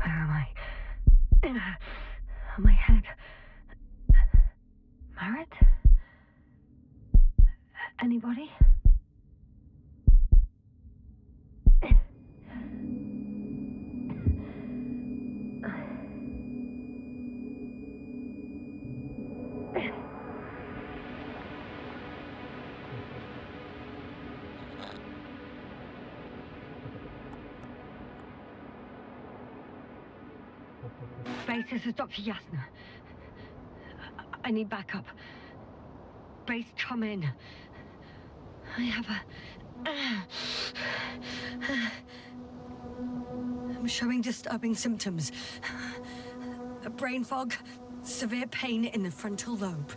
Where am I? My head. Marriott? Anybody? Base, this is Dr. Yasna. I need backup. Base, come in. I have I'm showing disturbing symptoms. A brain fog, severe pain in the frontal lobe.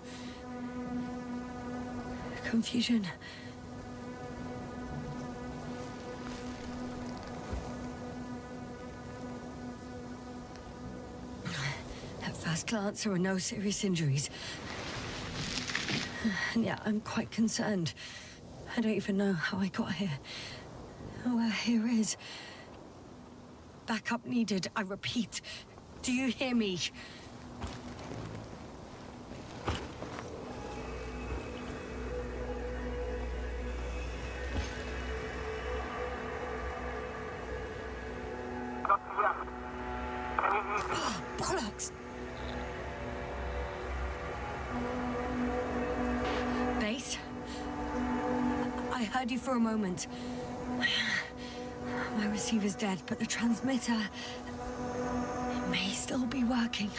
Confusion. At first glance, there were no serious injuries. And yeah, I'm quite concerned. I don't even know how I got here. Where here is. Backup needed, I repeat. Do you hear me? Oh, bollocks! Base? I heard you for a moment. My receiver's dead, but the transmitter may still be working.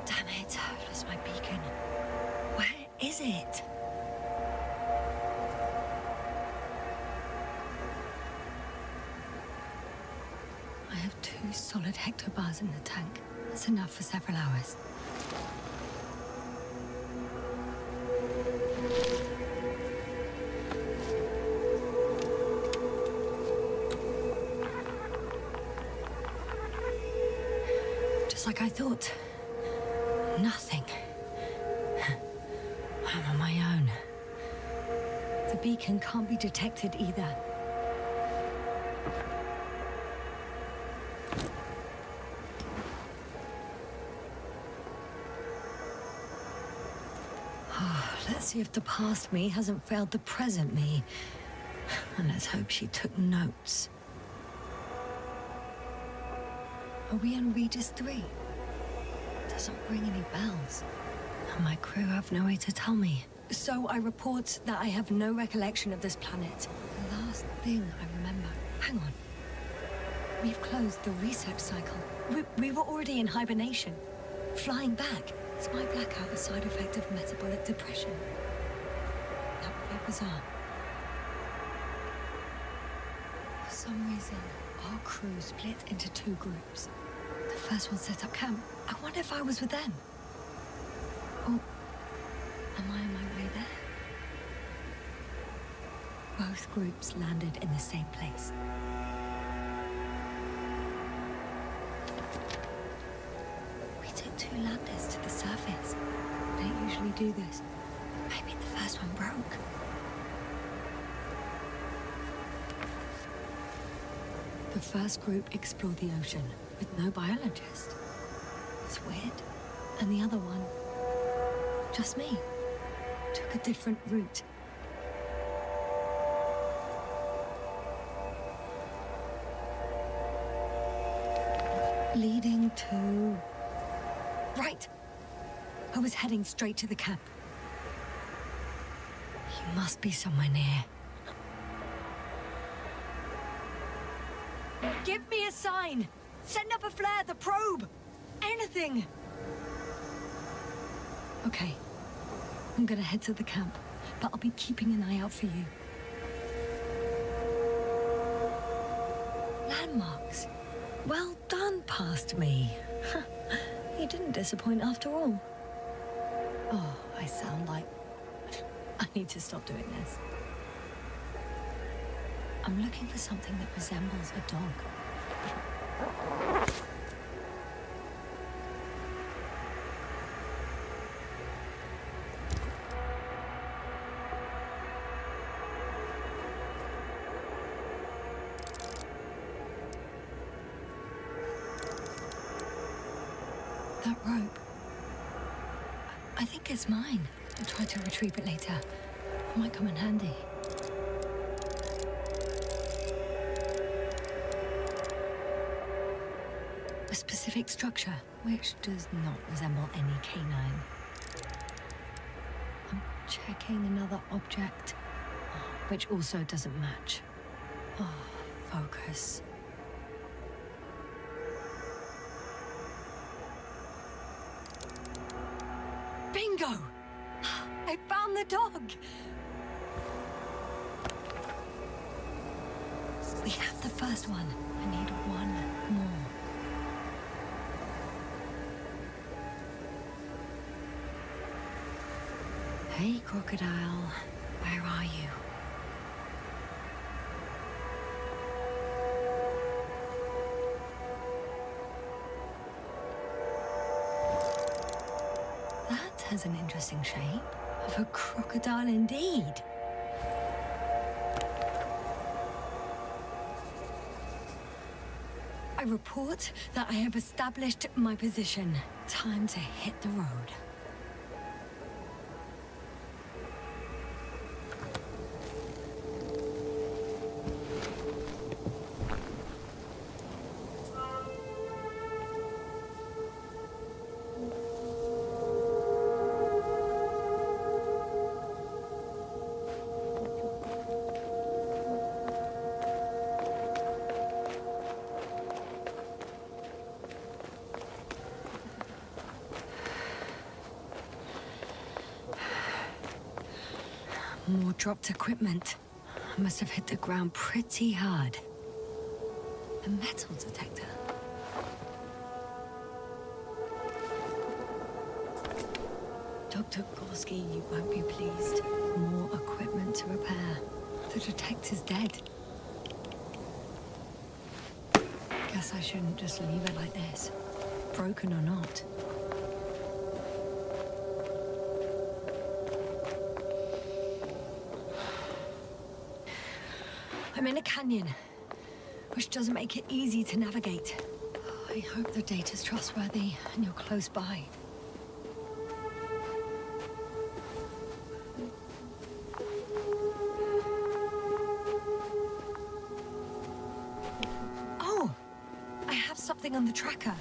Damn it, I've lost my beacon. Where is it? I have 2 solid hectobars in the tank. That's enough for several hours. Just like I thought. Nothing. I'm on my own. The beacon can't be detected either. Let's see if the past me hasn't failed the present me. And let's hope she took notes. Are we on Regis 3? Doesn't ring any bells. And my crew have no way to tell me. So I report that I have no recollection of this planet. The last thing I remember. Hang on. We've closed the research cycle. We were already in hibernation. Flying back. Is my blackout a side effect of metabolic depression? That would be bizarre. For some reason, our crew split into 2 groups. The first one set up camp. I wonder if I was with them. Or am I on my way there? Both groups landed in the same place. We took 2 landers to the surface. We don't usually do this. Maybe the first one broke. The first group explored the ocean with no biologist. It's weird. And the other one, just me, took a different route. Leading to... Right! I was heading straight to the camp. You must be somewhere near. Give me a sign! Send up a flare, the probe! Anything! Okay. I'm gonna head to the camp, but I'll be keeping an eye out for you. Landmarks. Well done, past me. You didn't disappoint after all. Oh, I sound like... I need to stop doing this. I'm looking for something that resembles a dog. That rope. I think it's mine. I'll try to retrieve it later. It might come in handy. A specific structure, which does not resemble any canine. I'm checking another object, which also doesn't match. Oh, focus. Bingo! I found the dog! We have the first one. I need one more. Hey, crocodile. Where are you? That has an interesting shape. Of a crocodile indeed. I report that I have established my position. Time to hit the road. More dropped equipment. I must have hit the ground pretty hard. A metal detector. Dr. Gorski, you won't be pleased. More equipment to repair. The detector's dead. Guess I shouldn't just leave it like this. Broken or not. I'm in a canyon, which doesn't make it easy to navigate. I hope the data's trustworthy and you're close by. Oh! I have something on the tracker.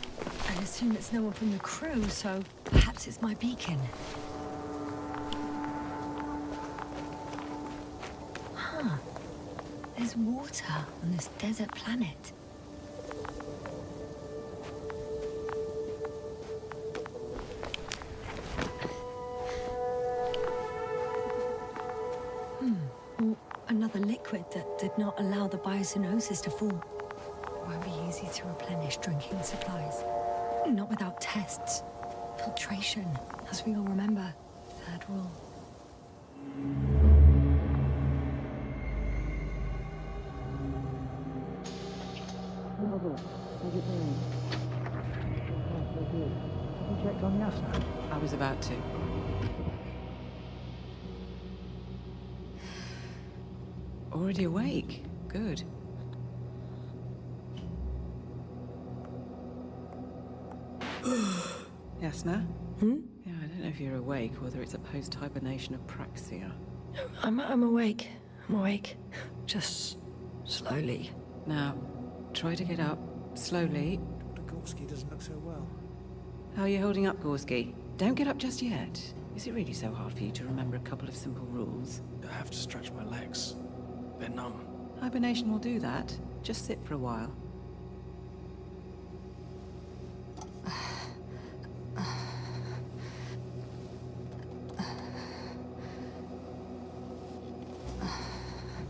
I assume it's no one from the crew, so perhaps it's my beacon. Huh. There's water on this desert planet. Or another liquid that did not allow the biocenosis to fall. Won't be easy to replenish drinking supplies. Not without tests. Filtration, as we all remember. Third rule. You checked on Yasna? I was about to. Already awake? Good. Yasna? Hmm? Yeah, I don't know if you're awake, whether it's a post-hibernation apraxia. I'm awake. I'm awake. Just slowly. Now, try to get up, slowly. Dr. Gorski doesn't look so well. How are you holding up, Gorski? Don't get up just yet. Is it really so hard for you to remember a couple of simple rules? I have to stretch my legs. They're numb. Hibernation will do that. Just sit for a while.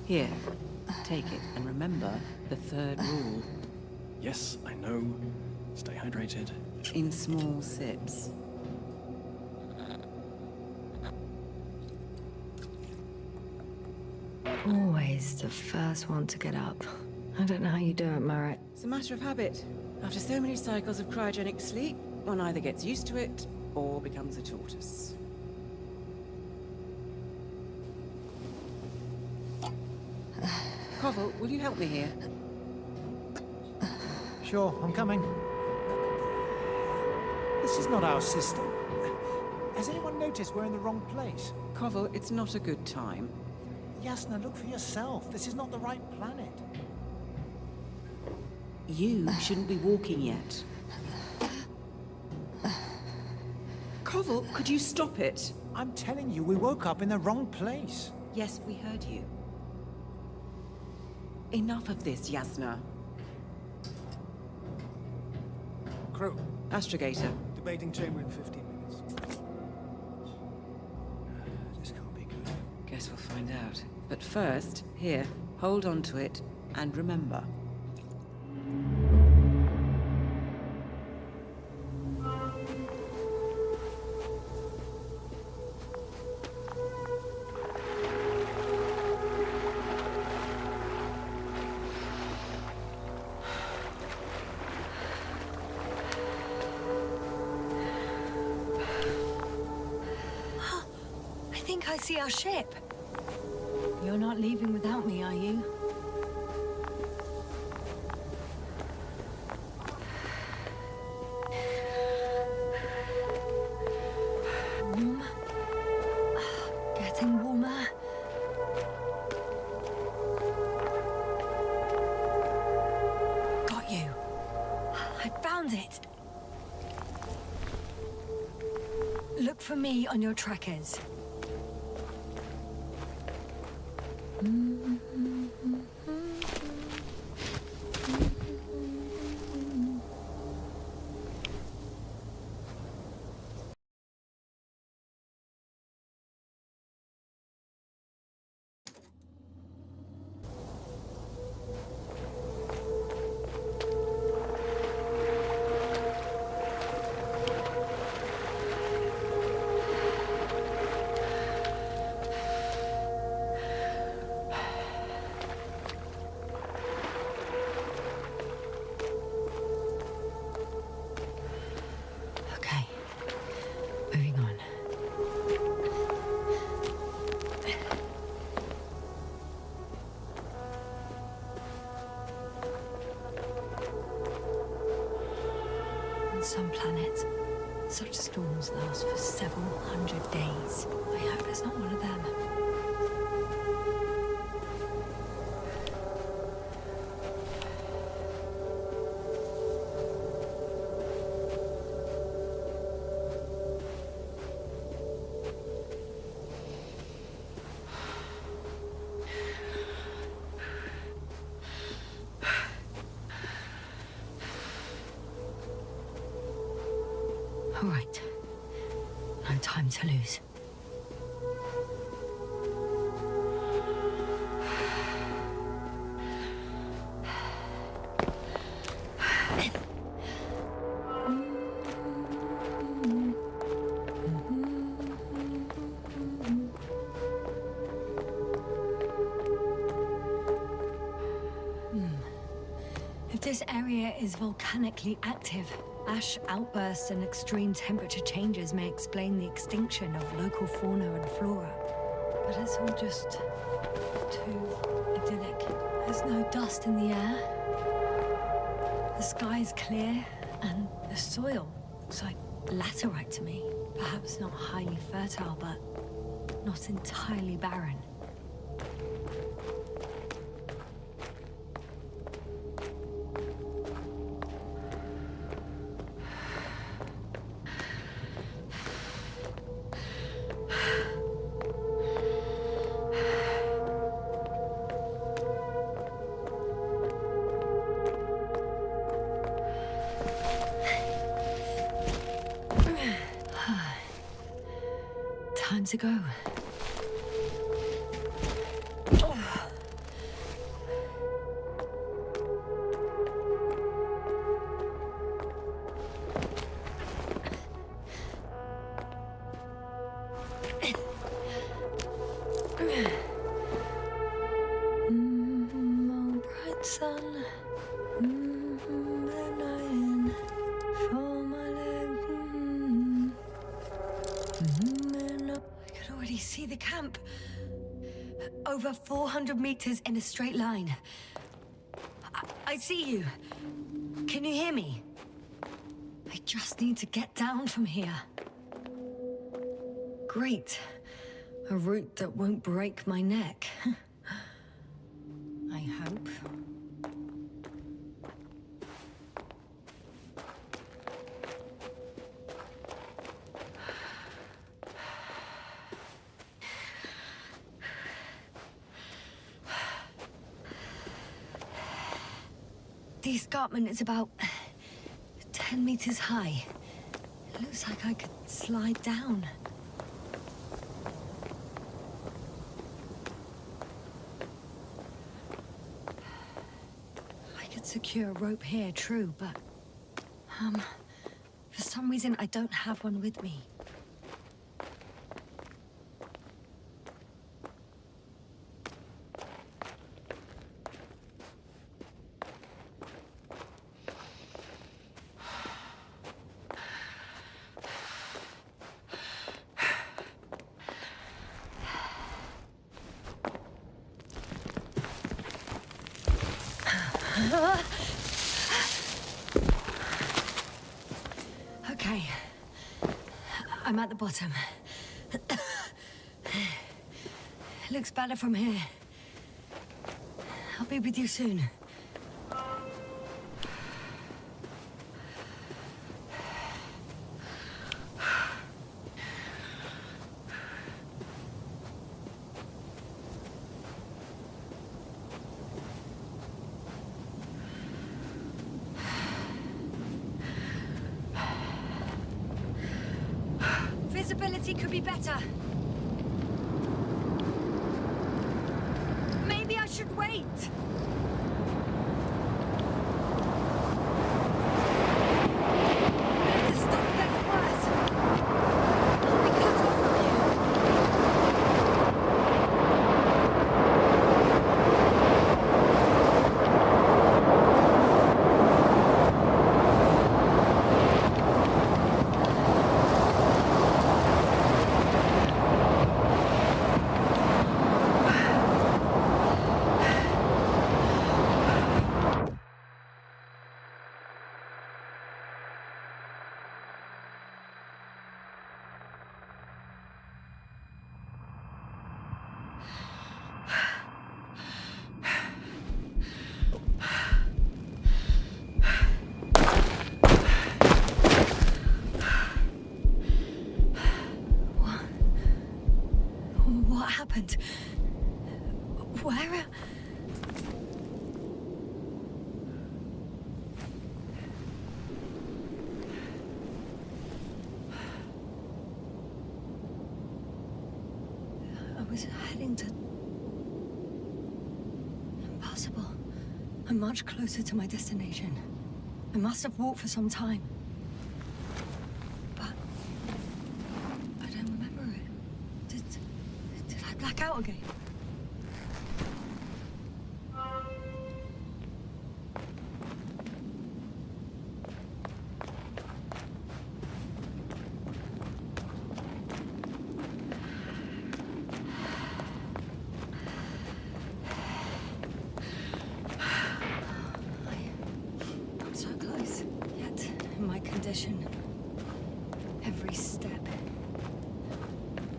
Here, take it, and remember the third rule. Yes, I know. Stay hydrated. In small sips. Always the first one to get up. I don't know how you do it, Merritt. It's a matter of habit. After so many cycles of cryogenic sleep, one either gets used to it or becomes a tortoise. Koval, will you help me here? Sure, I'm coming. This is not our system. Has anyone noticed we're in the wrong place? Koval, it's not a good time. Yasna, look for yourself. This is not the right planet. You shouldn't be walking yet. Koval, could you stop it? I'm telling you, we woke up in the wrong place. Yes, we heard you. Enough of this, Yasna. Crew, Astrogator. debating chamber in 15 minutes. This can't be good. Guess we'll find out. But first, here, hold on to it, and remember. I think I see our ship. You're not leaving without me, are you? Warm. Getting warmer. Got you. I found it. Look for me on your trackers. Okay, moving on. On some planets, such storms last for several hundred days. I hope it's not one of them. All right. No time to lose. If this area is volcanically active, ash outbursts and extreme temperature changes may explain the extinction of local fauna and flora. But it's all just too idyllic. There's no dust in the air. The sky's clear, and the soil looks like laterite to me. Perhaps not highly fertile, but not entirely barren. Time to go. I see the camp. Over 400 meters in a straight line. I see you. Can you hear me? I just need to get down from here. Great. A route that won't break my neck. I hope. The escarpment is about 10 meters high. It looks like I could slide down. I could secure a rope here, true, but... for some reason I don't have one with me. Okay. I'm at the bottom. It looks better from here. I'll be with you soon. Visibility could be better. Maybe I should wait. If the stuff gets worse, I'll be cut off from you. What happened? Where? I was heading to... Impossible. I'm much closer to my destination. I must have walked for some time. But... I don't remember it. Did I black out again? I'm so close, yet in my condition, every step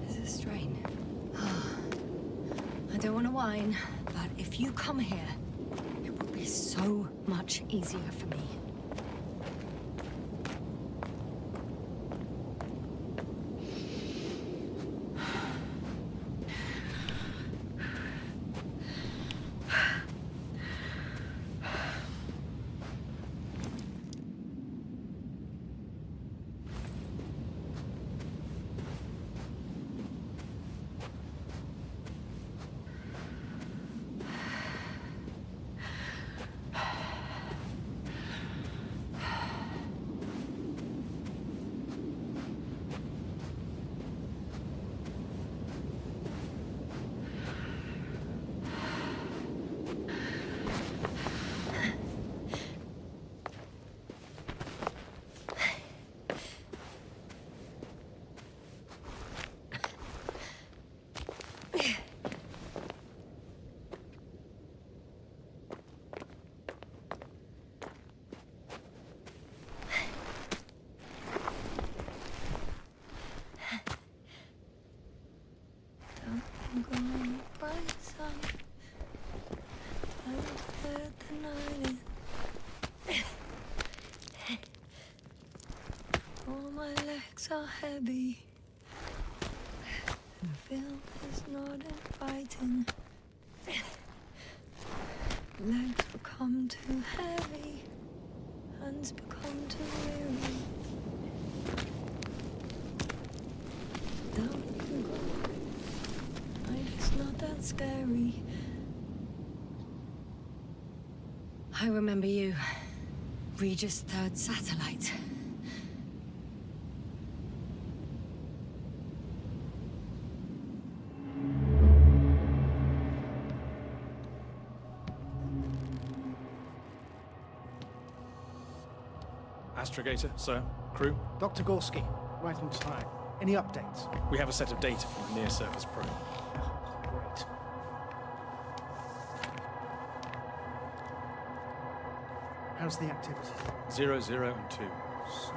is a strain. I don't want to whine, but if you come here, it will be so much easier for me. My legs are heavy. The film is not inviting. Legs become too heavy. Hands become too weary. Down you go. Like it's not that scary. I remember you. Regis' third satellite. Astrogator, sir. Crew. Dr. Gorski, right on time. Any updates? We have a set of data from the near-surface probe. Great. How's the activity? 0, 0, and 2. So,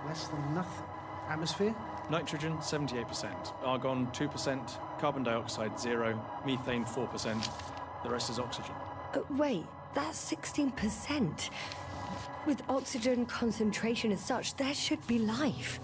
less than nothing. Atmosphere? Nitrogen, 78%. Argon, 2%. Carbon dioxide, 0. Methane, 4%. The rest is oxygen. Wait, that's 16%. With oxygen concentration as such, there should be life.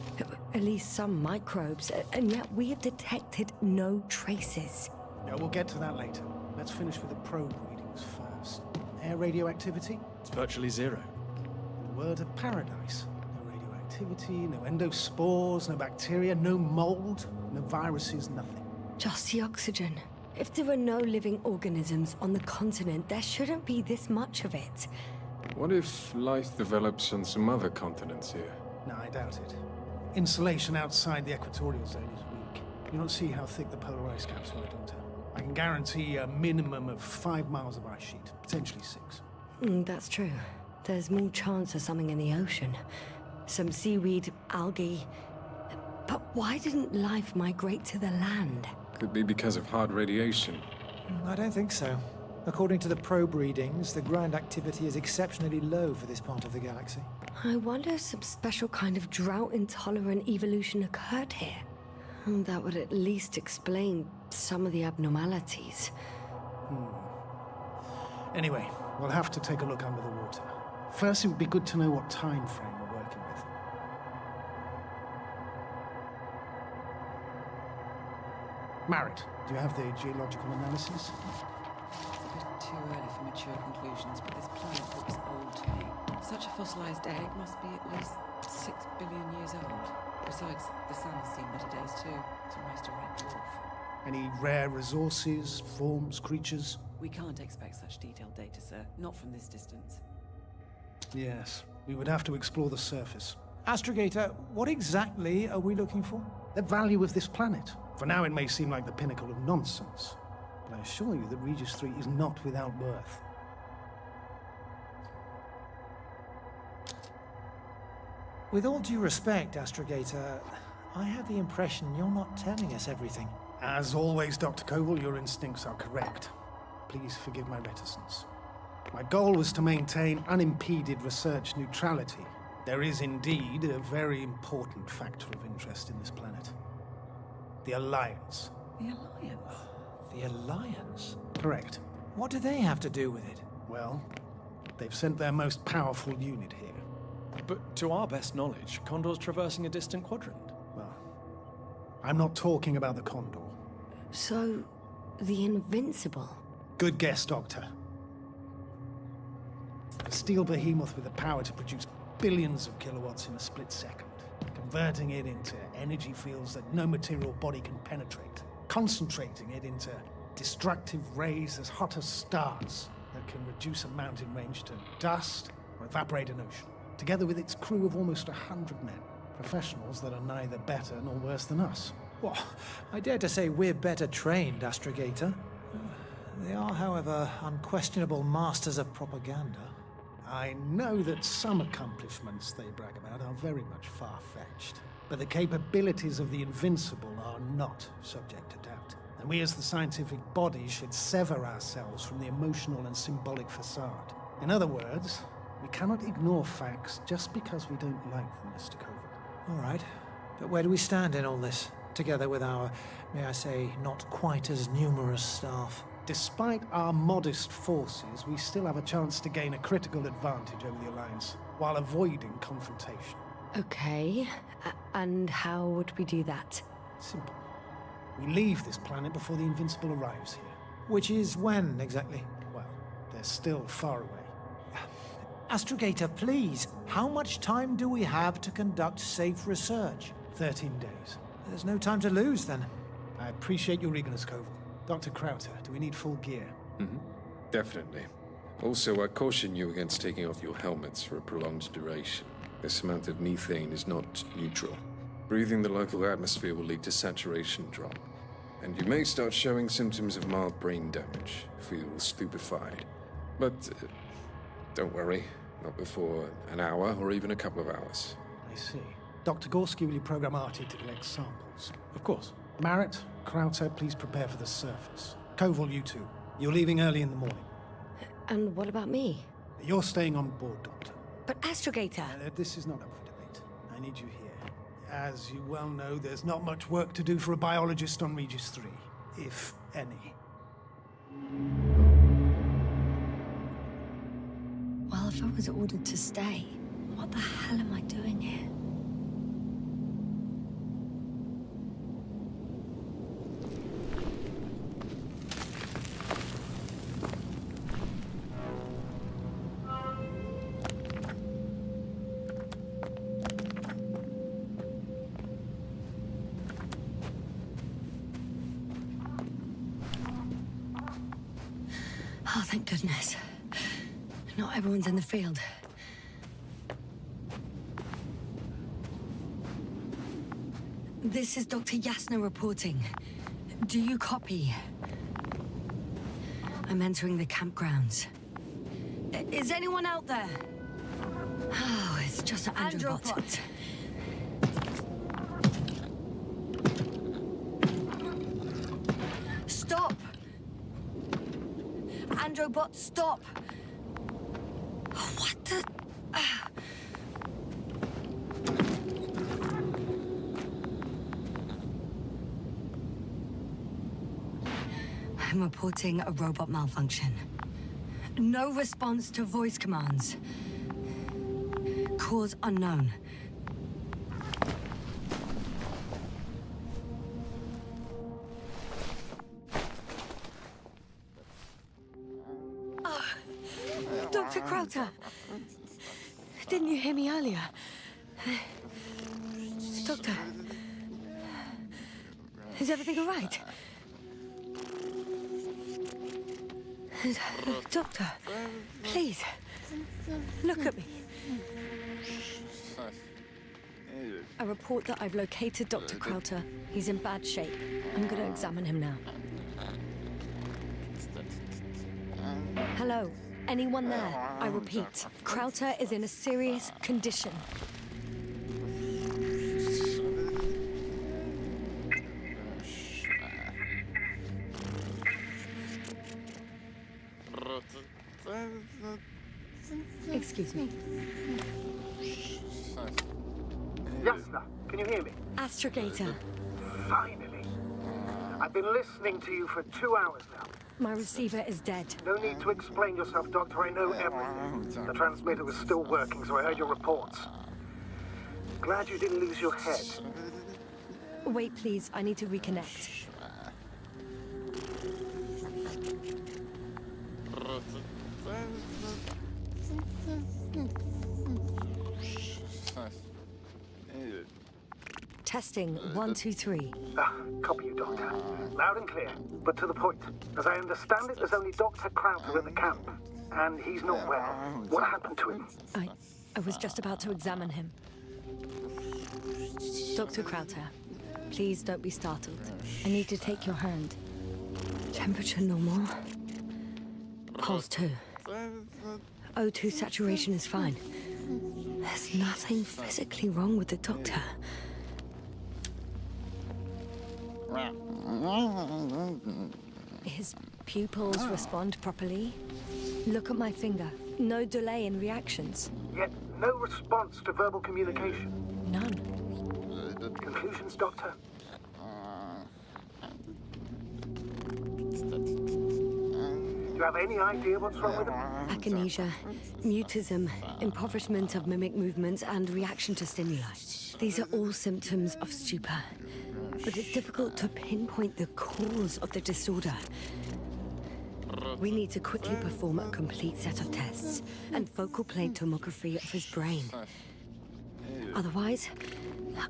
At least some microbes, and yet we have detected no traces. Yeah, we'll get to that later. Let's finish with the probe readings first. Air radioactivity? It's virtually 0. In a word, a paradise. No radioactivity, no endospores, no bacteria, no mold, no viruses, nothing. Just the oxygen. If there are no living organisms on the continent, there shouldn't be this much of it. What if life develops on some other continents here? No, I doubt it. Insulation outside the equatorial zone is weak. You don't see how thick the polar ice caps are, Doctor. I can guarantee a minimum of 5 miles of ice sheet, potentially 6. That's true. There's more chance of something in the ocean. Some seaweed, algae. But why didn't life migrate to the land? Could be because of hard radiation. I don't think so. According to the probe readings, the ground activity is exceptionally low for this part of the galaxy. I wonder if some special kind of drought-intolerant evolution occurred here. That would at least explain some of the abnormalities. Anyway, we'll have to take a look under the water. First, it would be good to know what time frame we're working with. Marit, do you have the geological analysis? It's a bit too early for mature conclusions, but this planet looks old to me. Such a fossilized egg must be at least 6 billion years old. Besides, the sun has seen better days too. It's almost a red dwarf. Any rare resources, forms, creatures? We can't expect such detailed data, sir. Not from this distance. Yes, we would have to explore the surface. Astrogator, what exactly are we looking for? The value of this planet. For now, it may seem like the pinnacle of nonsense, but I assure you that Regis 3 is not without worth. With all due respect, Astrogator, I have the impression you're not telling us everything. As always, Dr. Koval, your instincts are correct. Please forgive my reticence. My goal was to maintain unimpeded research neutrality. There is indeed a very important factor of interest in this planet. The Alliance. The Alliance? The Alliance? Correct. What do they have to do with it? Well, they've sent their most powerful unit here. But to our best knowledge, Condor's traversing a distant quadrant. Well, I'm not talking about the Condor. So, the Invincible. Good guess, Doctor. A steel behemoth with the power to produce billions of kilowatts in a split second, converting it into energy fields that no material body can penetrate, concentrating it into destructive rays as hot as stars that can reduce a mountain range to dust or evaporate an ocean, together with its crew of almost 100 men, professionals that are neither better nor worse than us. Well, I dare to say we're better trained, Astrogator. They are, however, unquestionable masters of propaganda. I know that some accomplishments they brag about are very much far-fetched, but the capabilities of the Invincible are not subject to doubt. And we as the scientific body should sever ourselves from the emotional and symbolic facade. In other words, we cannot ignore facts just because we don't like them, Mr. Koval. All right, but where do we stand in all this, together with our, may I say, not quite as numerous staff? Despite our modest forces, we still have a chance to gain a critical advantage over the Alliance, while avoiding confrontation. Okay. And how would we do that? Simple. We leave this planet before the Invincible arrives here. Which is when, exactly? Well, they're still far away. Astrogator, please, how much time do we have to conduct safe research? 13 days. There's no time to lose, then. I appreciate your eagerness, Koval. Dr. Krauter, do we need full gear? Definitely. Also, I caution you against taking off your helmets for a prolonged duration. This amount of methane is not neutral. Breathing the local atmosphere will lead to saturation drop. And you may start showing symptoms of mild brain damage, feel stupefied. But don't worry, not before an hour or even a couple of hours. I see. Dr. Gorski, will you program Artie to collect samples? Of course. Marrett, Krauter, please prepare for the surface. Koval, you two. You're leaving early in the morning. And what about me? You're staying on board, Doctor. But Astrogator... This is not up for debate. I need you here. As you well know, there's not much work to do for a biologist on Regis 3, if any. Well, if I was ordered to stay, what the hell am I doing here? Oh, thank goodness. Not everyone's in the field. This is Dr. Yasna reporting. Do you copy? I'm entering the campgrounds. Is anyone out there? Oh, it's just an androbot. Stop! Androbot, stop! What the... I'm reporting a robot malfunction. No response to voice commands. Cause unknown. Dr. Krauter! Didn't you hear me earlier? Doctor? Is everything all right? Doctor, please, look at me. I report that I've located Dr. Krauter. He's in bad shape. I'm going to examine him now. Hello? Anyone there? I repeat, Krauter is in a serious condition. Excuse me. Yasna, can you hear me? Astrogator. Finally. I've been listening to you for 2 hours now. My receiver is dead. No need to explain yourself, Doctor. I know everything. The transmitter was still working, so I heard your reports. Glad you didn't lose your head. Wait, please. I need to reconnect. Testing 1, 2, 3. Copy you, Doctor. Loud and clear, but to the point. As I understand it, there's only Dr. Krauter in the camp, and he's not well. What happened to him? I was just about to examine him. Dr. Krauter, please don't be startled. I need to take your hand. Temperature normal. Pulse 2. O2 saturation is fine. There's nothing physically wrong with the doctor. His pupils respond properly. Look at my finger. No delay in reactions. Yet no response to verbal communication. None. Conclusions, Doctor? You have any idea what's wrong with him? Akinesia, mutism, impoverishment of mimic movements, and reaction to stimuli. These are all symptoms of stupor. But it's difficult to pinpoint the cause of the disorder. We need to quickly perform a complete set of tests and focal plane tomography of his brain. Otherwise,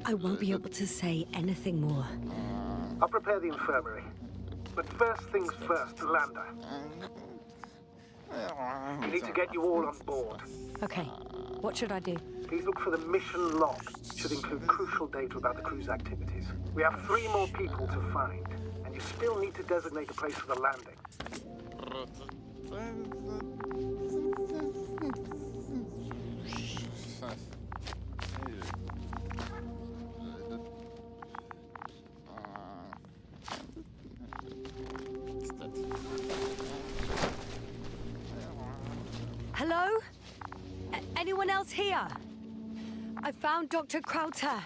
I won't be able to say anything more. I'll prepare the infirmary. But first things first, Lander. We need to get you all on board. Okay, what should I do? Please look for the mission log. It should include crucial data about the crew's activities. We have 3 more people to find, and you still need to designate a place for the landing. Hello? Anyone else here? I found Dr. Krauter.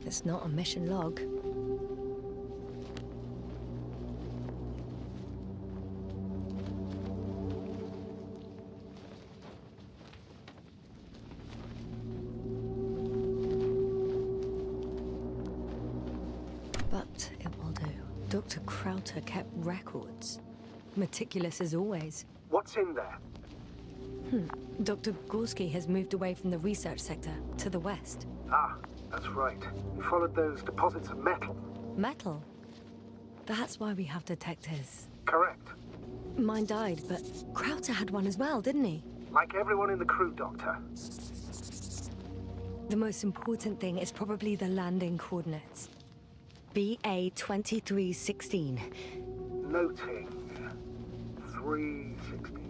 It's not a mission log. But it will do. Dr. Krauter kept records. Meticulous as always. What's in there? Dr. Gorski has moved away from the research sector to the west. Ah, that's right. We followed those deposits of metal. Metal? That's why we have detectors. Correct. Mine died, but Krauter had one as well, didn't he? Like everyone in the crew, Doctor. The most important thing is probably the landing coordinates. BA 2316. Noting. 316.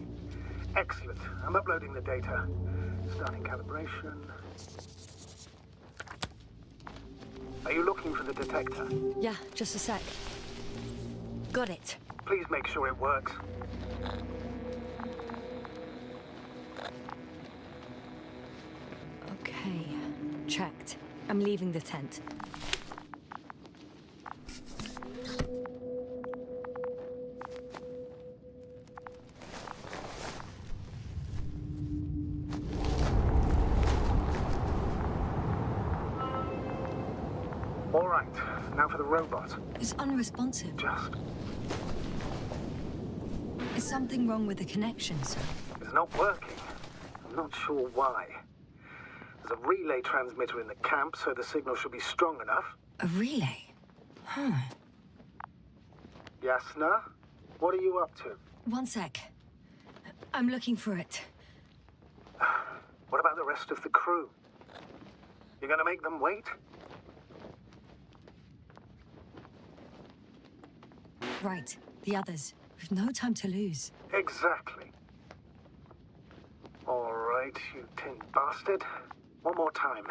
Excellent. I'm uploading the data. Starting calibration. Are you looking for the detector? Yeah, just a sec. Got it. Please make sure it works. Okay, checked. I'm leaving the tent. All right, now for the robot. It's unresponsive. Just. Is something wrong with the connection, sir? It's not working. I'm not sure why. There's a relay transmitter in the camp, so the signal should be strong enough. A relay? Huh. Yasna, what are you up to? One sec. I'm looking for it. What about the rest of the crew? You're gonna make them wait? Right, the others. We've no time to lose. Exactly. All right, you tin bastard. One more time.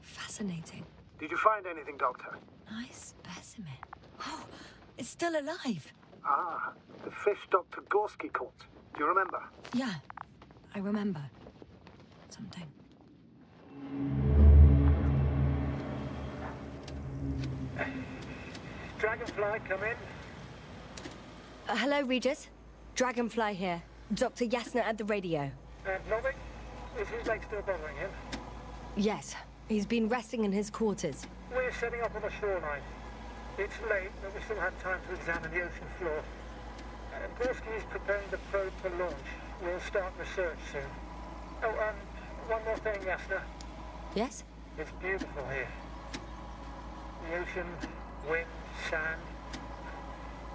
Fascinating. Did you find anything, Doctor? Nice specimen. Oh, it's still alive. Ah, the fish Dr. Gorski caught. Do you remember? Yeah, I remember. Something. Dragonfly, come in. Hello, Regis. Dragonfly here. Dr. Yasna at the radio. Nothing? Is his leg still bothering him? Yes, he's been resting in his quarters. We're setting up on the shoreline. It's late, but we still have time to examine the ocean floor. Gorski is preparing the probe for launch. We'll start research soon. Oh, one more thing, Yasna. Yes? It's beautiful here. The ocean, wind, sand.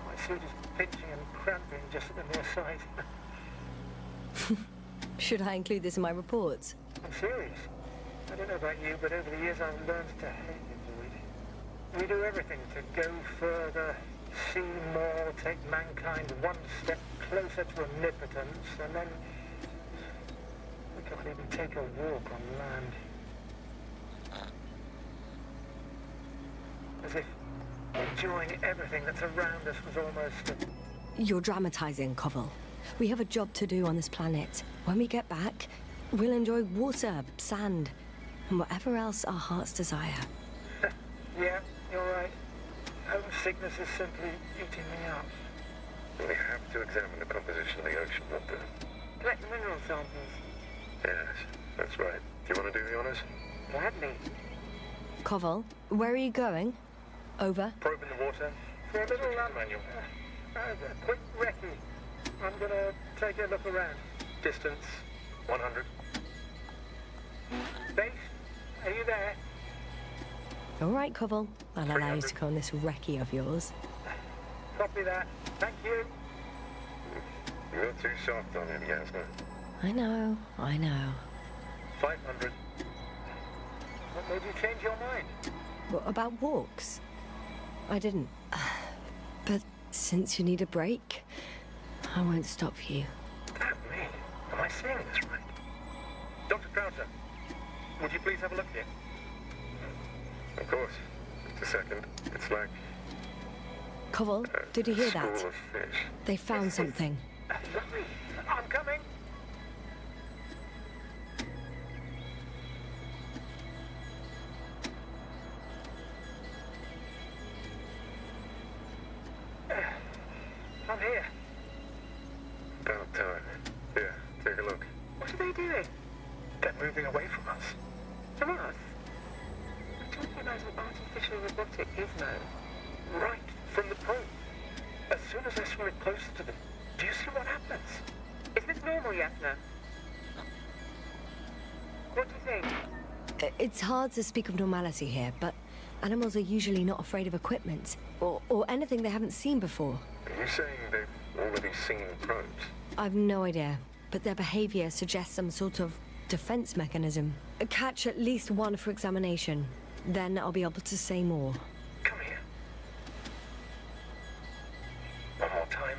My suit is pinching and cramping just at the mere sight. Should I include this in my reports? I'm serious. I don't know about you, but over the years I've learned to hate the void. We do everything to go further, see more, take mankind one step closer to omnipotence, and then we can't even take a walk on land. As if enjoying everything that's around us was almost You're dramatizing, Koval. We have a job to do on this planet. When we get back, we'll enjoy water, sand, and whatever else our hearts desire. Yeah, you're right. Homesickness is simply eating me up. We have to examine the composition of the ocean, not the... Collect mineral samples. Yes, that's right. Do you want to do the honors? Gladly. Koval, where are you going? Over. Probe in the water. For a little Manual. a quick recce. I'm gonna take a look around. Distance, 100. Base, are you there? All right, Koval. I'll allow you to go on this recce of yours. Copy that. Thank you. You're too soft on him, Yasna. I know. 500. What made you change your mind? What about walks? I didn't. But since you need a break, I won't stop you. That me? Am I saying this right? Dr. Croucher, would you please have a look here? Of course. Just a second. It's like... Koval, did you hear school that? of fish. They found something. Lovely. I'm coming. I'm here. About time. Here, take a look. What are they doing? They're moving away from us. From us? We're talking about an artificial robotic gizmo. Right from the probe. As soon as I swim it closer to them, do you see what happens? Is this normal, Yasna? What do you think? It's hard to speak of normality here, but animals are usually not afraid of equipment or anything they haven't seen before. Are you saying they've already seen probes? I've no idea, but their behavior suggests some sort of defense mechanism. Catch at least one for examination. Then I'll be able to say more. Come here. One more time.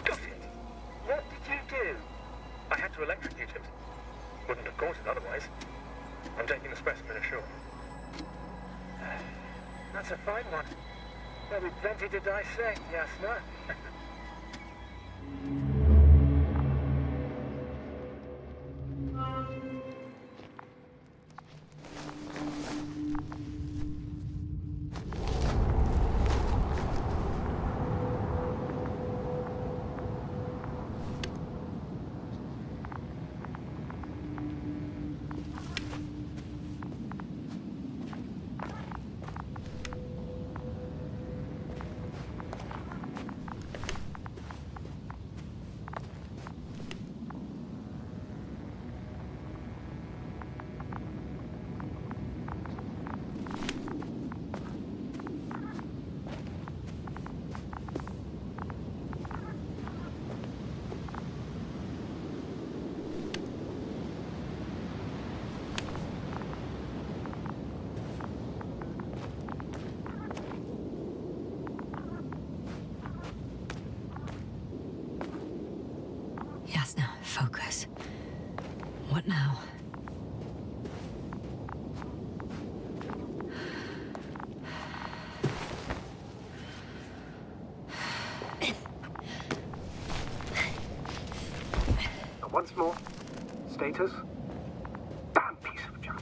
Got it. What did you do? I had to electrocute him. Wouldn't have caught it otherwise. I'm taking the specimen ashore. That's a fine one. There'll be plenty to dissect, Yasna. Yasna, focus. What now? Once more. Status? Damn piece of junk.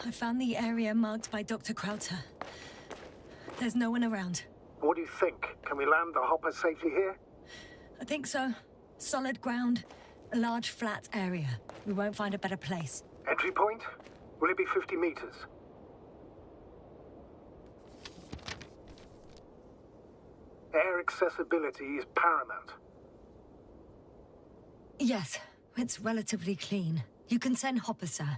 I found the area marked by Dr. Krauter. There's no one around. What do you think? Can we land the hopper safely here? I think so. Solid ground, a large flat area. We won't find a better place. Entry point? Will it be 50 meters? Air accessibility is paramount. Yes, it's relatively clean. You can send Hopper, sir.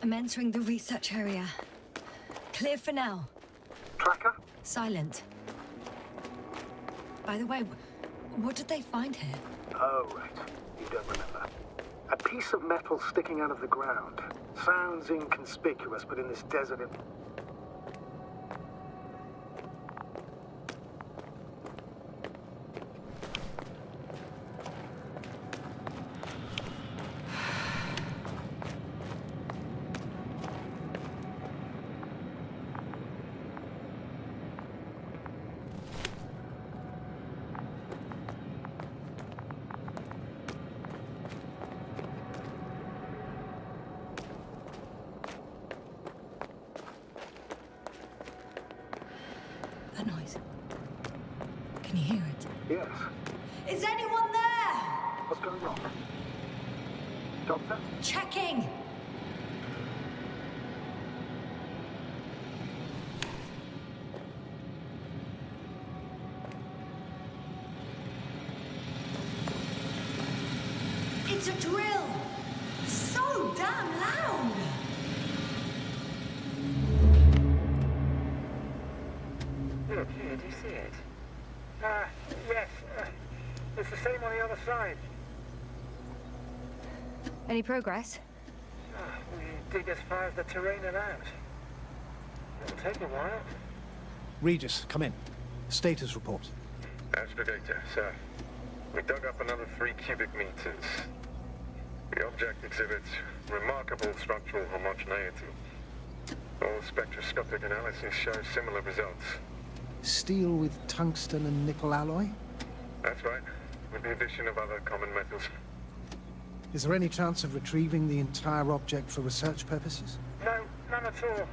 I'm entering the research area. Clear for now. Tracker? Silent. By the way, what did they find here? Oh, right. You don't remember. A piece of metal sticking out of the ground. Sounds inconspicuous, but in this desert it... That noise. Can you hear it? Yes. Is anyone there? What's going on? Doctor? Checking! It's a drill! So damn loud! Look, here, do you see it? Yes. It's the same on the other side. Any progress? We dig as far as the terrain allows. It'll take a while. Regis, come in. Status report. Astrogator, sir. We dug up another 3 cubic meters. The object exhibits remarkable structural homogeneity. All spectroscopic analysis show similar results. Steel with tungsten and nickel alloy? That's right, with the addition of other common metals. Is there any chance of retrieving the entire object for research purposes? No, none at all.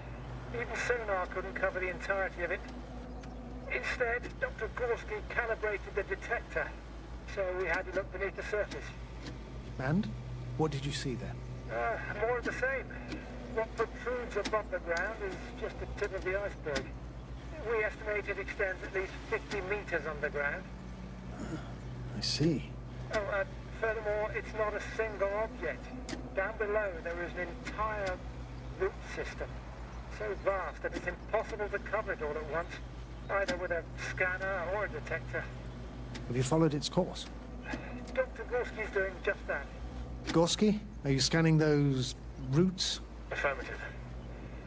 Even sonar couldn't cover the entirety of it. Instead, Dr. Gorski calibrated the detector, so we had to look beneath the surface. And? What did you see there? More of the same. What protrudes above the ground is just the tip of the iceberg. We estimate it extends at least 50 meters underground. I see. Furthermore, it's not a single object. Down below, there is an entire root system. So vast that it's impossible to cover it all at once, either with a scanner or a detector. Have you followed its course? Dr. Gorski's doing just that. Gorski, are you scanning those roots? Affirmative.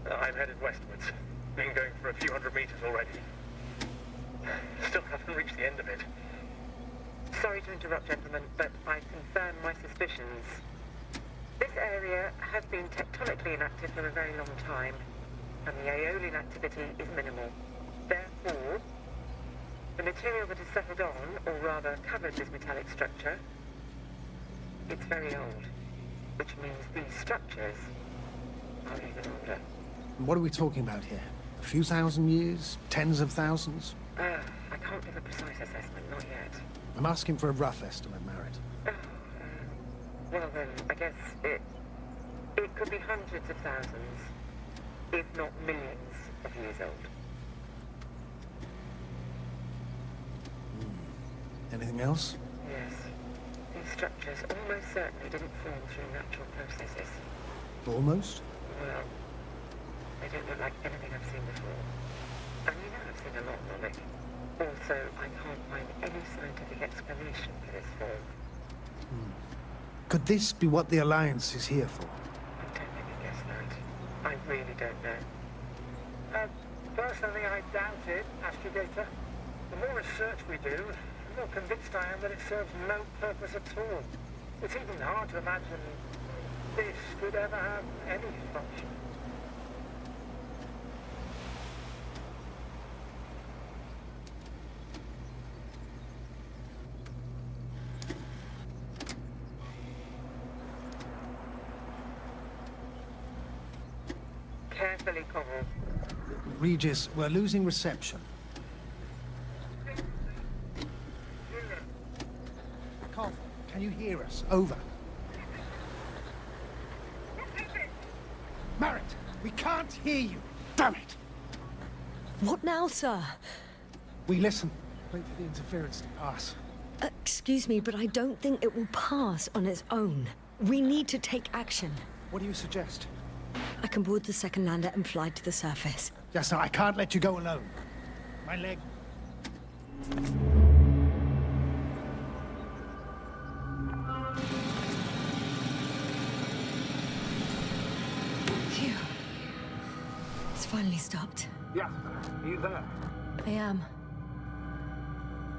I'm headed westwards. Been going for a few hundred meters already. Still haven't reached the end of it. Sorry to interrupt, gentlemen, but I confirm my suspicions. This area has been tectonically inactive for a very long time, and the aeolian activity is minimal. Therefore, the material that has settled on, or rather covered this metallic structure, it's very old, which means these structures are even older. What are we talking about here? A few thousand years? Tens of thousands? I can't give a precise assessment, not yet. I'm asking for a rough estimate, Merritt. Well then, I guess it could be hundreds of thousands, if not millions of years old. Anything else? Yes. These structures almost certainly didn't form through natural processes. Almost? Well, they don't look like anything I've seen before. And you know I've seen a lot of it. Also, I can't find any scientific explanation for this form. Could this be what the Alliance is here for? Don't make me guess that. I really don't know. Personally, I doubt it, Astrogator. The more research we do, the more convinced I am that it serves no purpose at all. It's even hard to imagine this could ever have any function. Carefully, Connell. Regis, we're losing reception. Carl, can you hear us? Over. Marit, we can't hear you. Damn it! What now, sir? We listen. Wait for the interference to pass. Excuse me, but I don't think it will pass on its own. We need to take action. What do you suggest? I can board the second lander and fly to the surface. Yes, no, I can't let you go alone. My leg. Phew. It's finally stopped. Yeah, are you there? I am.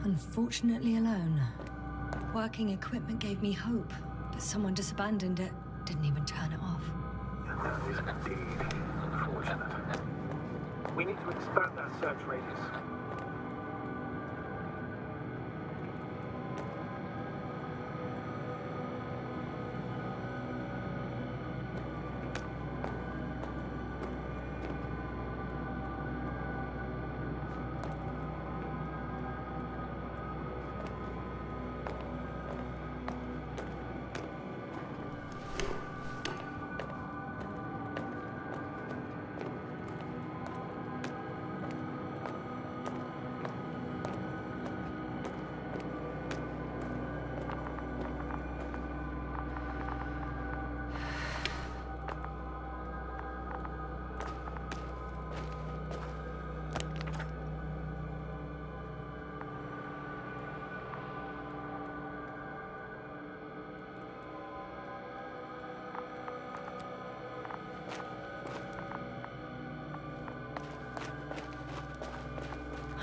Unfortunately alone. Working equipment gave me hope, but someone just abandoned it. Didn't even turn it off. That is indeed unfortunate. We need to expand our search radius.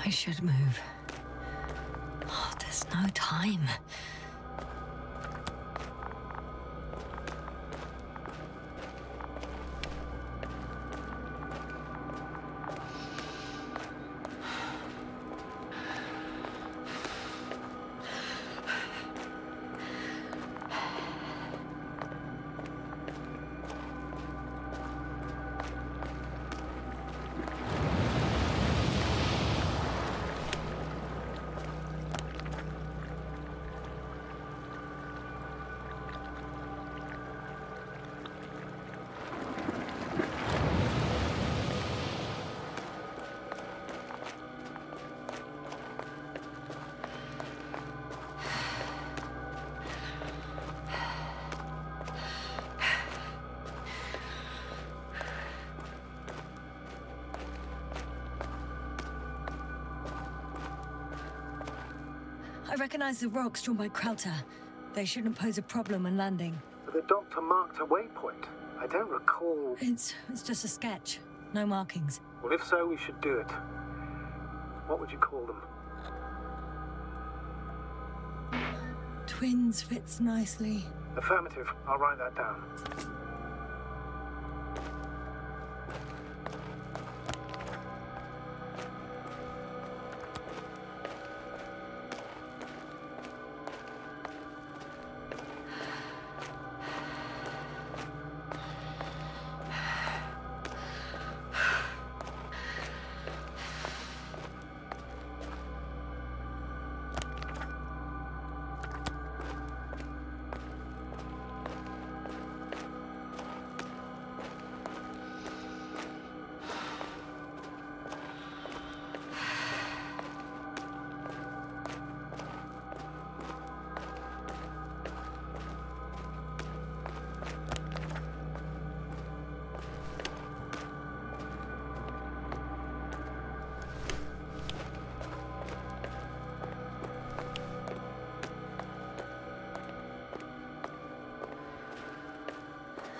I should move. Oh, there's no time. I recognize the rocks drawn by Krauter. They shouldn't pose a problem when landing. The doctor marked a waypoint. I don't recall... It's just a sketch. No markings. Well, if so, we should do it. What would you call them? Twins fits nicely. Affirmative. I'll write that down.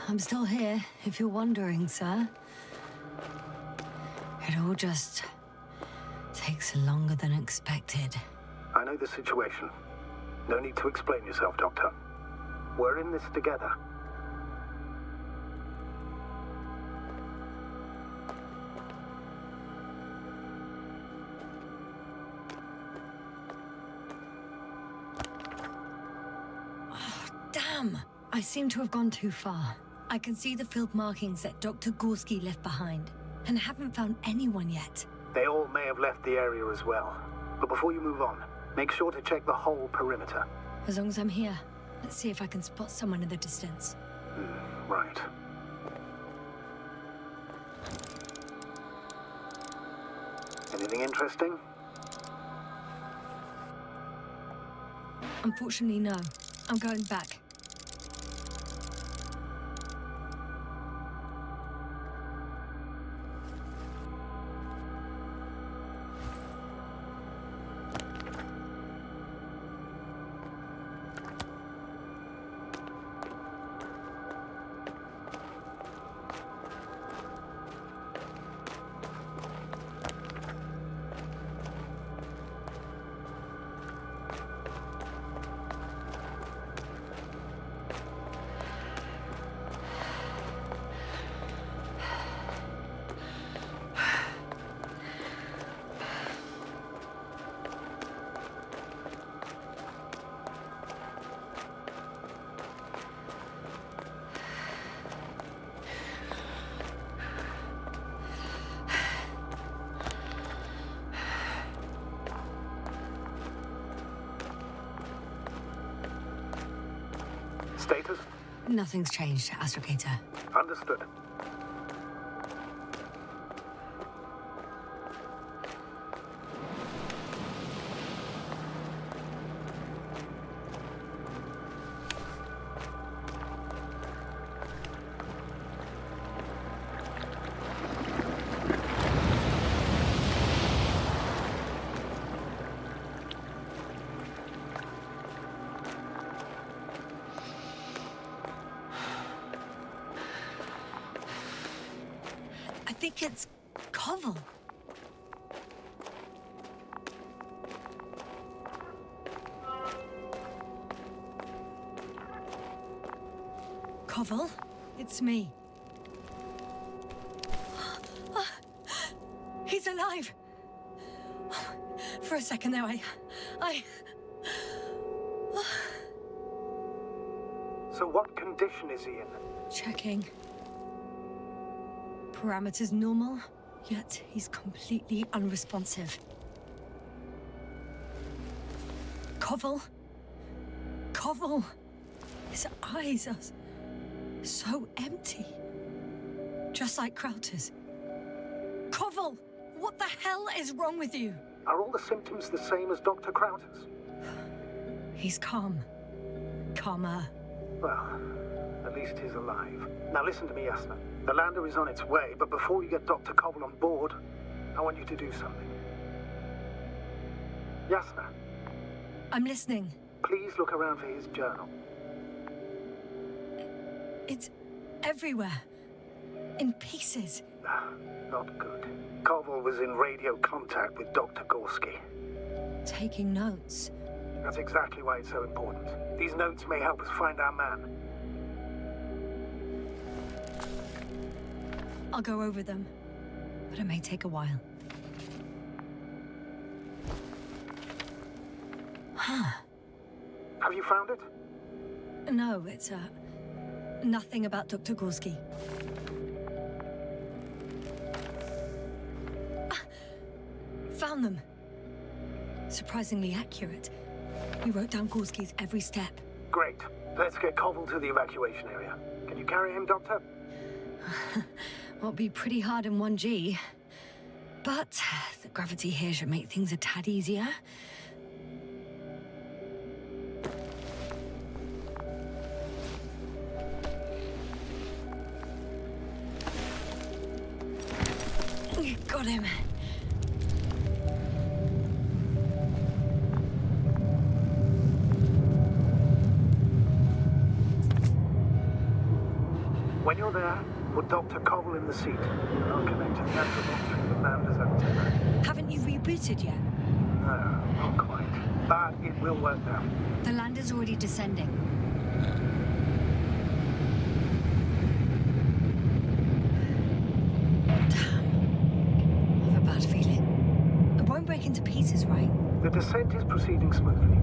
I'm still here, if you're wondering, sir. It all just takes longer than expected. I know the situation. No need to explain yourself, Doctor. We're in this together. Damn! I seem to have gone too far. I can see the field markings that Dr. Gorski left behind, and haven't found anyone yet. They all may have left the area as well. But before you move on, make sure to check the whole perimeter. As long as I'm here, let's see if I can spot someone in the distance. Right. Anything interesting? Unfortunately, no. I'm going back. Status? Nothing's changed, Astrogator. Understood. I think it's Koval. Koval, it's me. He's alive. For a second there, I... So what condition is he in? Checking. Parameters normal, yet he's completely unresponsive. Koval? Koval! His eyes are so empty. Just like Krauter's. Koval! What the hell is wrong with you? Are all the symptoms the same as Dr. Krauter's? He's calm. Calmer. Well, at least he's alive. Now listen to me, Yasna. The lander is on its way, but before you get Dr. Koval on board, I want you to do something. Yasna, I'm listening. please look around for his journal. It's everywhere. In pieces. Not good. Koval was in radio contact with Dr. Gorski. Taking notes. That's exactly why it's so important. These notes may help us find our man. I'll go over them, but it may take a while. Huh. Have you found it? No, it's, nothing about Dr. Gorski. Found them. Surprisingly accurate. We wrote down Gorski's every step. Great. Let's get Koval to the evacuation area. Can you carry him, Doctor? Won't be pretty hard in 1G. But the gravity here should make things a tad easier. Got him. When you're there, Put Dr. Koval in the seat, and I'll connect to the Agrabot through the lander's antenna. Haven't you rebooted yet? No, not quite. But it will work now. The lander's already descending. Damn. I have a bad feeling. It won't break into pieces, right? The descent is proceeding smoothly.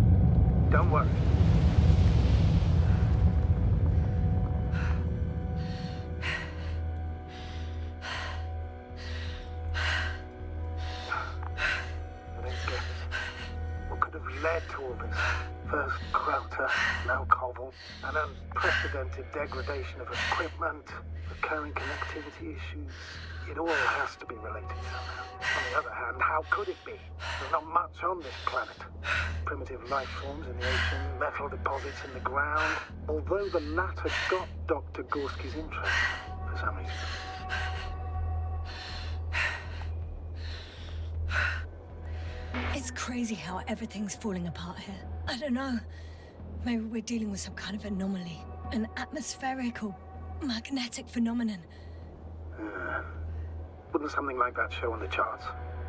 Don't worry. I don't get it. What could have led to all this? First Krauter, now Koval, an unprecedented degradation of equipment, recurring connectivity issues. It all has to be related somehow. On the other hand, how could it be? There's not much on this planet. Primitive life forms in the ocean, metal deposits in the ground. Although the latter got Dr. Gorski's interest, for some reason. It's crazy how everything's falling apart here. I don't know. Maybe we're dealing with some kind of anomaly. An atmospheric or magnetic phenomenon. Wouldn't something like that show on the charts?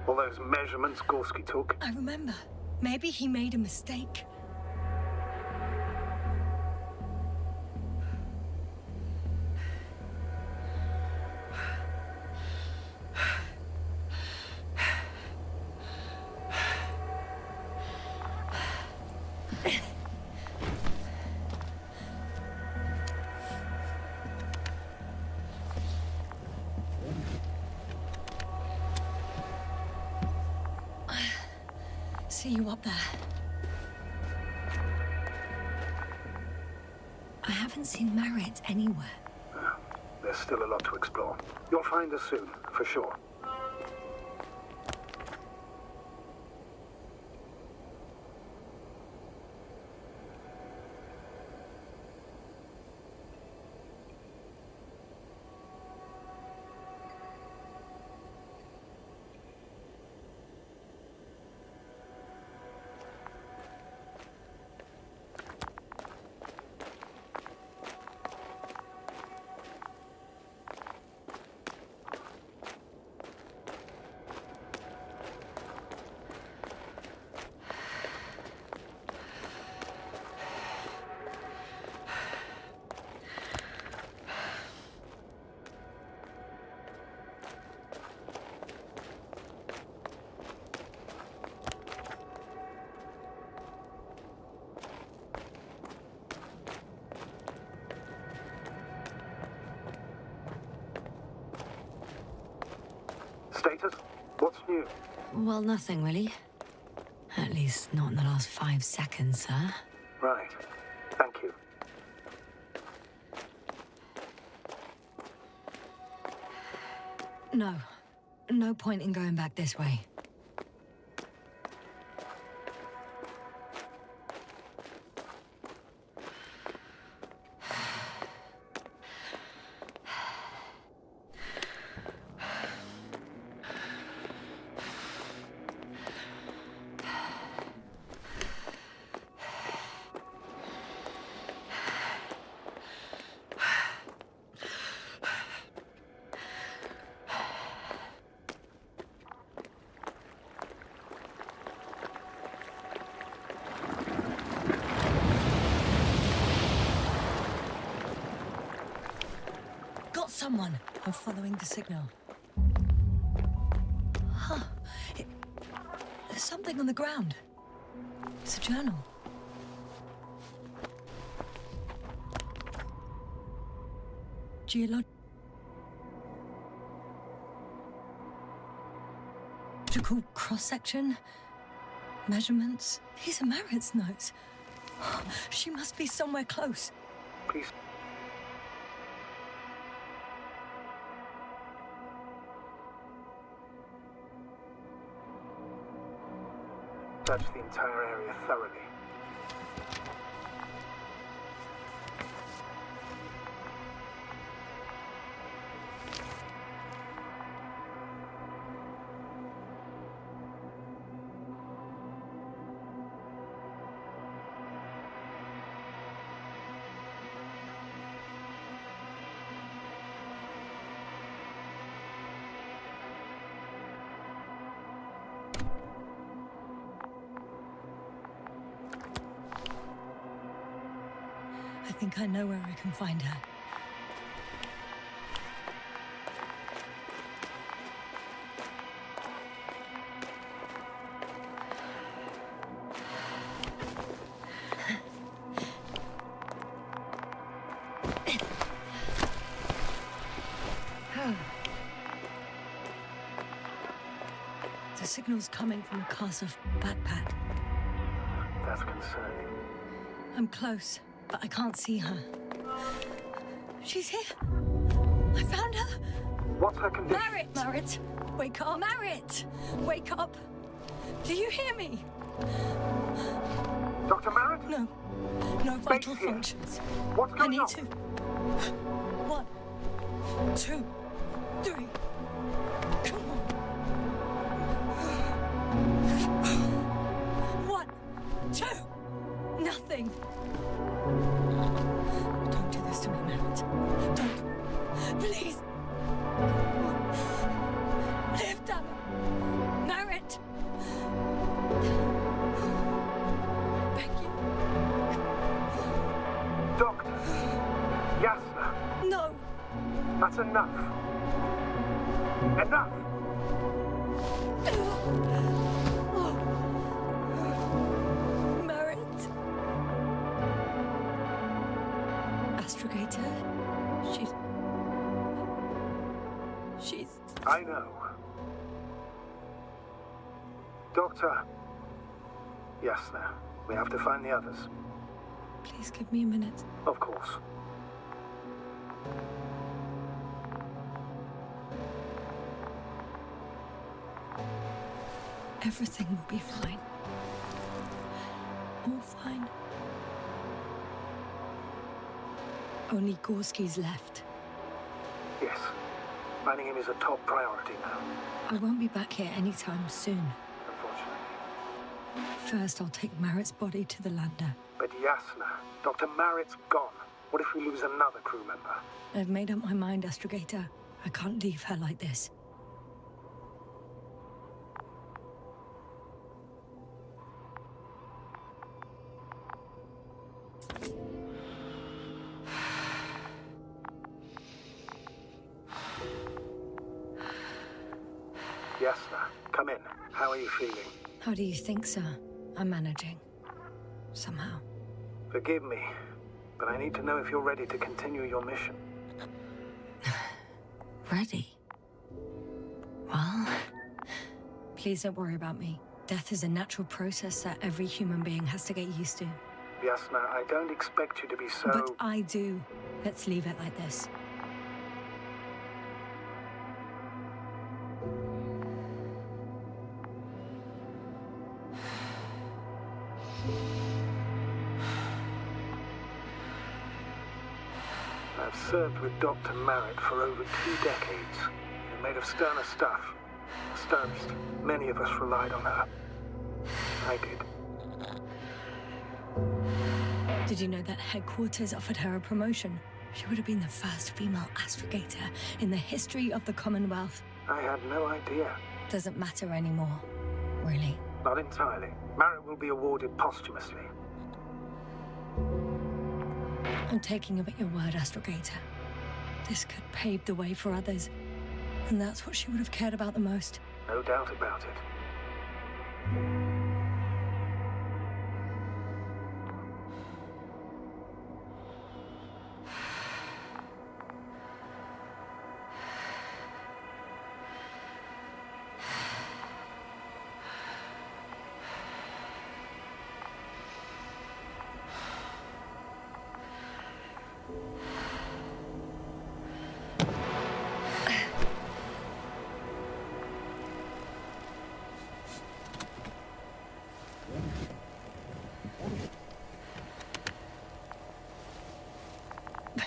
All those measurements Gorski took? I remember. Maybe he made a mistake. See you up there. I haven't seen Marriott anywhere. There's still a lot to explore. You'll find us soon, for sure. Status? What's new? Well, nothing really. At least not in the last 5 seconds, sir. Right. Thank you. No. No point in going back this way. Someone. I'm following the signal. Huh. There's something on the ground. It's a journal. Geological cross-section. Measurements. These are Marriott's notes. She must be somewhere close. Please. Search the entire area thoroughly. think I know where I can find her. The signal's coming from a cast of backpack. That's concerning. I'm close, but I can't see her. She's here. I found her. What's her condition? Merritt, wake up. Merritt, wake up. Do you hear me? Dr. Merritt? No vital here. functions. What's I going need on? to. 1, 2, 3. Come on. 1, 2. Nothing. Don't do this to me, Merritt. Don't. Please. Live, damn it. Merritt. Beg you. Doctor. Yasna. No. That's enough. Enough! Merritt. Astrogator. She's... I know. Doctor. Yasna, we have to find the others. Please give me a minute. Of course. Everything will be fine. All fine. Only Gorski's left. Yes. Finding him is a top priority now, I won't be back here anytime soon. unfortunately. First, I'll take Merritt's body to the lander. But Yasna, Dr. Merritt's gone. What if we lose another crew member? I've made up my mind, Astrogator. I can't leave her like this. Yasna, come in. How are you feeling? How do you think, sir? I'm managing. Somehow. Forgive me, but I need to know if you're ready to continue your mission. Ready? Well... Please don't worry about me. Death is a natural process that every human being has to get used to. Yasna, I don't expect you to be so... But I do. Let's leave it like this. I've served with Dr. Merritt for over 2 decades. She's made of sterner stuff. The sternest. Many of us relied on her. I did. Did you know that headquarters offered her a promotion? She would have been the first female astrogator in the history of the Commonwealth. I had no idea. Doesn't matter anymore, really. Not entirely. Merritt will be awarded posthumously. I'm taking you at your word, Astrogator. This could pave the way for others. And that's what she would have cared about the most. No doubt about it.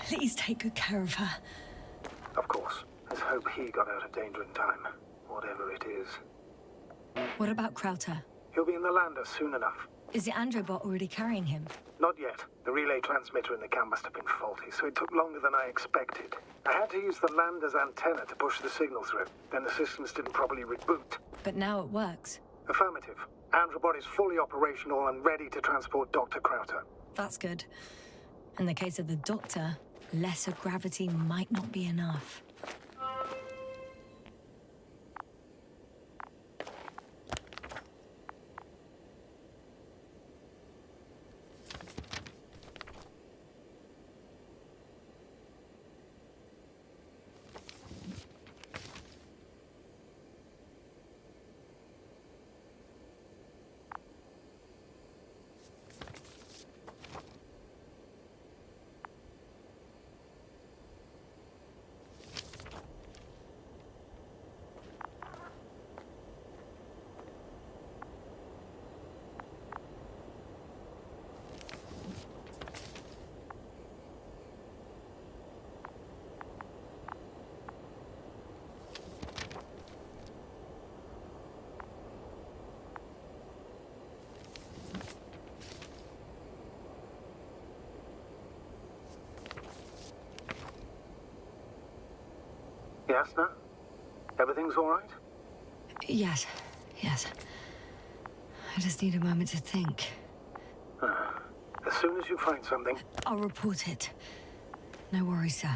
Please take good care of her. Of course. Let's hope he got out of danger in time. Whatever it is. What about Crowther? He'll be in the lander soon enough. Is the Androbot already carrying him? Not yet. The relay transmitter in the camp must have been faulty, so it took longer than I expected. I had to use the lander's antenna to push the signal through. Then the systems didn't properly reboot. But now it works. Affirmative. Androbot is fully operational and ready to transport Dr. Crowther. That's good. In the case of the Doctor, lesser gravity might not be enough. Yes, no? Everything's all right? Yes. I just need a moment to think. As soon as you find something... I'll report it. No worries, sir.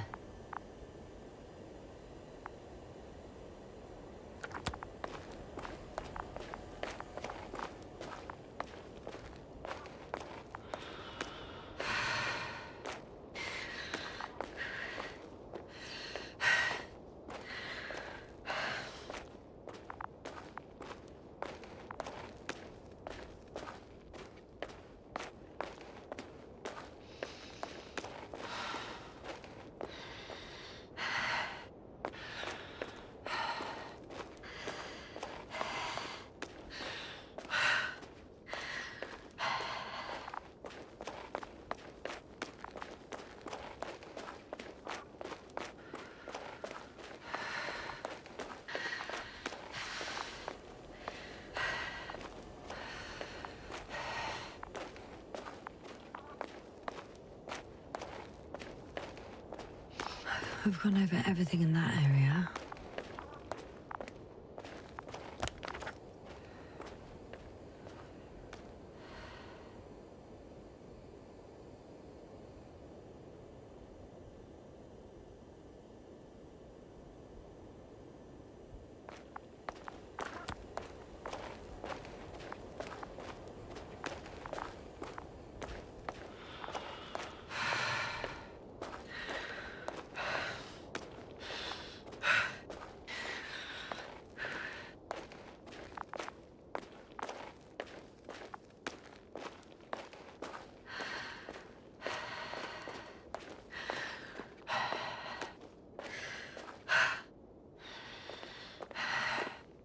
We've gone over everything in that area.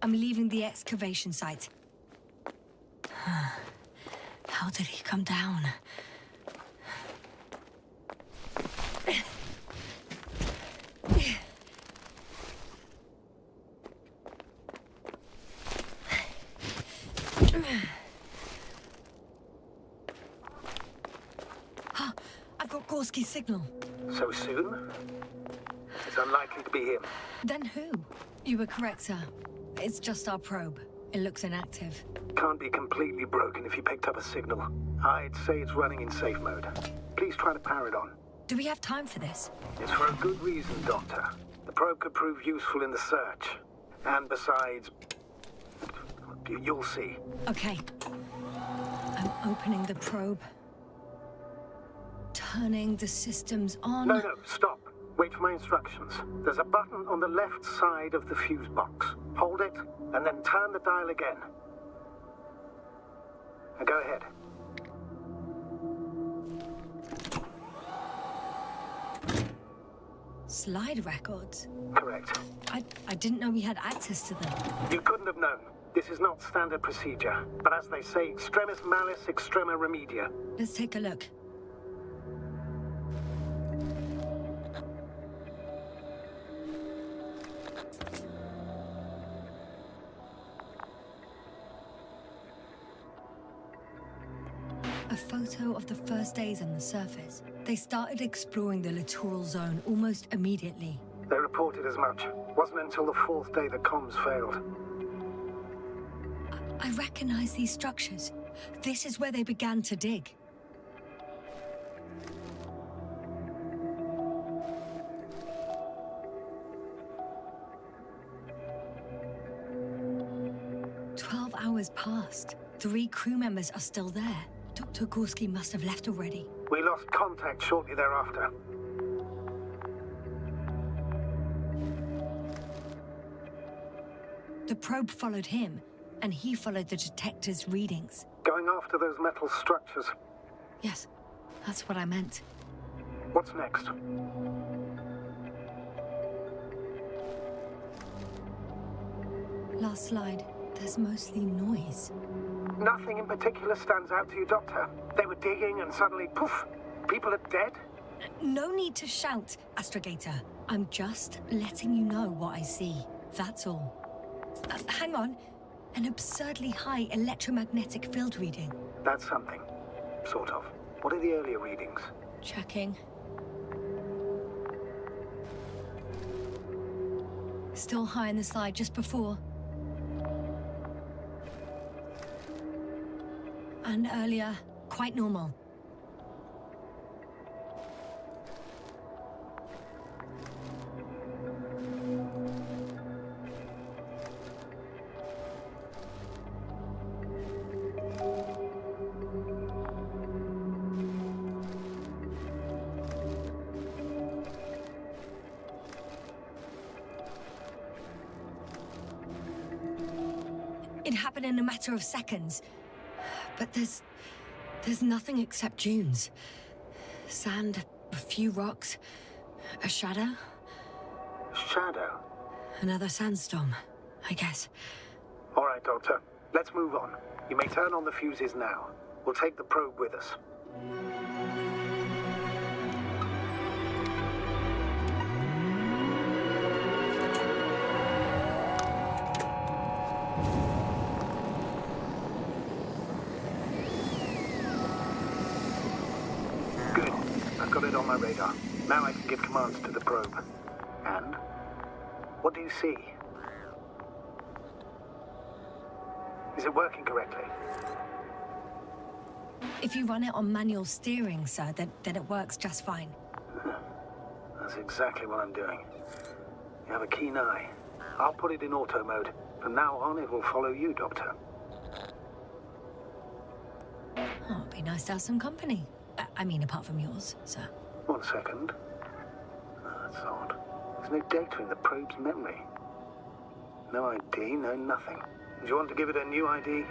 I'm leaving the excavation site. How did he come down? I've got Gorski's signal. So soon? It's unlikely to be him. Then who? You were correct, sir. It's just our probe. It looks inactive. Can't be completely broken if you picked up a signal. I'd say it's running in safe mode. Please try to power it on. Do we have time for this? It's for a good reason, Doctor. The probe could prove useful in the search. And besides... you'll see. Okay. I'm opening the probe. Turning the systems on. No, stop. Wait for my instructions. There's a button on the left side of the fuse box. Hold it, and then turn the dial again. Now go ahead. Slide records? Correct. I didn't know we had access to them. You couldn't have known. This is not standard procedure. But as they say, extremis malis, extrema remedia. Let's take a look. A photo of the first days on the surface. They started exploring the littoral zone almost immediately. They reported as much. Wasn't until the fourth day that comms failed. I recognize these structures. This is where they began to dig. hours passed. 3 crew members are still there. Dr. Gorski must have left already. We lost contact shortly thereafter. The probe followed him, and he followed the detector's readings. Going after those metal structures. Yes, that's what I meant. What's next? Last slide. There's mostly noise. Nothing in particular stands out to you, Doctor. They were digging and suddenly, poof, people are dead? No need to shout, Astrogator. I'm just letting you know what I see. That's all. Hang on. An absurdly high electromagnetic field reading. That's something. Sort of. What are the earlier readings? Checking. Still high in the slide just before. And earlier, quite normal. It happened in a matter of seconds. But there's nothing except dunes. Sand, a few rocks, a shadow. Shadow? Another sandstorm, I guess. All right, Doctor. Let's move on. You may turn on the fuses now. We'll take the probe with us. Good. I've got it on my radar. Now I can give commands to the probe. And? What do you see? Is it working correctly? If you run it on manual steering, sir, then it works just fine. That's exactly what I'm doing. You have a keen eye. I'll put it in auto mode. From now on, it will follow you, Doctor. Oh, it'd be nice to have some company. I mean, apart from yours, sir. 1 second. Oh, that's odd. There's no data in the probe's memory. No ID, no nothing. Do you want to give it a new ID?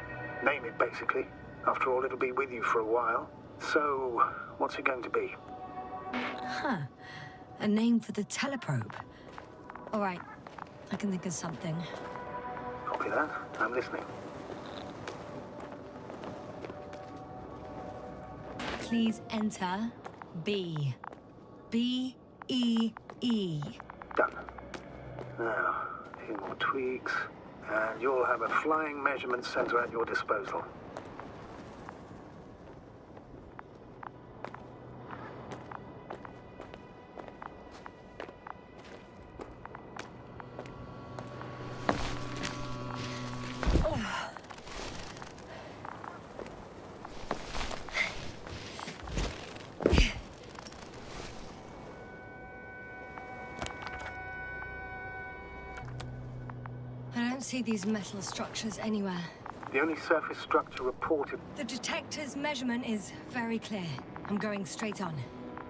Name it, basically. After all, it'll be with you for a while. So, what's it going to be? Huh. A name for the teleprobe. All right. I can think of something. Copy that. I'm listening. Please enter B. B-E-E. Done. Now, a few more tweaks, and you'll have a flying measurement center at your disposal. I don't see these metal structures anywhere. The only surface structure reported. The detector's measurement is very clear. I'm going straight on.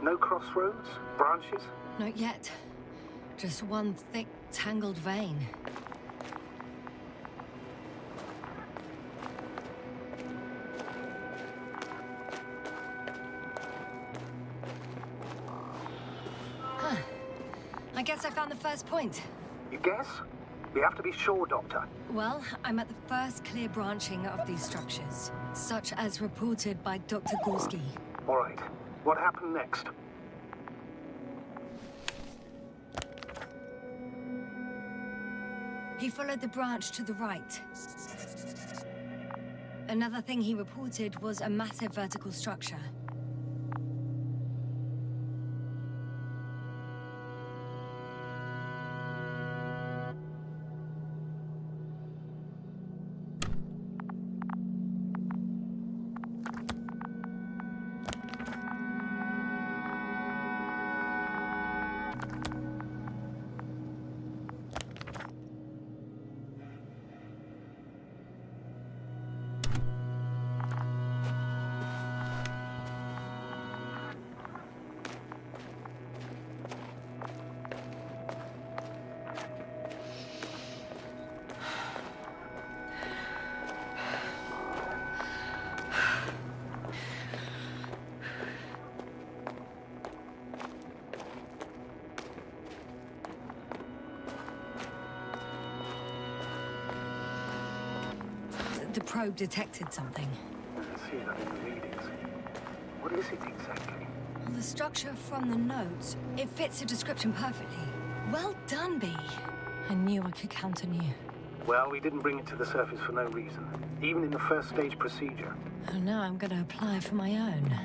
No crossroads? Branches? Not yet. Just one thick, tangled vein. Huh. I guess I found the first point. You guess? We have to be sure, Doctor. Well, I'm at the first clear branching of these structures, such as reported by Dr. Gorski. All right. What happened next? He followed the branch to the right. Another thing he reported was a massive vertical structure. The probe detected something. I can see that in the readings. What is it exactly? Well, the structure from the notes, it fits the description perfectly. Well done, B. I knew I could count on you. Well, we didn't bring it to the surface for no reason, even in the first stage procedure. Oh, now I'm gonna apply for my own.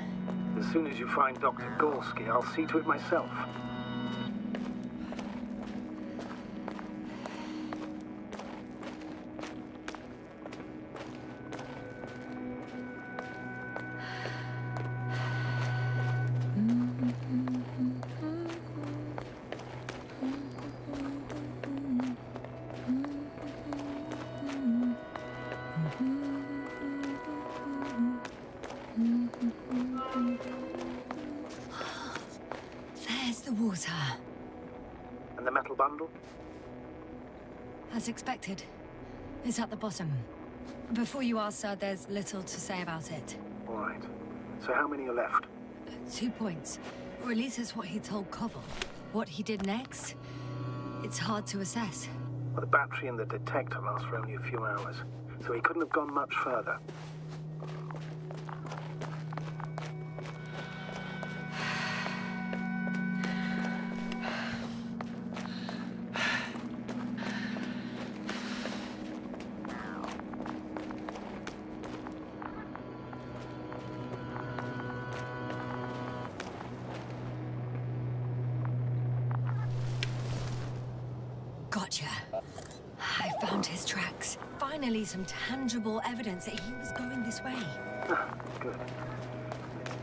As soon as you find Dr. Gorski, I'll see to it myself. There's the water. And the metal bundle? As expected. It's at the bottom. Before you ask, sir, there's little to say about it. All right. So how many are left? 2 points. Or at least that's what he told Koval. What he did next, it's hard to assess. Well, the battery and the detector last for only a few hours, so he couldn't have gone much further. Gotcha. I found his tracks. Finally, some tangible evidence that he was going this way. Good.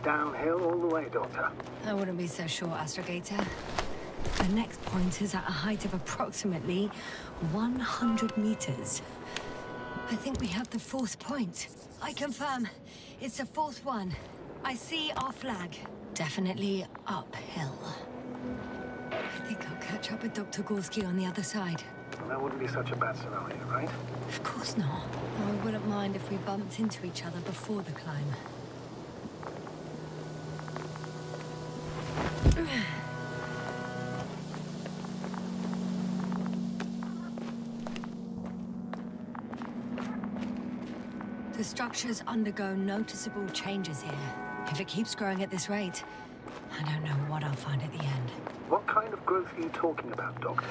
Downhill all the way, Doctor. I wouldn't be so sure, Astrogator. The next point is at a height of approximately 100 meters. I think we have the 4th point. I confirm. It's the 4th one. I see our flag. Definitely uphill. I think I'll catch up with Dr. Gorski on the other side. Well, that wouldn't be such a bad scenario, right? Of course not. I wouldn't mind if we bumped into each other before the climb. The structures undergo noticeable changes here. If it keeps growing at this rate, I don't know what I'll find at the end. What kind of growth are you talking about, Doctor?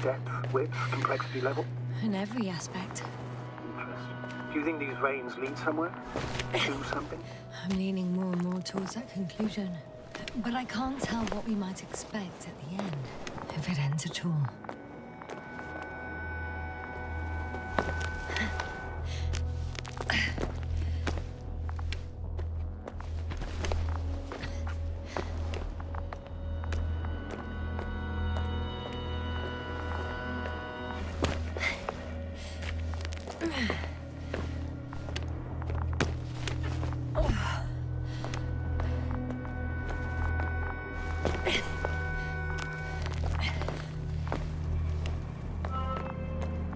Depth, width, complexity level? In every aspect. Interesting. Do you think these veins lead somewhere? To something? I'm leaning more and more towards that conclusion. But I can't tell what we might expect at the end, if it ends at all.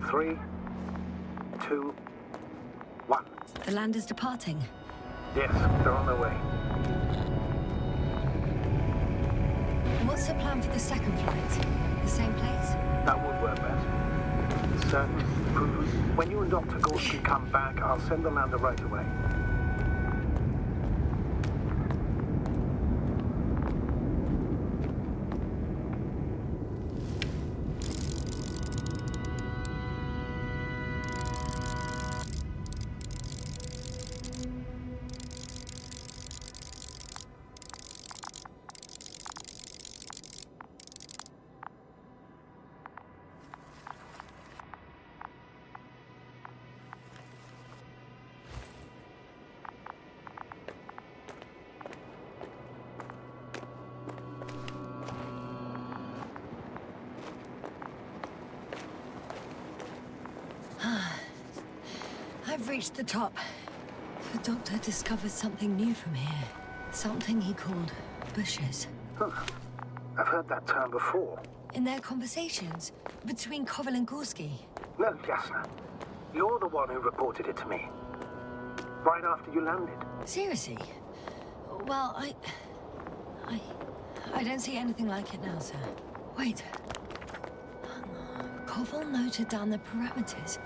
Three, two, one. The land is departing. Yes, they're on their way. What's the plan for the second flight? The same place? That would work best. Certain, proven. When you and Dr. Gorski come back, I'll send the lander right away. I've reached the top. The doctor discovered something new from here. Something he called bushes. Huh. I've heard that term before. In their conversations between Koval and Gorski. No, Jasna. You're the one who reported it to me. Right after you landed. Seriously? Well, I don't see anything like it now, sir. Wait. Koval noted down the parameters.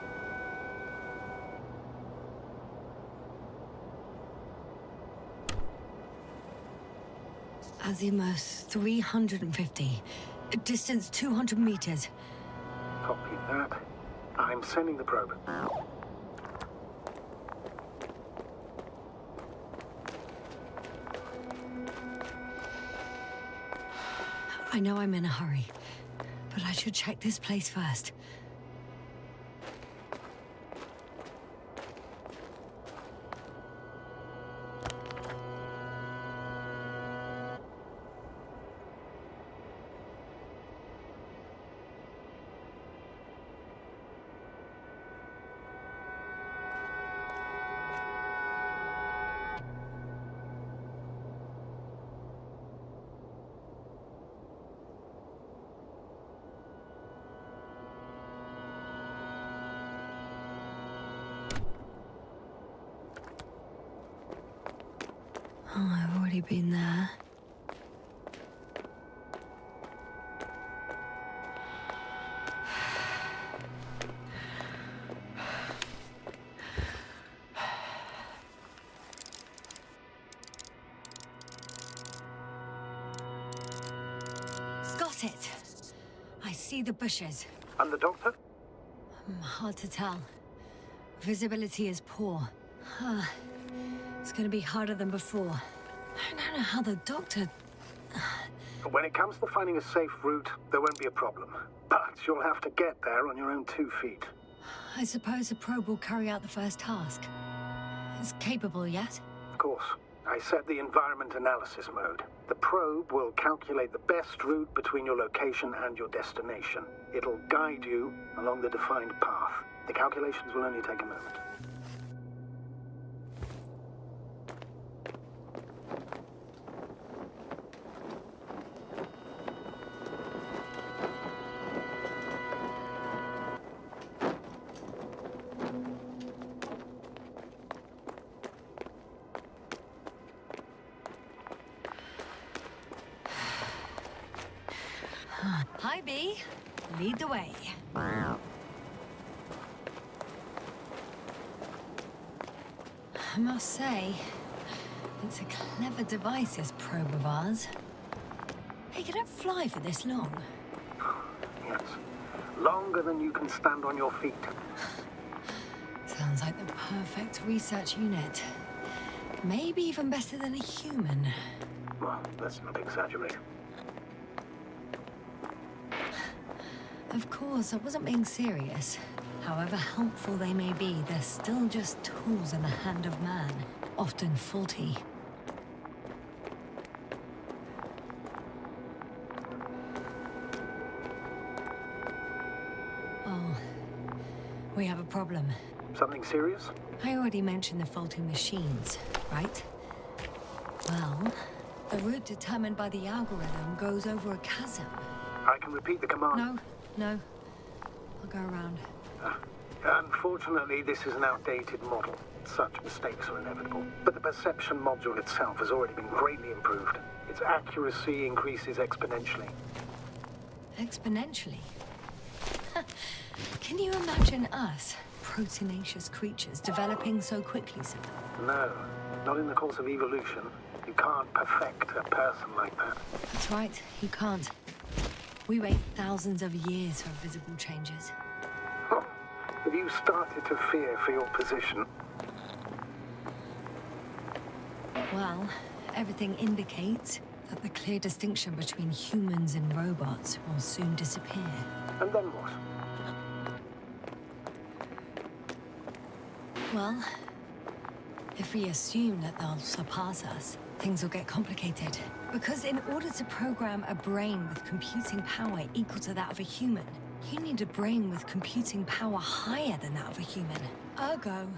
Azimuth 350. Distance 200 meters. Copy that. I'm sending the probe. I know I'm in a hurry, but I should check this place first. Oh, I've already been there. Got it. I see the bushes. And the doctor? Hard to tell. Visibility is poor. It's gonna be harder than before. I don't know how the doctor... When it comes to finding a safe route, there won't be a problem. But you'll have to get there on your own 2 feet. I suppose the probe will carry out the first task. It's capable yet? Of course. I set the environment analysis mode. The probe will calculate the best route between your location and your destination. It'll guide you along the defined path. The calculations will only take a moment. Hi, B. Lead the way. I must say, it's a clever device, this probe of ours. Hey, can it fly for this long? Yes. Longer than you can stand on your feet. Sounds like the perfect research unit. Maybe even better than a human. Well, let's not exaggerate. Of course, I wasn't being serious. However helpful they may be, they're still just tools in the hand of man, often faulty. Oh, we have a problem. Something serious? I already mentioned the faulty machines, right? Well, the route determined by the algorithm goes over a chasm. I can repeat the command. No. I'll go around. Unfortunately, this is an outdated model. Such mistakes are inevitable. But the perception module itself has already been greatly improved. Its accuracy increases exponentially. Exponentially? Can you imagine us, proteinaceous creatures, developing so quickly, sir? No, not in the course of evolution. You can't perfect a person like that. That's right, you can't. We wait thousands of years for visible changes. Oh, have you started to fear for your position? Well, everything indicates that the clear distinction between humans and robots will soon disappear. And then what? Well, if we assume that they'll surpass us, things will get complicated. Because in order to program a brain with computing power equal to that of a human, you need a brain with computing power higher than that of a human. Ergo,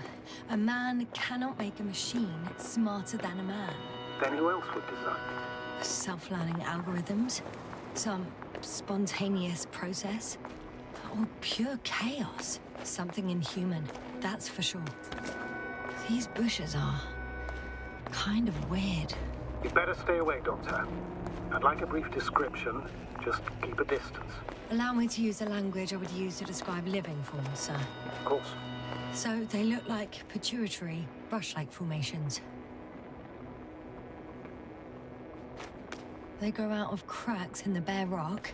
a man cannot make a machine smarter than a man. Then who else would design it? Self-learning algorithms, some spontaneous process, or pure chaos. Something inhuman, that's for sure. These bushes are kind of weird. You better stay away, Doctor. I'd like a brief description. Just keep a distance. Allow me to use the language I would use to describe living forms, sir. Of course. So they look like pituitary, brush-like formations. They grow out of cracks in the bare rock.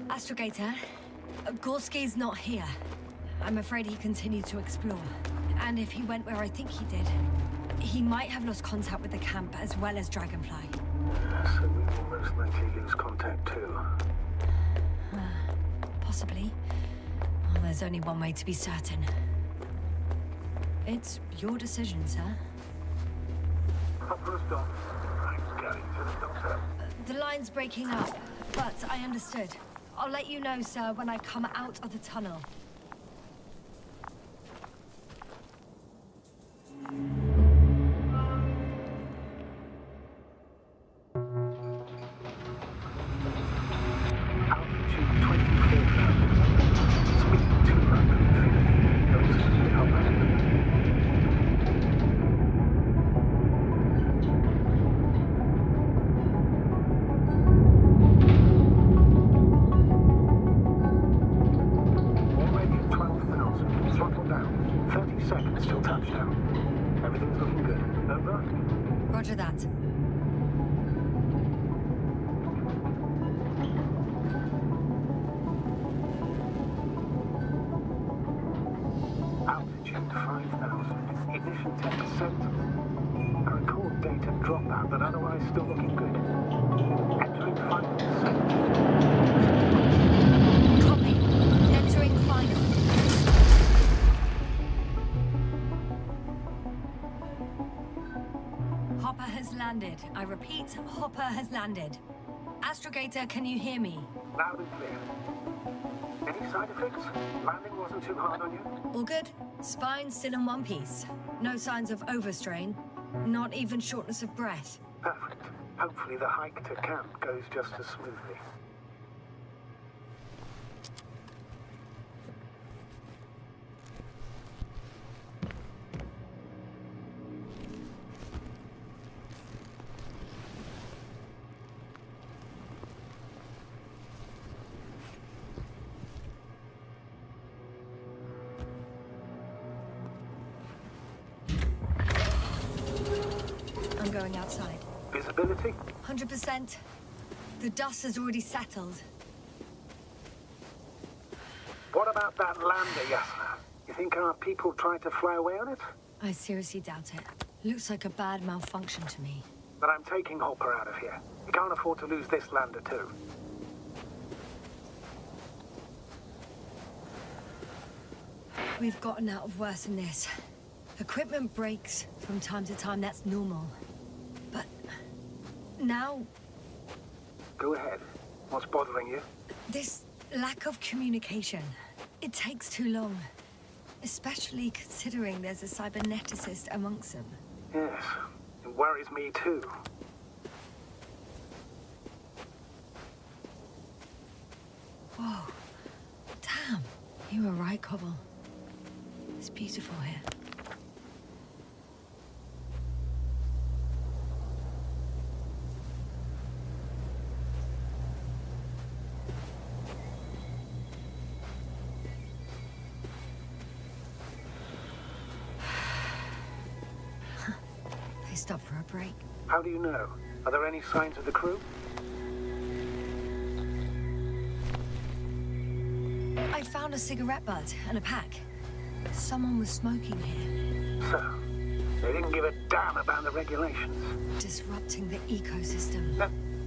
Astrogator, Gorski's not here. I'm afraid he continued to explore. And if he went where I think he did, he might have lost contact with the camp as well as Dragonfly. So we will most likely lose contact too. Possibly. Well, there's only one way to be certain. It's your decision, sir. Hopper's done. I'm going to the doctor. The line's breaking up, but I understood. I'll let you know, sir, when I come out of the tunnel. Altitude 24,000. Speed 250. Going smoothly, Hopper. Already at 12,000. Throttle down. 30 seconds till touchdown. Everything's looking good. Over? Roger that. Altitude 5,000. Ignition 10%. I record data dropout, but otherwise still looking good. Entering final descent. Copy. Entering final. Hopper has landed. I repeat, Hopper has landed. Astrogator, can you hear me? Loud and clear. Any side effects? Landing wasn't too hard on you? All good. Spine still in one piece. No signs of overstrain. Not even shortness of breath. Perfect. Hopefully the hike to camp goes just as smoothly. I'm going outside. Visibility? 100%. The dust has already settled. What about that lander, Yasna? You think our people tried to fly away on it? I seriously doubt it. Looks like a bad malfunction to me. But I'm taking Hopper out of here. We can't afford to lose this lander too. We've gotten out of worse than this. Equipment breaks from time to time, that's normal. But now, Go ahead. What's bothering you? this lack of communication, it takes too long. Especially considering there's a cyberneticist amongst them. Yes, it worries me too. Whoa. Damn. You were right, Cobble. It's beautiful here. They stopped for a break. How do you know? Are there any signs of the crew? I found a cigarette butt and a pack. Someone was smoking here, So, they didn't give a damn about the regulations. disrupting the ecosystem.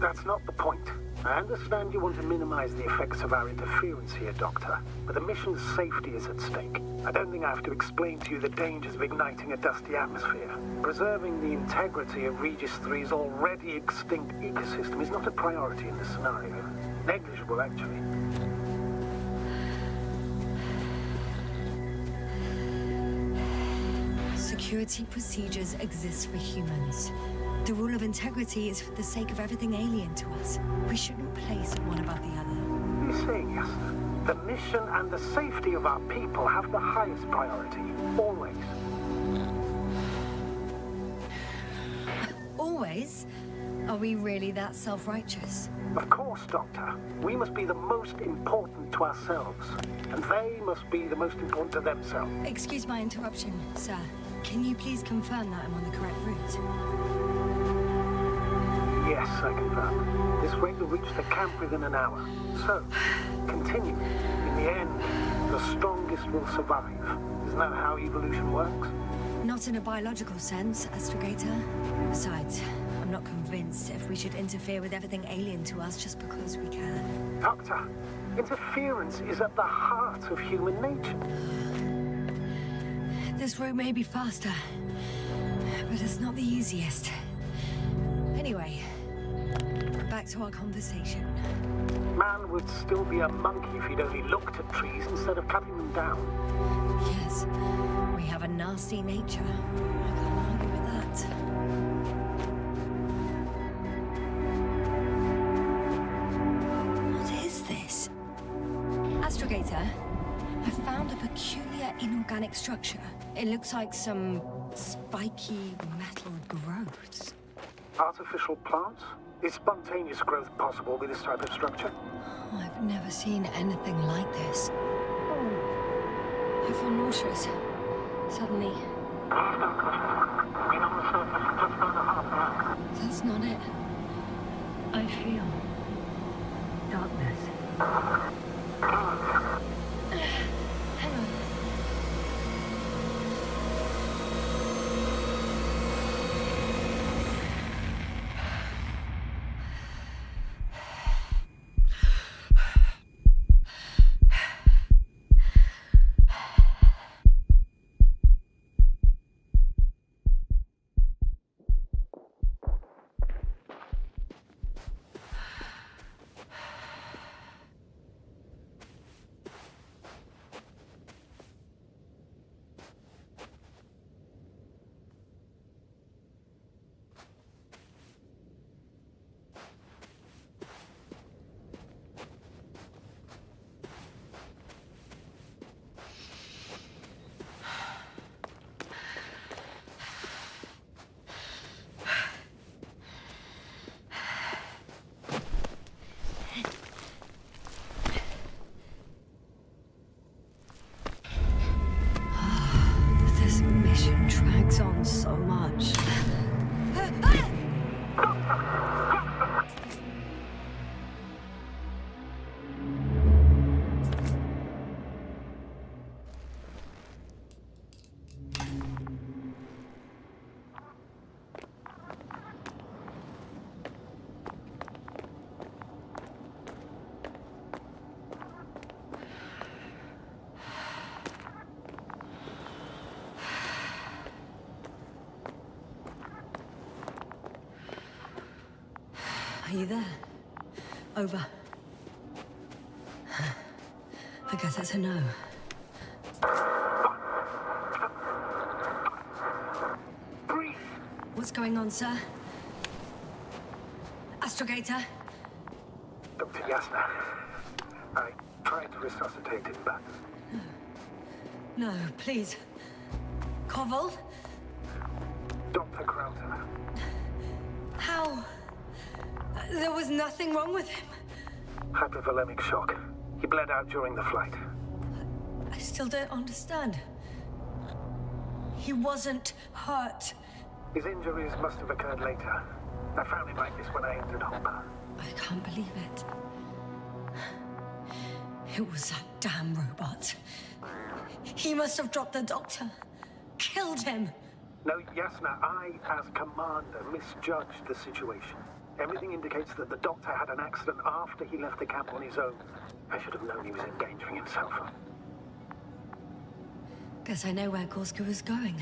That's not the point. I understand you want to minimize the effects of our interference here, Doctor, but the mission's safety is at stake. I don't think I have to explain to you the dangers of igniting a dusty atmosphere. Preserving the integrity of Regis 3's already extinct ecosystem is not a priority in this scenario. Negligible, actually. Security procedures exist for humans. The rule of integrity is for the sake of everything alien to us. We shouldn't place one above the other. You're saying, yes. The mission and the safety of our people have the highest priority. Always. Always? Are we really that self-righteous? Of course, Doctor. We must be the most important to ourselves, and they must be the most important to themselves. Excuse my interruption, sir. Can you please confirm that I'm on the correct route? Yes, I confirm. This rate will reach the camp within an hour. So, continue. In the end, the strongest will survive. Isn't that how evolution works? Not in a biological sense, Astrogator. Besides, I'm not convinced if we should interfere with everything alien to us just because we can. Doctor, interference is at the heart of human nature. This route may be faster, but it's not the easiest. Anyway, back to our conversation. Man would still be a monkey if he'd only looked at trees instead of cutting them down. Yes, we have a nasty nature. I can't argue with that. What is this? Astrogator, I found a peculiar inorganic structure. It looks like some spiky metal growths. Artificial plants? Is spontaneous growth possible with this type of structure? Oh, I've never seen anything like this. I feel nauseous. Suddenly. That's not it. I feel darkness. Hang on. Drags on so much. Are you there? Over. I guess that's a no. Breathe! What's going on, sir? Astrogator? Dr. Yasna, I tried to resuscitate him, but... No, please. Koval? Dr. Krauter. How? There was nothing wrong with him. Hypovolemic shock. He bled out during the flight. I still don't understand. He wasn't hurt. His injuries must have occurred later. I found him like this when I entered Hopper. I can't believe it. It was that damn robot. He must have dropped the doctor. Killed him. No, Yasna, I, as commander, misjudged the situation. Everything indicates that the doctor had an accident after he left the camp on his own. I should have known he was endangering himself. Guess I know where Gorska was going.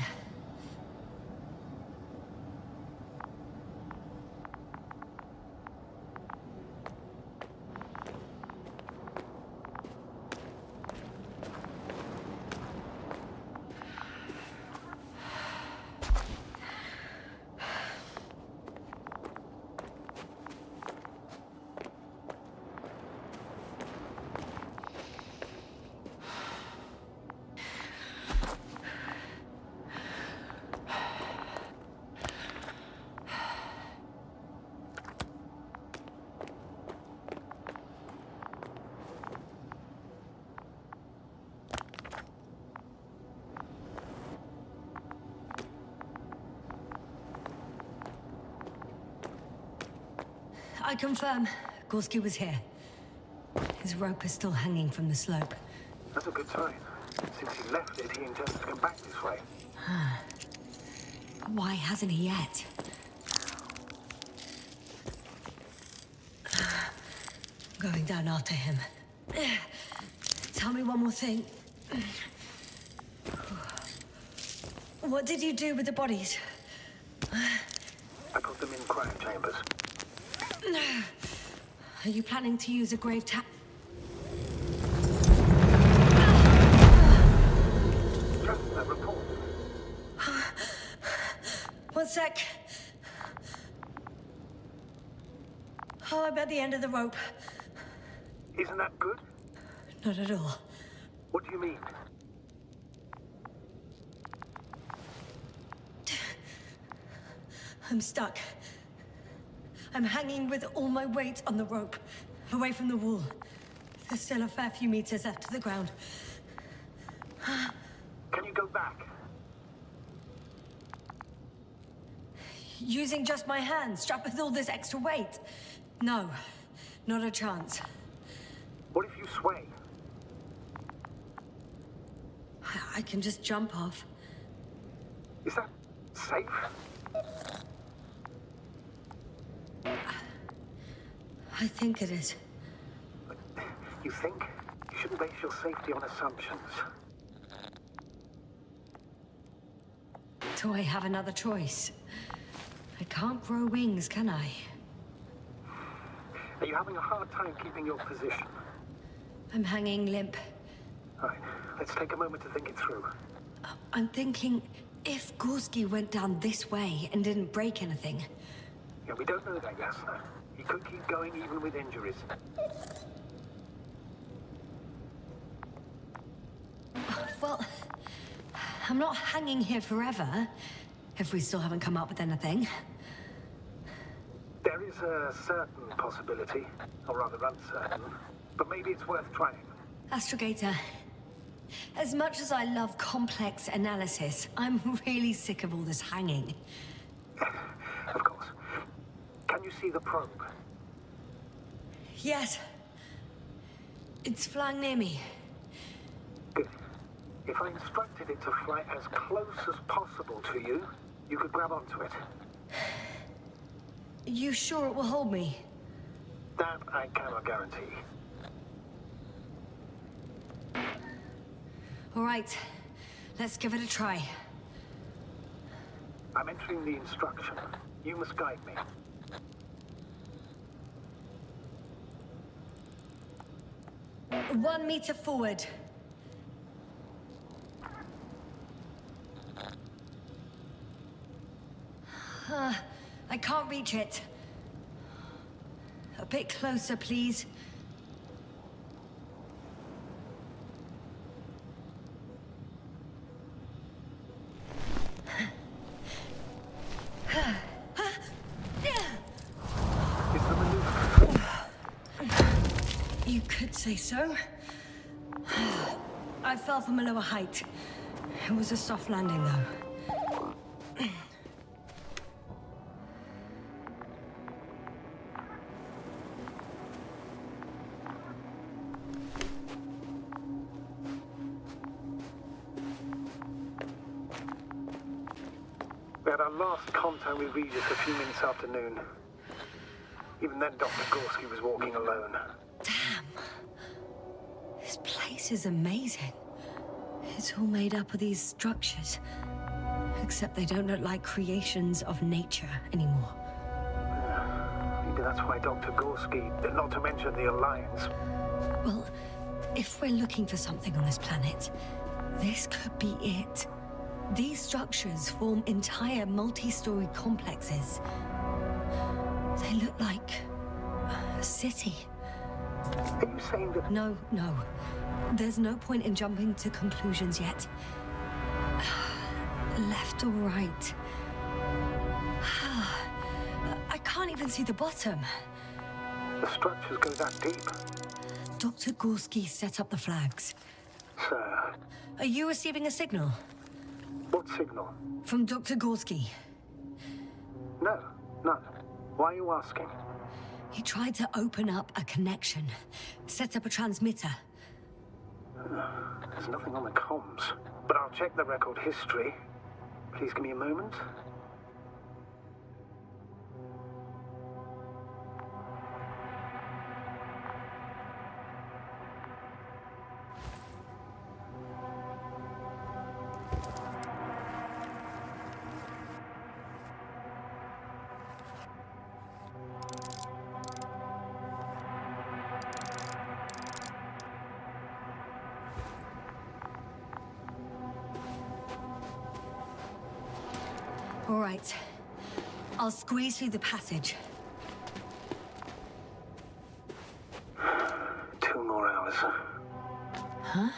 I confirm. Gorski was here. His rope is still hanging from the slope. That's a good sign. Since he left it, he intends to come back this way. But why hasn't he yet? Going down after him. Tell me one more thing. What did you do with the bodies? I put them in cryo chambers. Are you planning to use a grave tap? Just a report. One sec. Oh, I'm at the end of the rope. Isn't that good? Not at all. What do you mean? I'm stuck. I'm hanging with all my weight on the rope, away from the wall. There's still a fair few meters left to the ground. Can you go back? Using just my hands, strapped with all this extra weight? No, not a chance. What if you sway? I can just jump off. Is that safe? I think it is. You think? You shouldn't base your safety on assumptions. Do I have another choice? I can't grow wings, can I? Are you having a hard time keeping your position? I'm hanging limp. All right, let's take a moment to think it through. I'm thinking, if Gorski went down this way and didn't break anything... Yeah, we don't know that, Yasna. He could keep going even with injuries. Well, I'm not hanging here forever, if we still haven't come up with anything. There is a certain possibility, or rather uncertain, but maybe it's worth trying. Astrogator, as much as I love complex analysis, I'm really sick of all this hanging. Of course. Can you see the probe? Yes. It's flying near me. Good. If I instructed it to fly as close as possible to you, you could grab onto it. You sure it will hold me? That I cannot guarantee. All right. Let's give it a try. I'm entering the instruction. You must guide me. One meter forward. I can't reach it. A bit closer, please. Is the maneuver? You could say so. I fell from a lower height. It was a soft landing, though. We had our last contact with Regis a few minutes after noon. Even then, Dr. Gorski was walking alone. Damn. This place is amazing. It's all made up of these structures. Except they don't look like creations of nature anymore. Maybe that's why Dr. Gorski, not to mention the Alliance. Well, if we're looking for something on this planet, this could be it. These structures form entire multi-story complexes. They look like a city. Are you saying that... No. There's no point in jumping to conclusions yet. Left or right? I can't even see the bottom. the structures go that deep? Dr. Gorski set up the flags. Sir, Are you receiving a signal? what signal? From Dr. Gorski. No, none. Why are you asking? He tried to open up a connection, set up a transmitter. There's nothing on the comms, but I'll check the record history. Please give me a moment. All right. I'll squeeze through the passage. 2 more hours. Huh?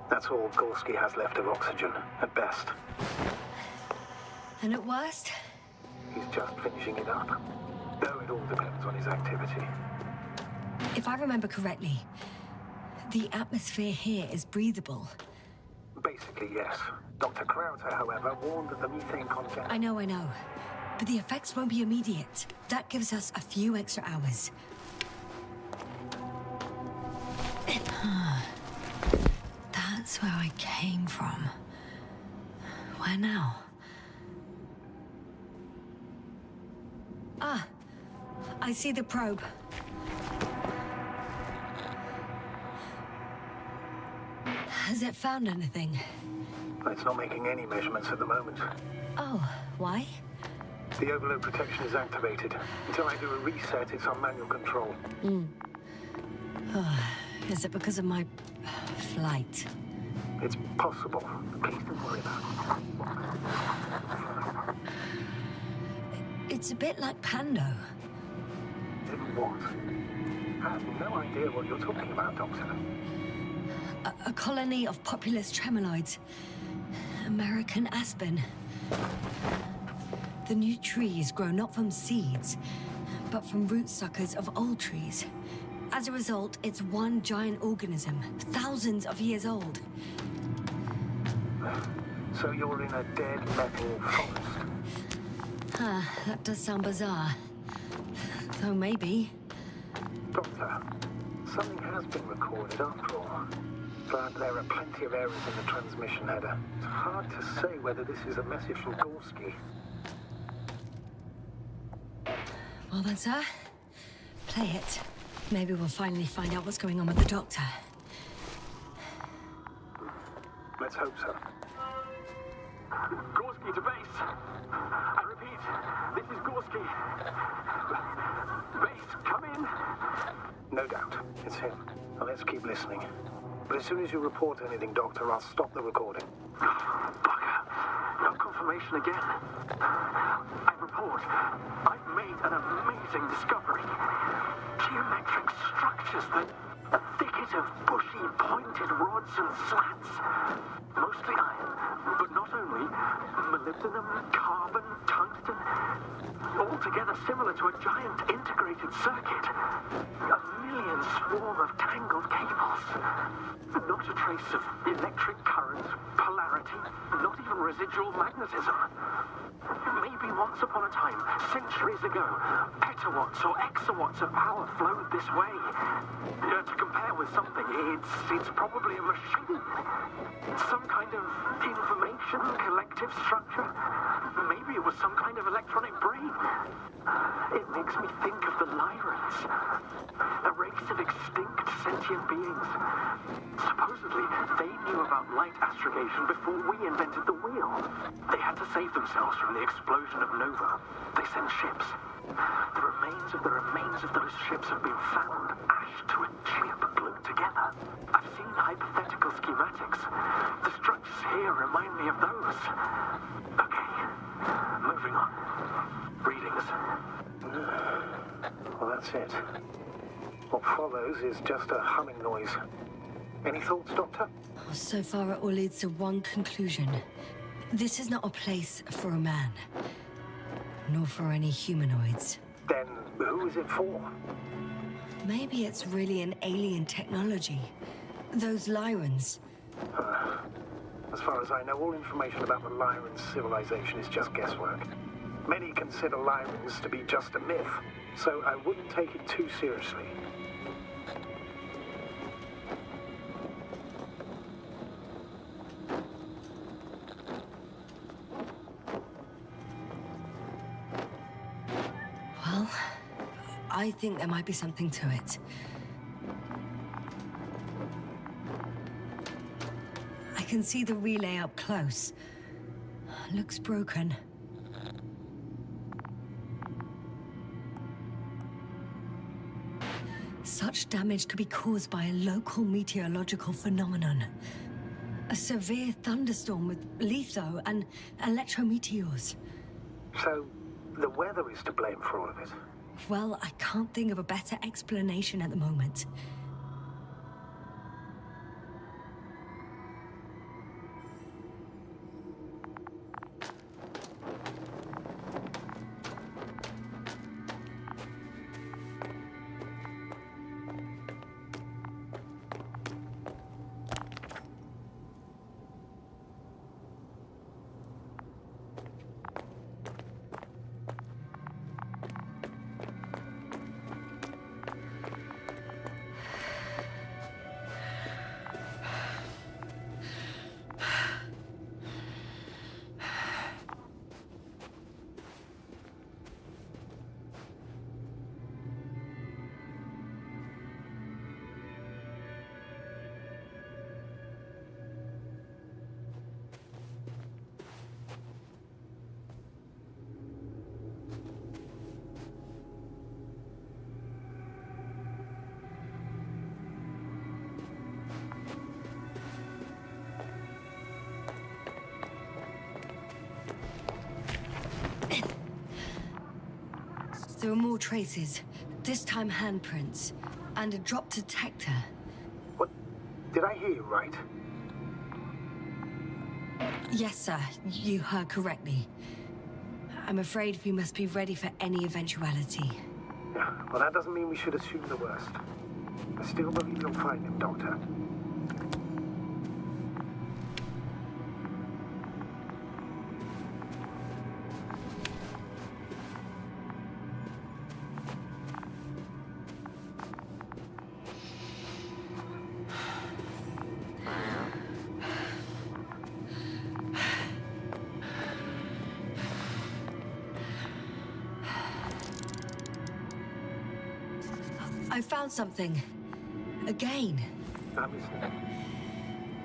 That's all Gorski has left of oxygen, at best. And at worst? He's just finishing it up. Though it all depends on his activity. If I remember correctly, the atmosphere here is breathable. Basically, yes. Dr. Krauter, however, warned that the methane content... I know. But the effects won't be immediate. That gives us a few extra hours. That's where I came from. Where now? Ah, I see the probe. Has it found anything? It's not making any measurements at the moment. Oh, why? The overload protection is activated. Until I do a reset, it's on manual control. Is it because of my flight? It's possible. Please don't worry about it. It's a bit like Pando. What? I have no idea what you're talking about, Doctor. A colony of populous tremoloids. American aspen. The new trees grow not from seeds, but from rootsuckers of old trees. As a result, it's one giant organism, thousands of years old. So you're in a dead metal forest? That does sound bizarre. Though maybe. Doctor, something has been recorded after all. But there are plenty of errors in the transmission header. It's hard to say whether this is a message from Gorski. Well then, sir, play it. Maybe we'll finally find out what's going on with the doctor. Let's hope so. Gorski to base. I repeat, this is Gorski. Base, come in. No doubt. It's him. Now let's keep listening. But as soon as you report anything, Doctor, I'll stop the recording. Bugger. No confirmation again. I report. I've made an amazing discovery. Geometric structures that a thicket of bushy, pointed rods and slats. Mostly iron, but not only. Molybdenum, carbon, tungsten. Altogether similar to a giant integrated circuit. A million swarm of tangled cables. Not a trace of electric current, polarity, not even residual magnetism. Maybe once upon a time, centuries ago, petawatts or exawatts of power flowed this way. To compare with something, it's probably a machine. Some kind of information collective structure. Maybe it was some kind of electronic brain. It makes me think of the Lyrans. A race of extinct sentient beings. Supposedly, they knew about light astrogation before we invented the wheel. They had to save themselves from the explosion of Nova. They sent ships. The remains of those ships have been found, ashed to a chip glued together. I've seen hypothetical schematics. The structures here remind me of those. Okay, moving on. Readings. Well, that's it. What follows is just a humming noise. Any thoughts, Doctor? So far, it all leads to one conclusion. This is not a place for a man. Nor for any humanoids. Then who is it for? Maybe it's really an alien technology. Those Lyrans. As far as I know, all information about the Lyran civilization is just guesswork. Many consider Lyrans to be just a myth, so I wouldn't take it too seriously. Well, I think there might be something to it. I can see the relay up close. Looks broken. Such damage could be caused by a local meteorological phenomenon. A severe thunderstorm with litho and electrometeors. So, the weather is to blame for all of it? Well, I can't think of a better explanation at the moment. There are more traces, this time handprints, and a drop detector. What? Did I hear you right? Yes, sir, you heard correctly. I'm afraid we must be ready for any eventuality. Yeah, well, that doesn't mean we should assume the worst. I still believe you'll find him, Doctor. I found something. Again.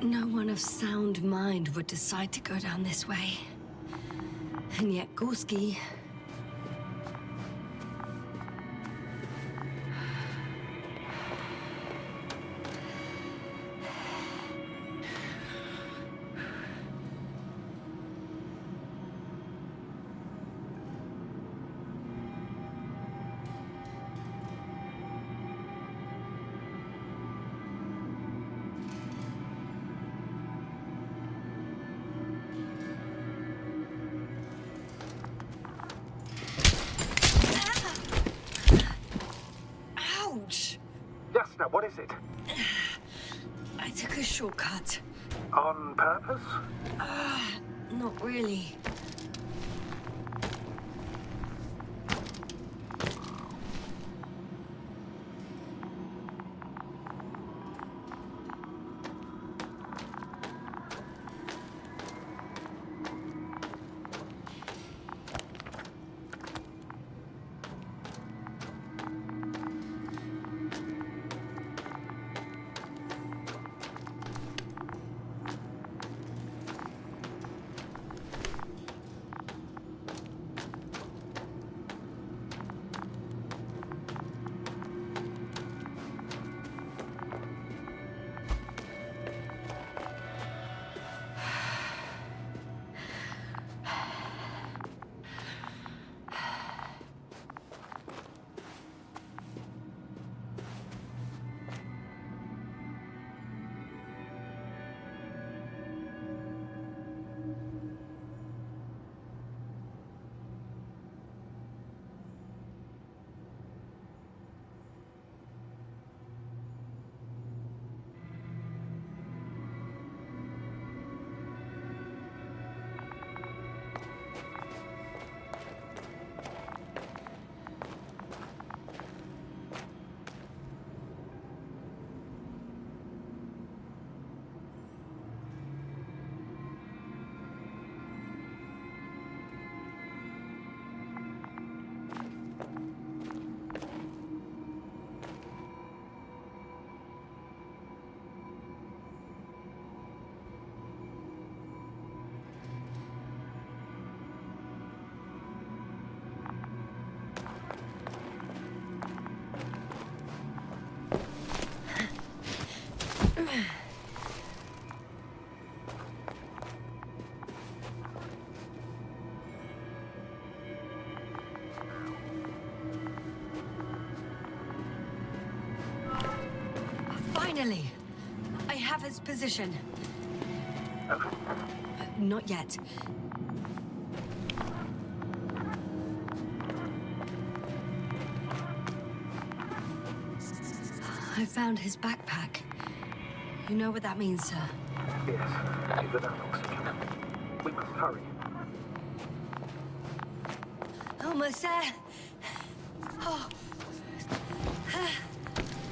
No one of sound mind would decide to go down this way. And yet Gorski... Ouch! Yes, now what is it? I took a shortcut. On purpose? Not really. Finally! I have his position. Not yet. I found his backpack. You know what that means, sir? Yes, he's without oxygen. We must hurry. Almost there. Oh.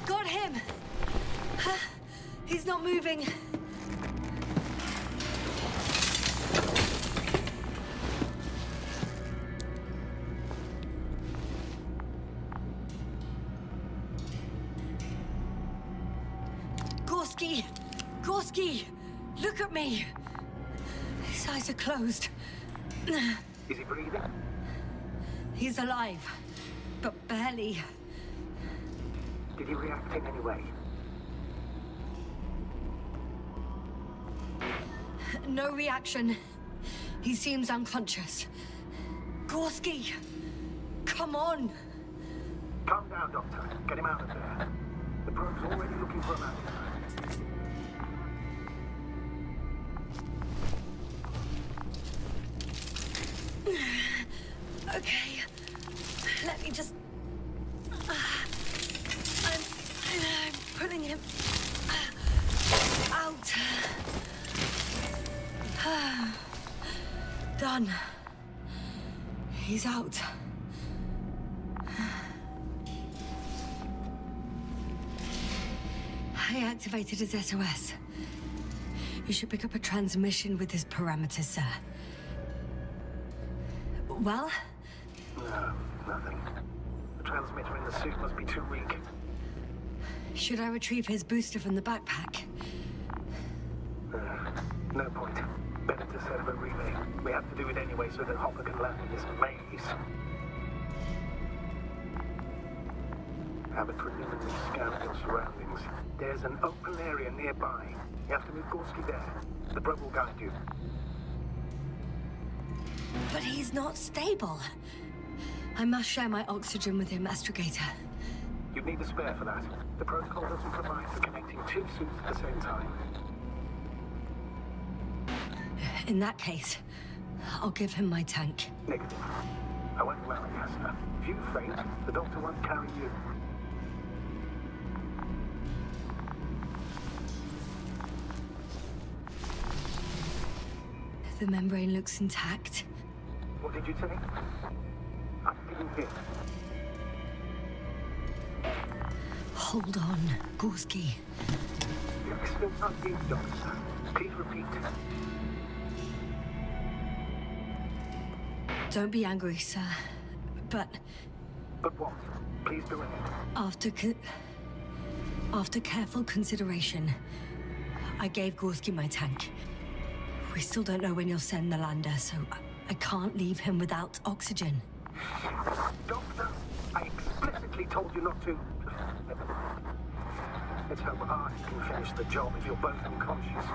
Got him! He's not moving. Gorski! Look at me! His eyes are closed. Is he breathing? He's alive, but barely. Did he react in any way? No reaction. He seems unconscious. Gorski! Come on! Calm down, Doctor. Get him out of there. The probe's already looking for a man. Okay. Let me just... I'm pulling him out. Done. He's out. I activated his SOS. You should pick up a transmission with his parameters, sir. Well? No, nothing. The transmitter in the suit must be too weak. Should I retrieve his booster from the backpack? No point. Better to set up a relay. We have to do it anyway so that Hopper can land in this maze. Have a preliminary scan of your surroundings. There's an open area nearby. You have to move Gorski there. The probe will guide you. But he's not stable. I must share my oxygen with him, Astrogator. You'd need a spare for that. The protocol doesn't provide for connecting two suits at the same time. In that case, I'll give him my tank. Negative. I won't allow it, Yasna. If you faint, the doctor won't carry you. The membrane looks intact. What did you say? I didn't hear. Hold on, Gorski. The accident unseen, Doctor. Please repeat. Don't be angry, sir. But But what? Please do it. after careful consideration, I gave Gorski my tank. We still don't know when you'll send the lander, so I can't leave him without oxygen. Doctor, I explicitly told you not to. Let's hope I can finish the job if you're both unconscious.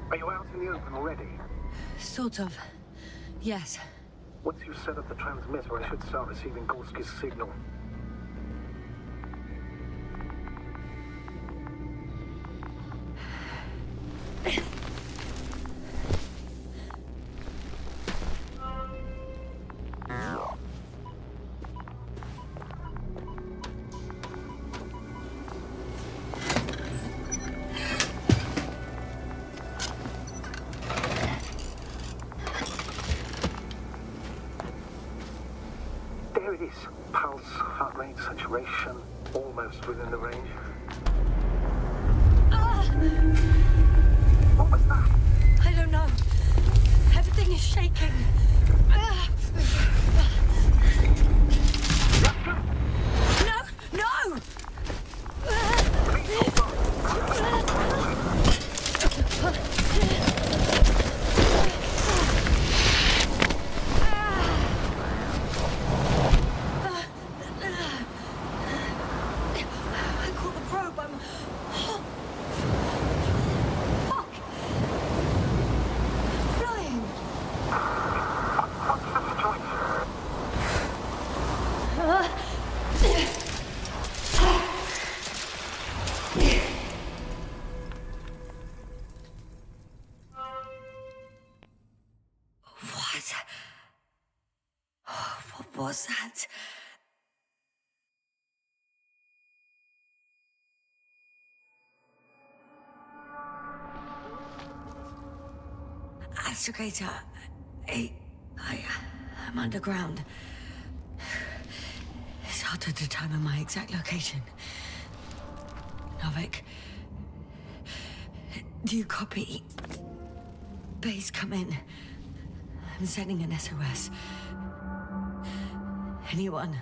Are you out in the open already? Sort of. Yes. Once you set up the transmitter, I should start receiving Gorski's signal. There it is. Pulse, heart rate, saturation, almost within the range. What was that? I don't know. Everything is shaking. was that? Astrogator, I'm underground. It's hard to determine my exact location. Novik, do you copy? Base, come in. I'm sending an SOS. Anyone,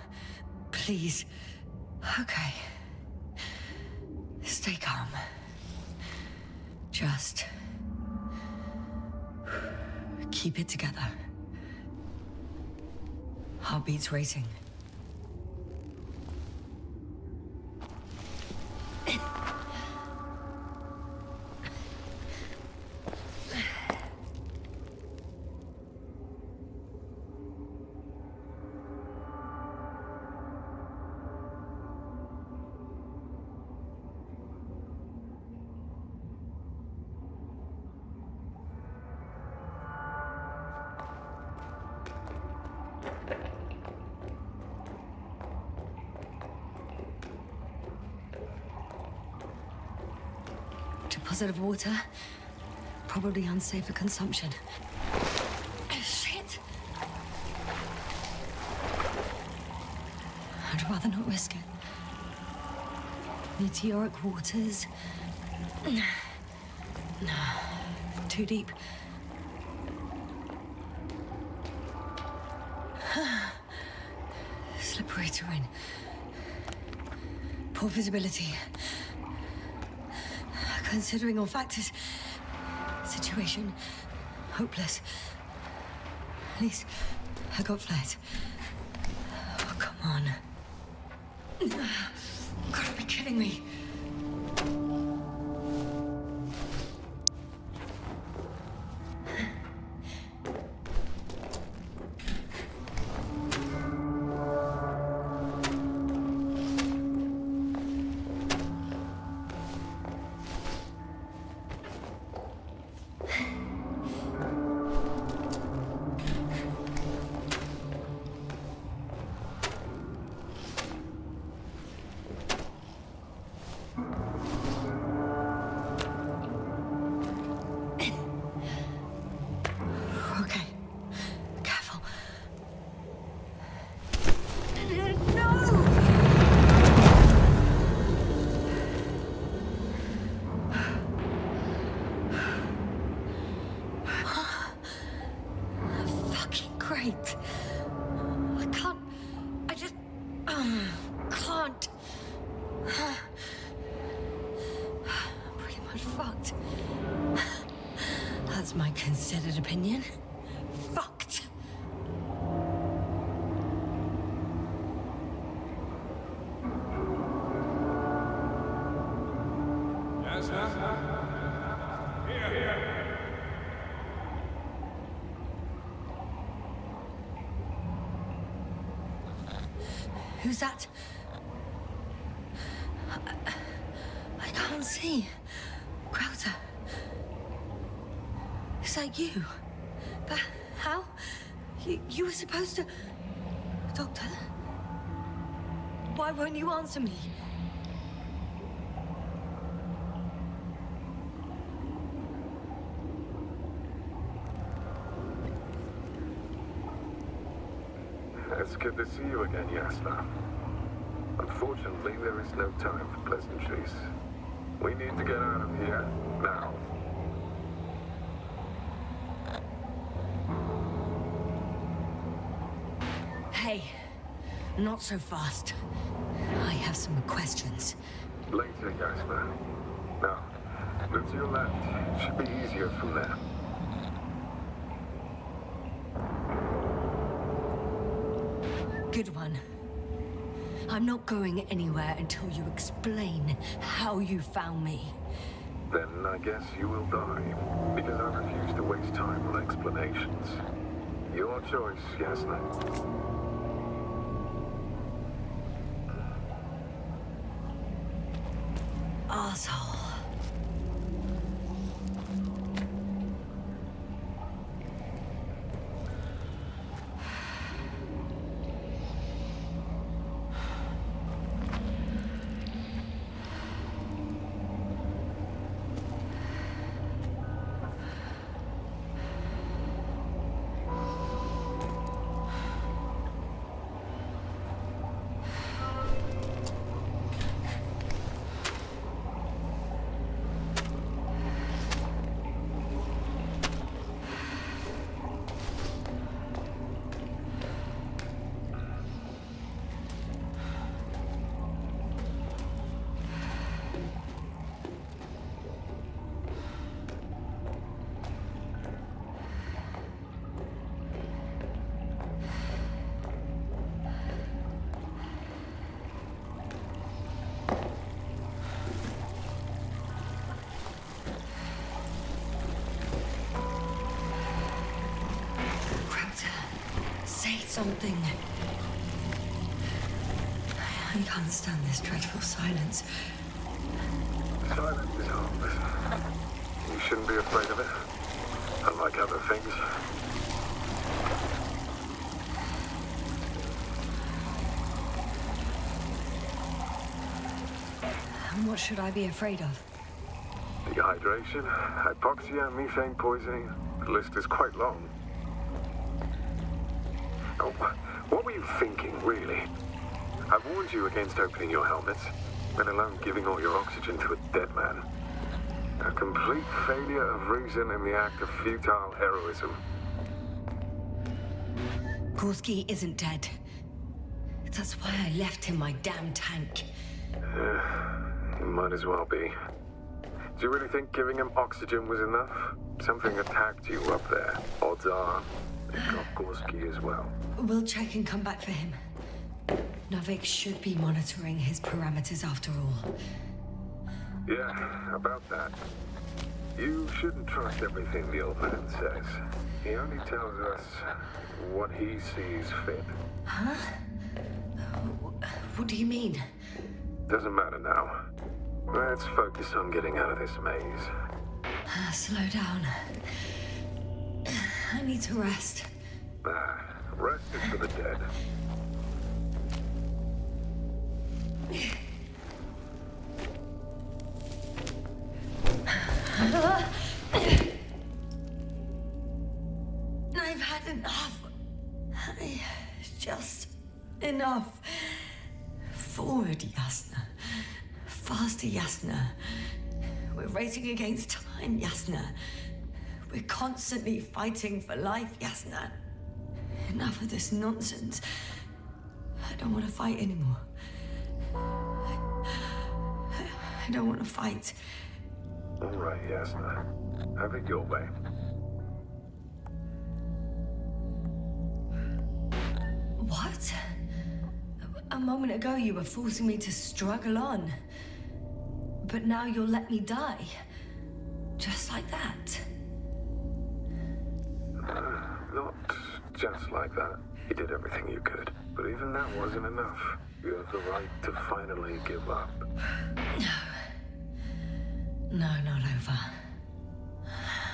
please. Okay. Stay calm. Just keep it together. Heartbeats racing. Deposit of water, probably unsafe for consumption. Shit! I'd rather not risk it. Meteoric waters. No, too deep. Slippery terrain. Poor visibility. Considering all factors, situation hopeless. At least I got flares. Oh, come on. Gotta be kidding me. My considered opinion. Fucked. Yes, here. Who's that? I can't see. Crowder. Is that you? But how? You were supposed to... Doctor? Why won't you answer me? It's good to see you again, Yasna. Unfortunately, there is no time for pleasantries. We need to get out of here, now. Hey, not so fast. I have some questions. Later, Yasna. Now, move to your left. Should be easier from there. Good one. I'm not going anywhere until you explain how you found me. Then I guess you will die, because I refuse to waste time on explanations. Your choice, Yasna. Asshole. thing. I can't stand this dreadful silence. Silence is harmless. You shouldn't be afraid of it. Unlike other things. And what should I be afraid of? Dehydration, hypoxia, methane poisoning. The list is quite long. Oh, what were you thinking, really? I warned you against opening your helmets, let alone giving all your oxygen to a dead man. A complete failure of reason in the act of futile heroism. Gorski isn't dead. That's why I left him my damn tank. It might as well be. Do you really think giving him oxygen was enough? Something attacked you up there. Odds are, it got Gorski as well. We'll check and come back for him. Novik should be monitoring his parameters after all. Yeah, about that. You shouldn't trust everything the old man says. He only tells us what he sees fit. Huh? What do you mean? Doesn't matter now. Let's focus on getting out of this maze. Slow down. I need to rest. Rest is for the dead. I've had enough. Just enough. Forward, Yasna. Faster, Yasna. We're racing against time, Yasna. We're constantly fighting for life, Yasna. Enough of this nonsense. I don't want to fight anymore. I don't want to fight. All right, Yasna. Have it your way. What? A moment ago you were forcing me to struggle on. But now you'll let me die. Just like that. Not just like that. You did everything you could. But even that wasn't enough. You have the right to finally give up. No, not over.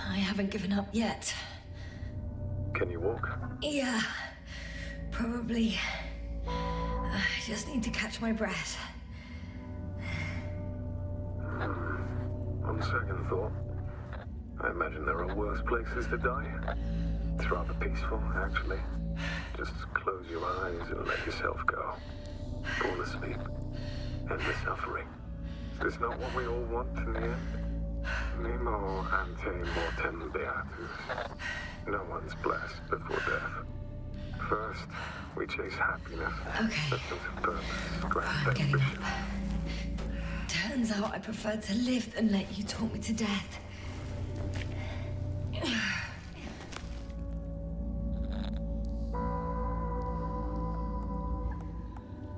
I haven't given up yet. Can you walk? Yeah, probably. I just need to catch my breath. On second thought, I imagine there are worse places to die. It's rather peaceful, actually. Just close your eyes and let yourself go. Fall asleep. End the suffering. Is this not what we all want in the end? Nemo ante mortem beatus. No one's blessed before death. First, we chase happiness. Okay. A sense of purpose, grand Getting up. ambition. Turns out I prefer to live than let you talk me to death.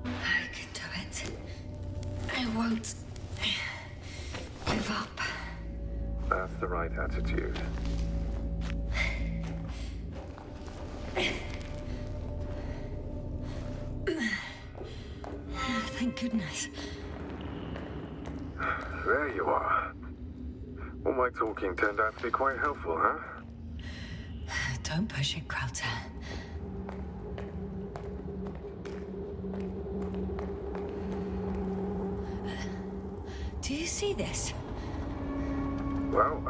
I can do it. I won't give up. That's the right attitude. Thank goodness. There you are. All my talking turned out to be quite helpful, huh? Don't push it, Krauter. Do you see this? Well,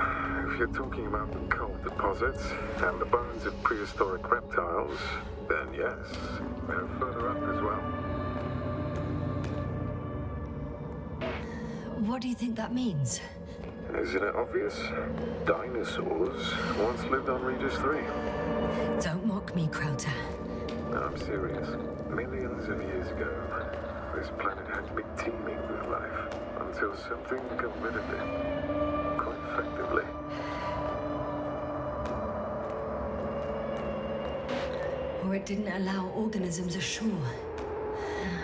if you're talking about the coal deposits and the bones of prehistoric reptiles, then yes, they're further up as well. What do you think that means? Isn't it obvious? Dinosaurs once lived on Regis 3. Don't mock me, Krauter. No, I'm serious. Millions of years ago, this planet had to be teeming with life until something got rid of it. Quite effectively. Or it didn't allow organisms ashore.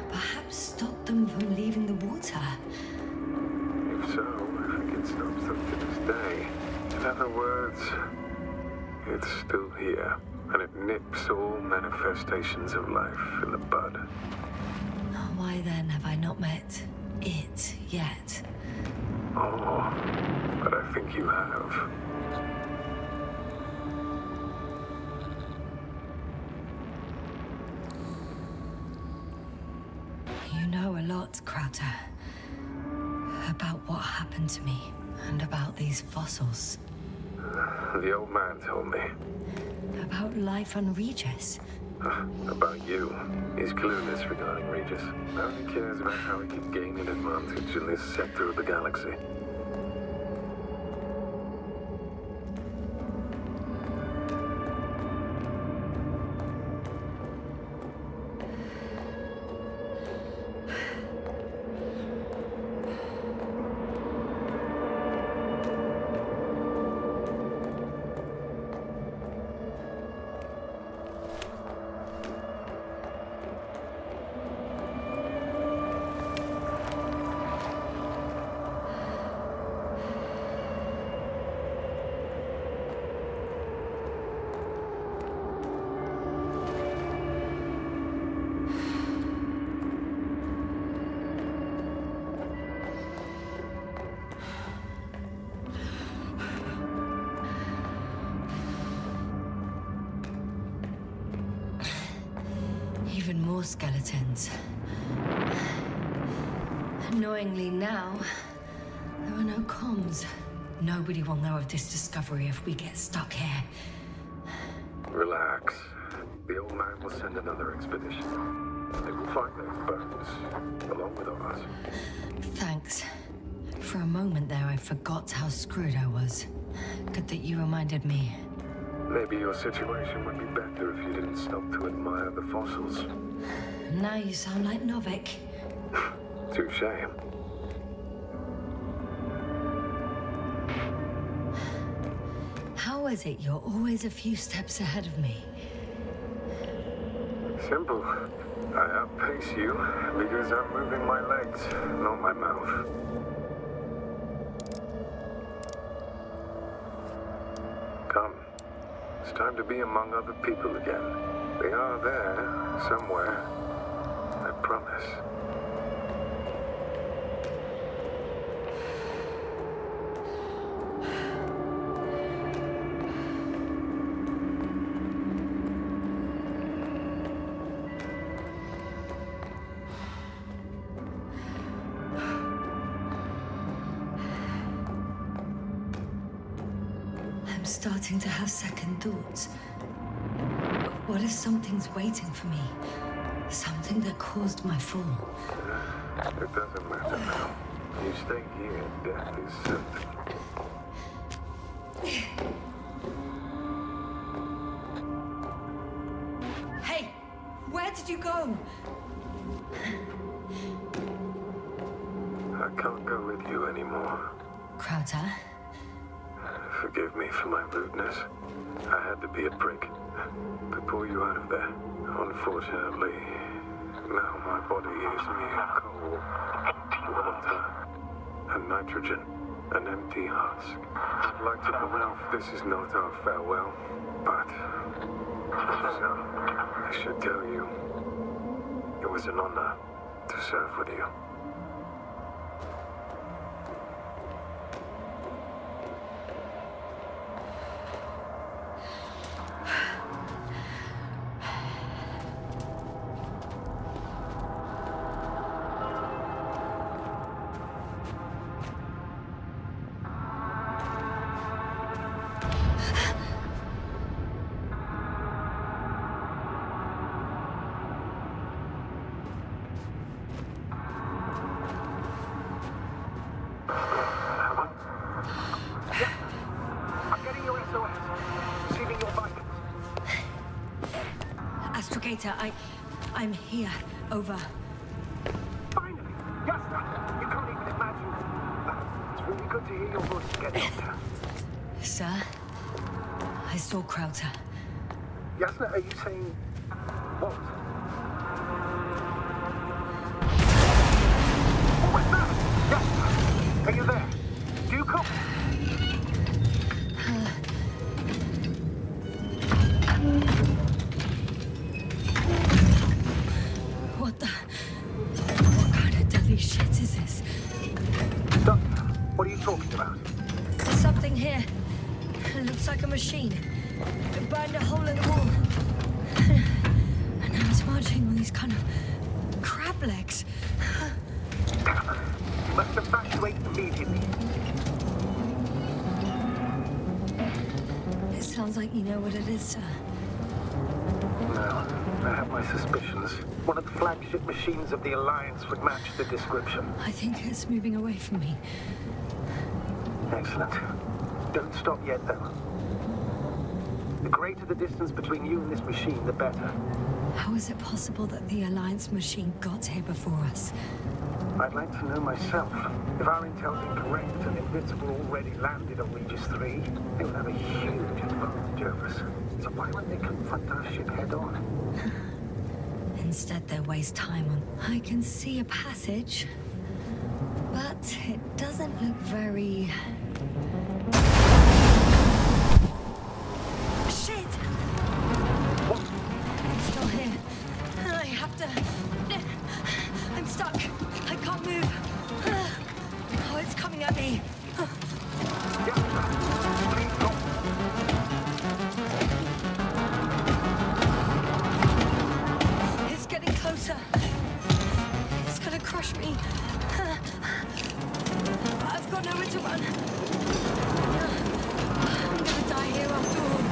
Perhaps stop them from leaving the water. If so, I think it stops them to this day. In other words, it's still here. and it nips all manifestations of life in the bud. Why then have I not met it yet? Oh, but I think you have. You know a lot, Crowder. About what happened to me, and about these fossils. The old man told me. About life on Regis. About you. He's clueless regarding Regis. Only cares about how he can gain an advantage in this sector of the galaxy. Even more skeletons. Annoyingly now, there are no comms. Nobody will know of this discovery if we get stuck here. Relax. The old man will send another expedition. They will find those bones, along with ours. Thanks. For a moment there, I forgot how screwed I was. Good that you reminded me. Maybe your situation would be better if you didn't stop to admire the fossils. Now you sound like Novik. Touché. How is it you're always a few steps ahead of me? Simple. I outpace you because I'm moving my legs, not my mouth. Come. It's time to be among other people again. They are there, somewhere. I promise. I'm starting to have second thoughts. What if something's waiting for me? Something that caused my fall? It doesn't matter now. You stay here, death is certain. Hey! Where did you go? I can't go with you anymore. Crowder? Forgive me for my rudeness. I had to be a prick to pull you out of there. Unfortunately, now my body is mere coal, water, and nitrogen, an empty husk. I'd like to believe this is not our farewell, but so I should tell you, it was an honor to serve with you. I'm here. Over. Finally! Yasna! You can't even imagine. It's really good to hear your voice again, Doctor. Sir? I saw Crowder. Yasna, are you saying... what? What was that? Yasna! Are you there? Do you copy? What the? What kind of deadly shit is this? Doctor, what are you talking about? There's something here. It looks like a machine. It burned a hole in the wall. And now it's marching on these kind of crab legs. You must evacuate immediately. It sounds like you know what it is, sir. No, I have my suspicions. One of the flagship machines of the Alliance would match the description. I think it's moving away from me. Excellent. Don't stop yet, though. The greater the distance between you and this machine, the better. How is it possible that the Alliance machine got here before us? I'd like to know myself. If our intel is correct and Invincible already landed on Regis 3, they would have a huge advantage over us. So why won't they confront our ship head on? Instead, they waste time on... I can see a passage, but it doesn't look very... Shit! What? It's still here. I have to... I'm stuck. I can't move. Oh, it's coming at me. It's getting closer. It's gonna crush me. I've got nowhere to run. I'm gonna die here after all.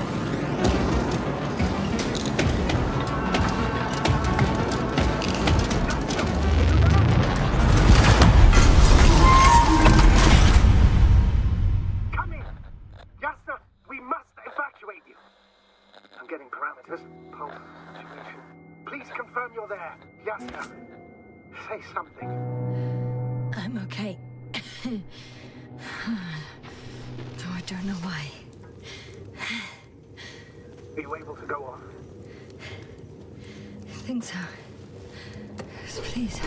Come here! Yasna, we must evacuate you. I'm getting parameters. Pulse situation. Please confirm you're there. Yasna, say something. I'm okay. Though I don't know why. Are you able to go on? I think so. So please,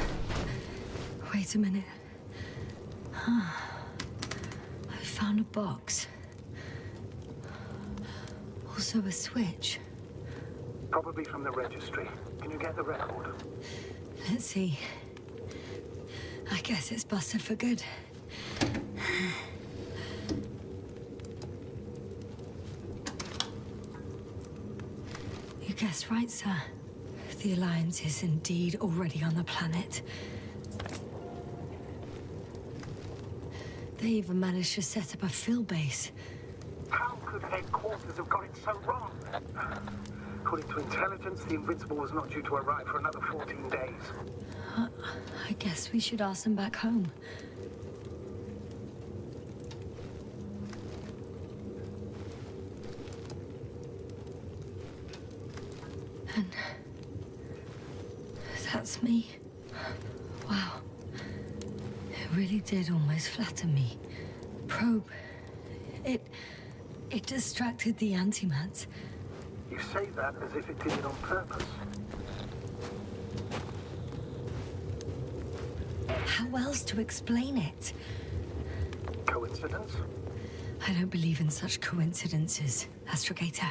wait a minute. I found a box. Also a switch. Probably from the registry. Can you get the record? Let's see. I guess it's busted for good. You guessed right, sir. The Alliance is indeed already on the planet. They even managed to set up a field base. How could headquarters have got it so wrong? According to intelligence, the Invincible was not due to arrive for another 14 days. I guess we should ask them back home. And that's me. Wow. It really did almost flatter me. Probe. It distracted the antimats. You say that as if it did it on purpose. How else to explain it? Coincidence? I don't believe in such coincidences, Astrogator.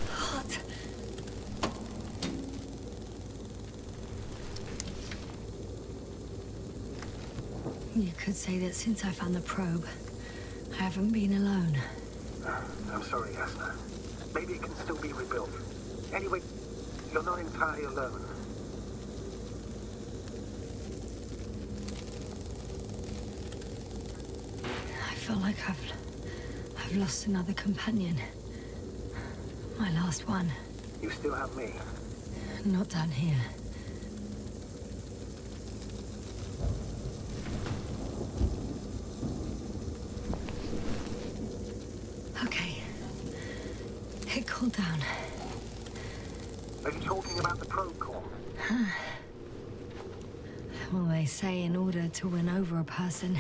Hot. You could say that since I found the probe, I haven't been alone. I'm sorry, Yasna. Maybe it can still be rebuilt. Anyway, you're not entirely alone. I feel like I've lost another companion. My last one. You still have me. Not down here. Okay. It cooled down. Are you talking about the probe call? Well, they say in order to win over a person,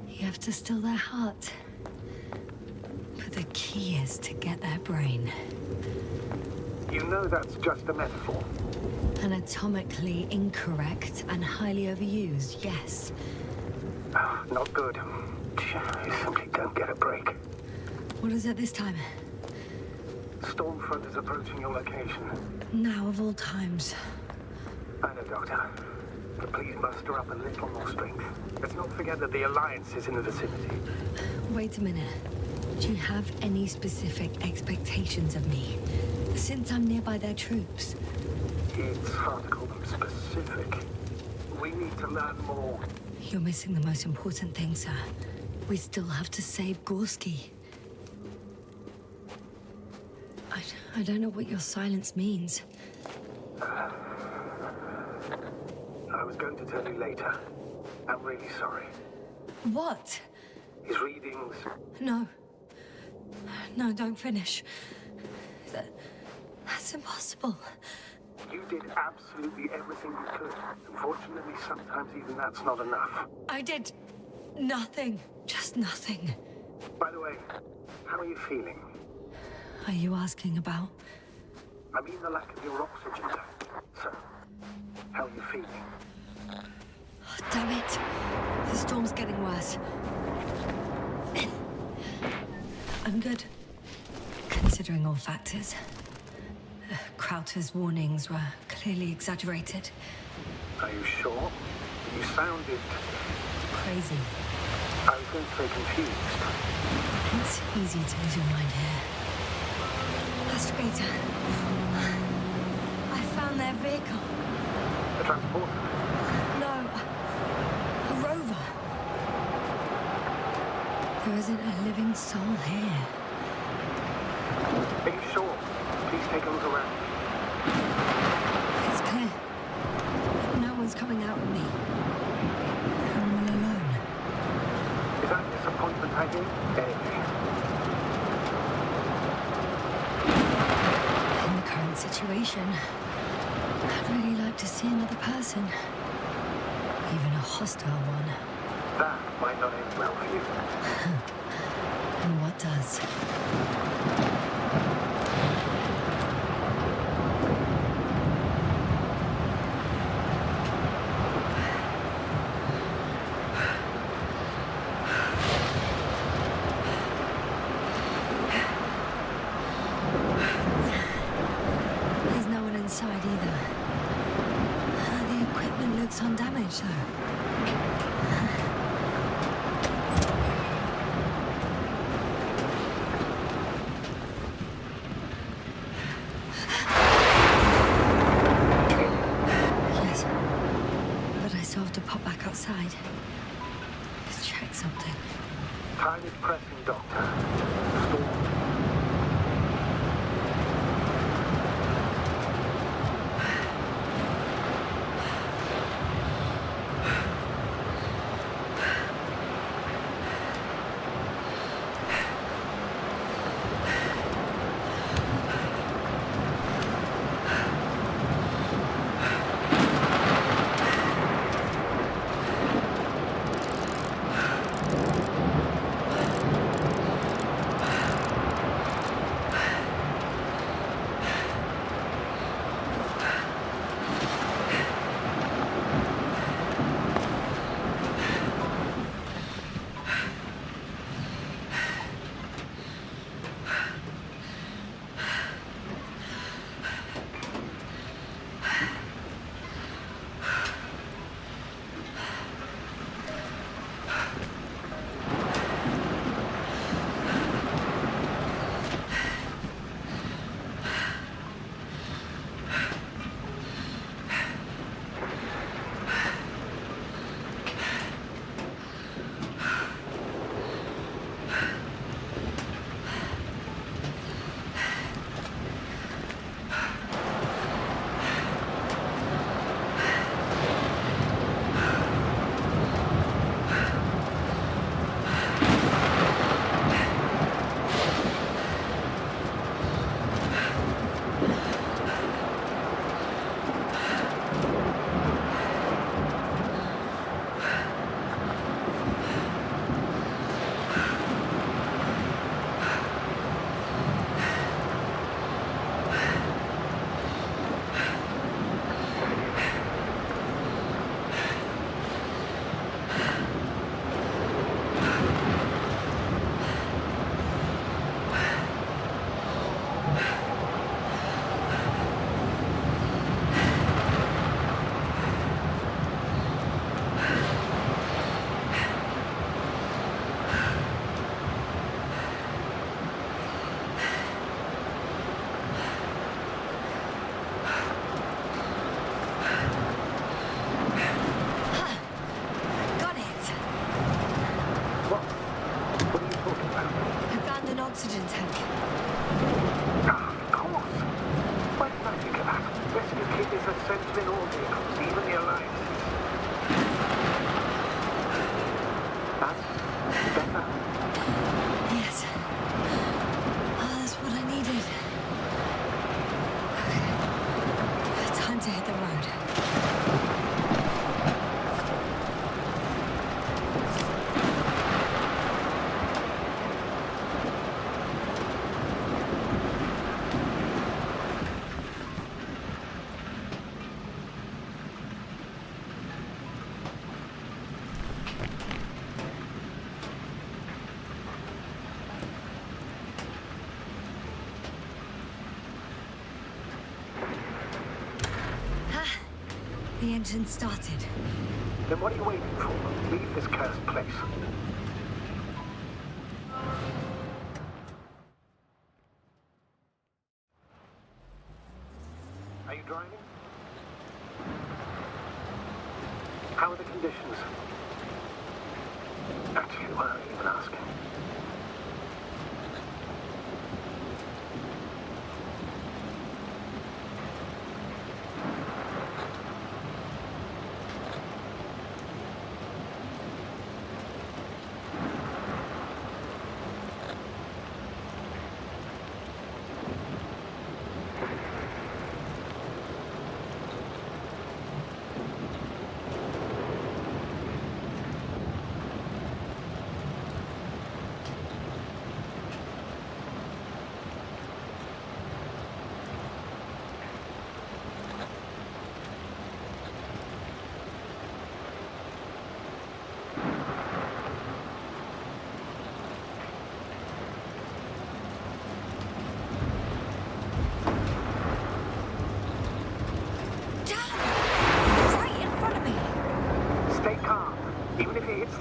you have to steal their heart. But the key is to get their brain. You know that's just a metaphor. Anatomically incorrect and highly overused, yes. Not good. You simply don't get a break. What is it this time? Stormfront is approaching your location. Now of all times. I know, Doctor. But please muster up a little more strength. Let's not forget that the Alliance is in the vicinity. Wait a minute. Do you have any specific expectations of me? Since I'm nearby their troops. It's hard to call them specific. We need to learn more. You're missing the most important thing, sir. We still have to save Gorski. I don't know what your silence means. I was going to tell you later. I'm really sorry. What? His readings... No. No, don't finish. That's impossible. You did absolutely everything you could. Unfortunately, sometimes even that's not enough. I did nothing. Just nothing. By the way, how are you feeling? Are you asking about? I mean the lack of your oxygen tank. So, how are you feeling? Oh, damn it. The storm's getting worse. I'm good. Considering all factors. Krauter's warnings were clearly exaggerated. Are you sure? You sounded... Crazy. I was going to say confused. It's easy to lose your mind here. Astrogator. I found their vehicle. A transporter? No. A rover. There isn't a living soul here. Are you sure? Please take a look around. It's clear. No one's coming out with me. I'm all alone. Is that a disappointment, I think? Anyway. In the current situation, I'd really like to see another person. Even a hostile one. That might not end well for you. And what does? There's no one inside either. The equipment looks undamaged, though. Yes, but I still have to pop back outside. Let's check something. Time is pressing, Doctor. Storm. oxygen tank. Of course. Why didn't I think of that? Rescue kit is essential in all vehicles, even the Alliance's. That's better. Yes. Oh, that's what I needed. Okay. Time to hit the road. The engine started. Then what are you waiting for? Leave this cursed place. Are you driving? How are the conditions? Actually, why aren't you even asking?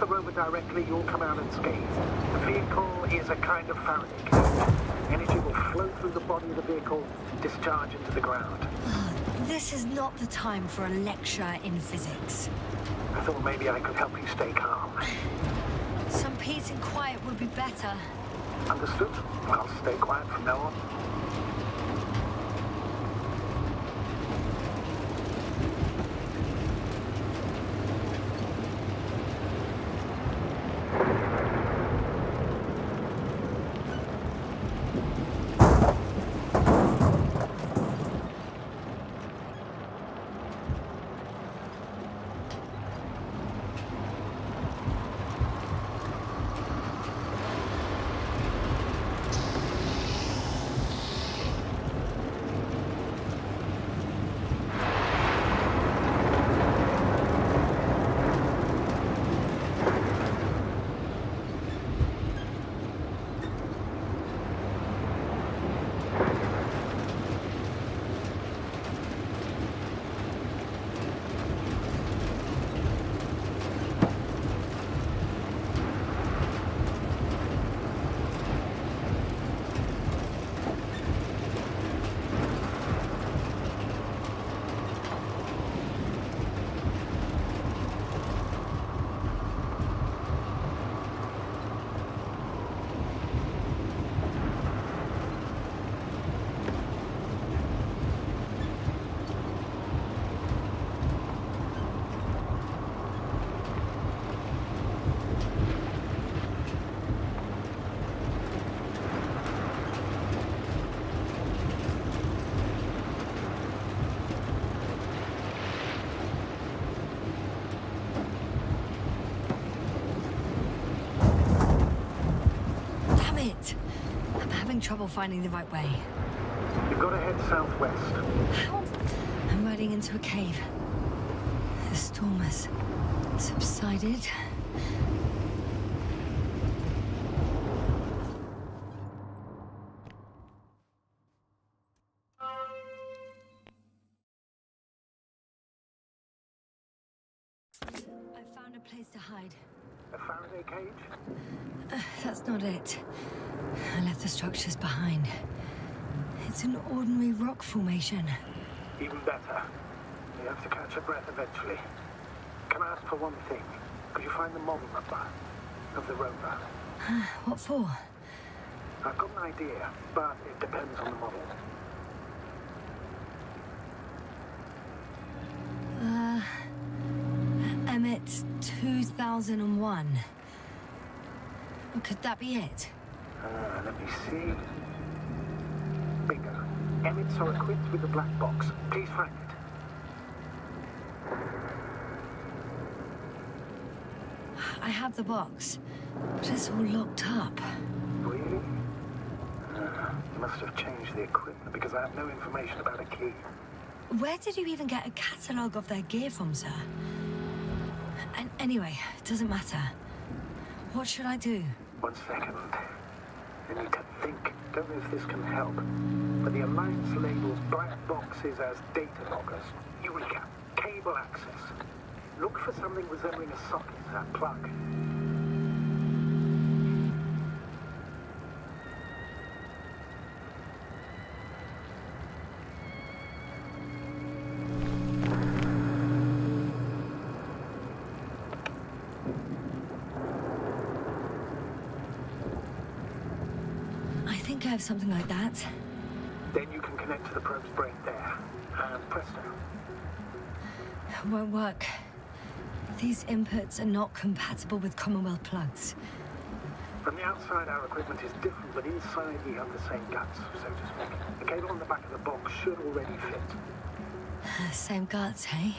The rover directly, you'll come out unscathed. The vehicle is a kind of Faraday cage. Energy will flow through the body of the vehicle, discharge into the ground. This is not the time for a lecture in physics. I thought maybe I could help you stay calm. Some peace and quiet would be better. Understood? I'll stay quiet from now on. I'm having trouble finding the right way. You've got to head southwest. How? I'm riding into a cave. The storm has subsided. I found a place to hide. A Faraday cage? That's not it. I left the structures behind. It's an ordinary rock formation. Even better. You have to catch your breath eventually. Can I ask for one thing? Could you find the model number of the rover? What for? I've got an idea, but it depends on the model. Emmett 2001. Could that be it? Let me see. Bingo. Emmets are equipped with the black box. Please find it. I have the box, but it's all locked up. Really? You must have changed the equipment because I have no information about a key. Where did you even get a catalogue of their gear from, sir? And anyway, it doesn't matter. What should I do? 1 second. I need to think. Don't know if this can help. But the Alliance labels black boxes as data loggers. Eureka. Cable access. Look for something resembling a socket to that plug. I think I have something like that. Then you can connect to the probe's brain there. And presto. It won't work. These inputs are not compatible with Commonwealth plugs. From the outside, our equipment is different, but inside we have the same guts, so to speak. The cable on the back of the box should already fit. Same guts, hey?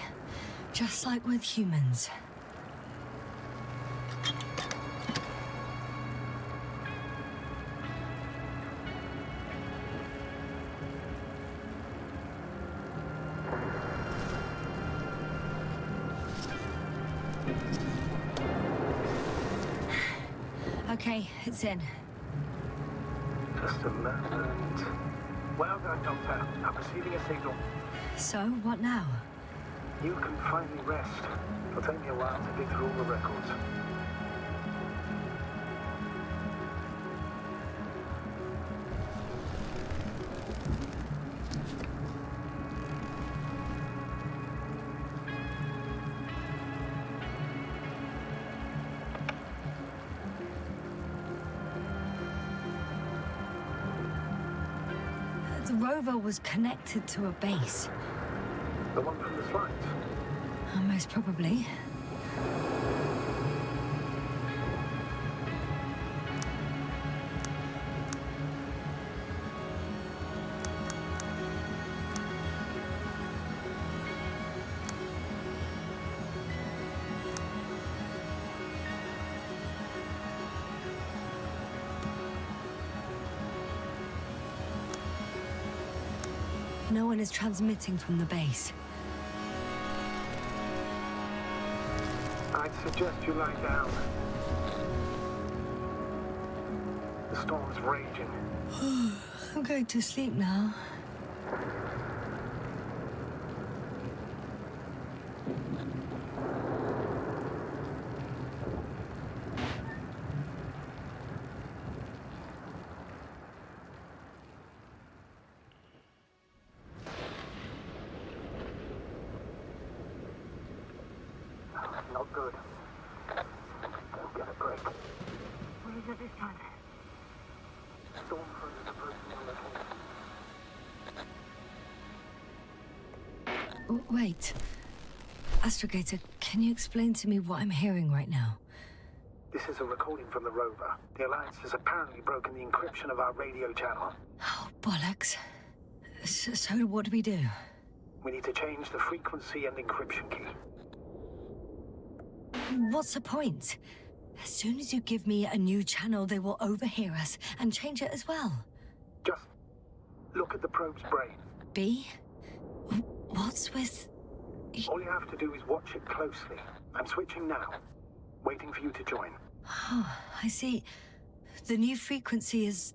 Just like with humans. Okay, it's in. Just a moment. Well done, Doctor. I'm receiving a signal. So, what now? You can finally rest. It'll take me a while to dig through all the records. The rover was connected to a base. The one from the slides? Most probably. No one is transmitting from the base. I'd suggest you lie down. The storm's raging. I'm going to sleep now. Not good. Don't get a break. What is it this time? Storm front is approaching the location. Wait. Astrogator, can you explain to me what I'm hearing right now? This is a recording from the rover. The Alliance has apparently broken the encryption of our radio channel. Oh, bollocks. So what do we do? We need to change the frequency and encryption key. What's the point? As soon as you give me a new channel, they will overhear us and change it as well. Just look at the probe's brain. B? What's with... All you have to do is watch it closely. I'm switching now. Waiting for you to join. Oh, I see. The new frequency is...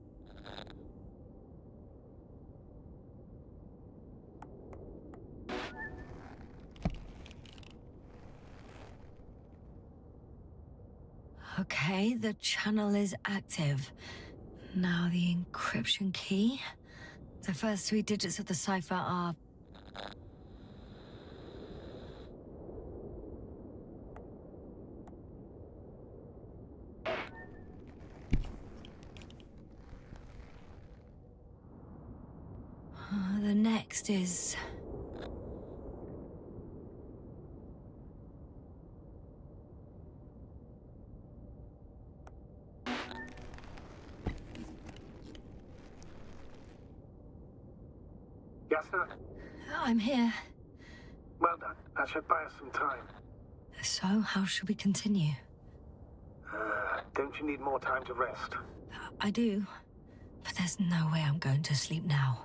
Okay, the channel is active. Now the encryption key. The first 3 digits of the cipher are... next is... Yes, sir? I'm here. Well done. That should buy us some time. So, how should we continue? Don't you need more time to rest? I do. But there's no way I'm going to sleep now.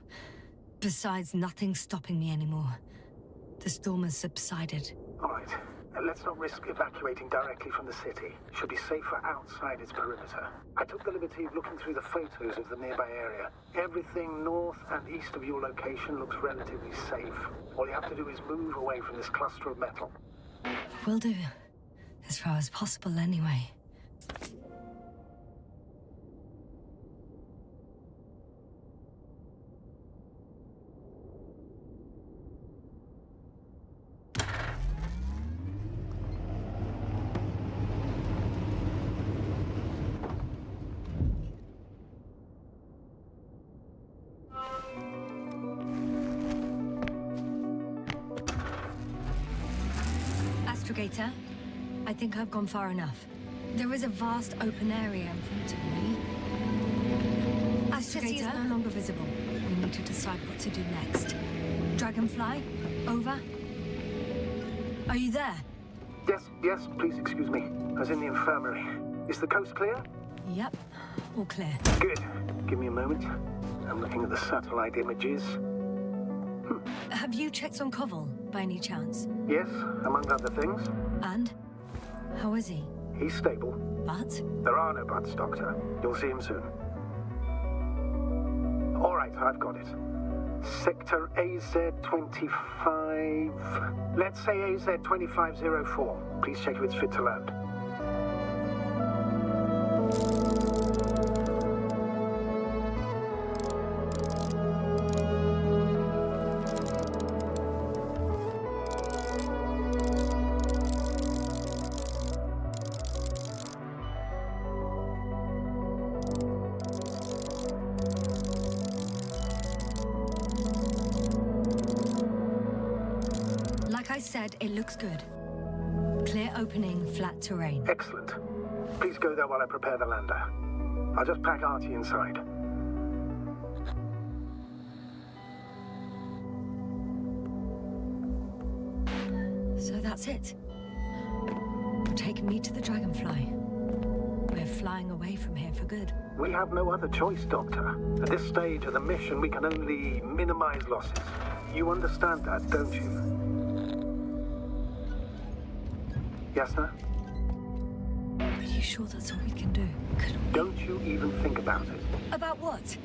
Besides, nothing's stopping me anymore. The storm has subsided. All right. Let's not risk evacuating directly from the city. Should be safer outside its perimeter. I took the liberty of looking through the photos of the nearby area. Everything north and east of your location looks relatively safe. All you have to do is move away from this cluster of metal. Will do. As far as possible, anyway. Astrogator, I think I've gone far enough. There is a vast open area in front of me. Astrogator is no longer visible. We need to decide what to do next. Dragonfly, over. Are you there? Yes, please excuse me. I was in the infirmary. Is the coast clear? Yep, all clear. Good. Give me a moment. I'm looking at the satellite images. Have you checked on Koval, by any chance? Yes, among other things. And? How is he? He's stable. But? There are no buts, Doctor. You'll see him soon. All right, I've got it. Sector AZ-25... Let's say AZ-2504. Please check if it's fit to land. I said, it looks good. Clear opening, flat terrain. Excellent. Please go there while I prepare the lander. I'll just pack Artie inside. So that's it. You're taking me to the Dragonfly. We're flying away from here for good. We have no other choice, Doctor. At this stage of the mission, we can only minimize losses. You understand that, don't you? Yes, sir? Are you sure that's all we can do? Don't you even think about it. About what?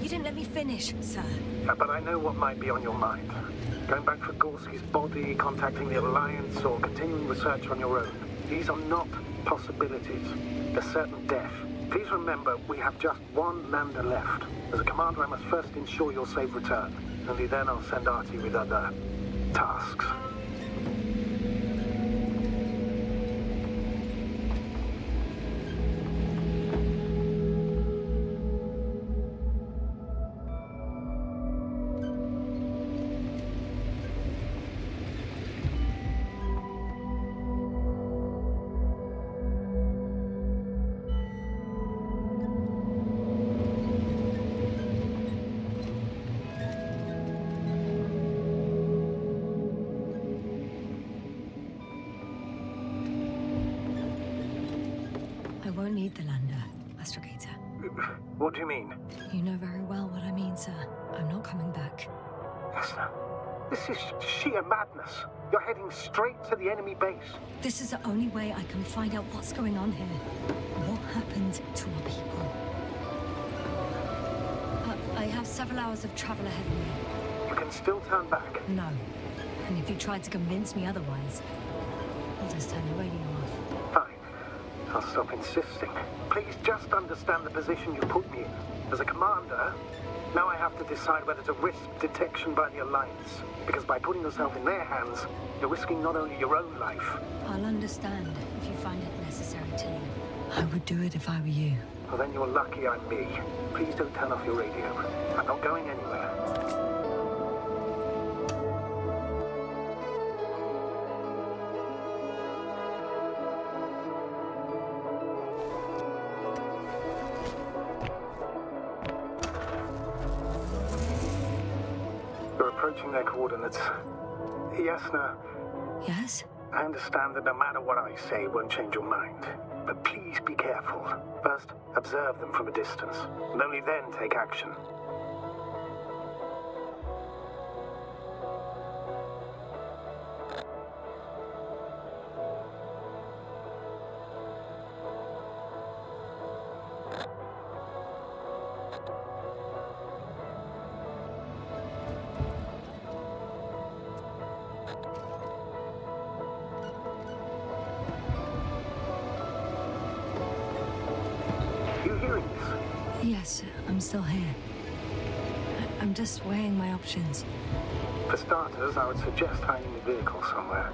You didn't let me finish, sir. But I know what might be on your mind. Going back for Gorski's body, contacting the Alliance, or continuing research on your own. These are not possibilities. They're certain death. Please remember, we have just one lander left. As a commander, I must first ensure your safe return. Only then I'll send Artie with other tasks. Need the lander, Astrogator. What do you mean? You know very well what I mean, sir. I'm not coming back. Yes, sir. This is sheer madness. You're heading straight to the enemy base. This is the only way I can find out what's going on here. What happened to our people? I have several hours of travel ahead of me. You can still turn back. No. And if you try to convince me otherwise, I'll just turn the radio off. I'll stop insisting. Please just understand the position you put me in. As a commander, now I have to decide whether to risk detection by the Alliance. Because by putting yourself in their hands, you're risking not only your own life. I'll understand if you find it necessary to leave. I would do it if I were you. Well, then you're lucky I'm me. Please don't turn off your radio. I'm not going anywhere. approaching their coordinates. Yasna, Yes? I understand that no matter what I say, it won't change your mind. But please be careful. First, observe them from a distance, and only then take action. You hearing this? Yes, I'm still here. I'm just weighing my options. For starters, I would suggest hiding the vehicle somewhere.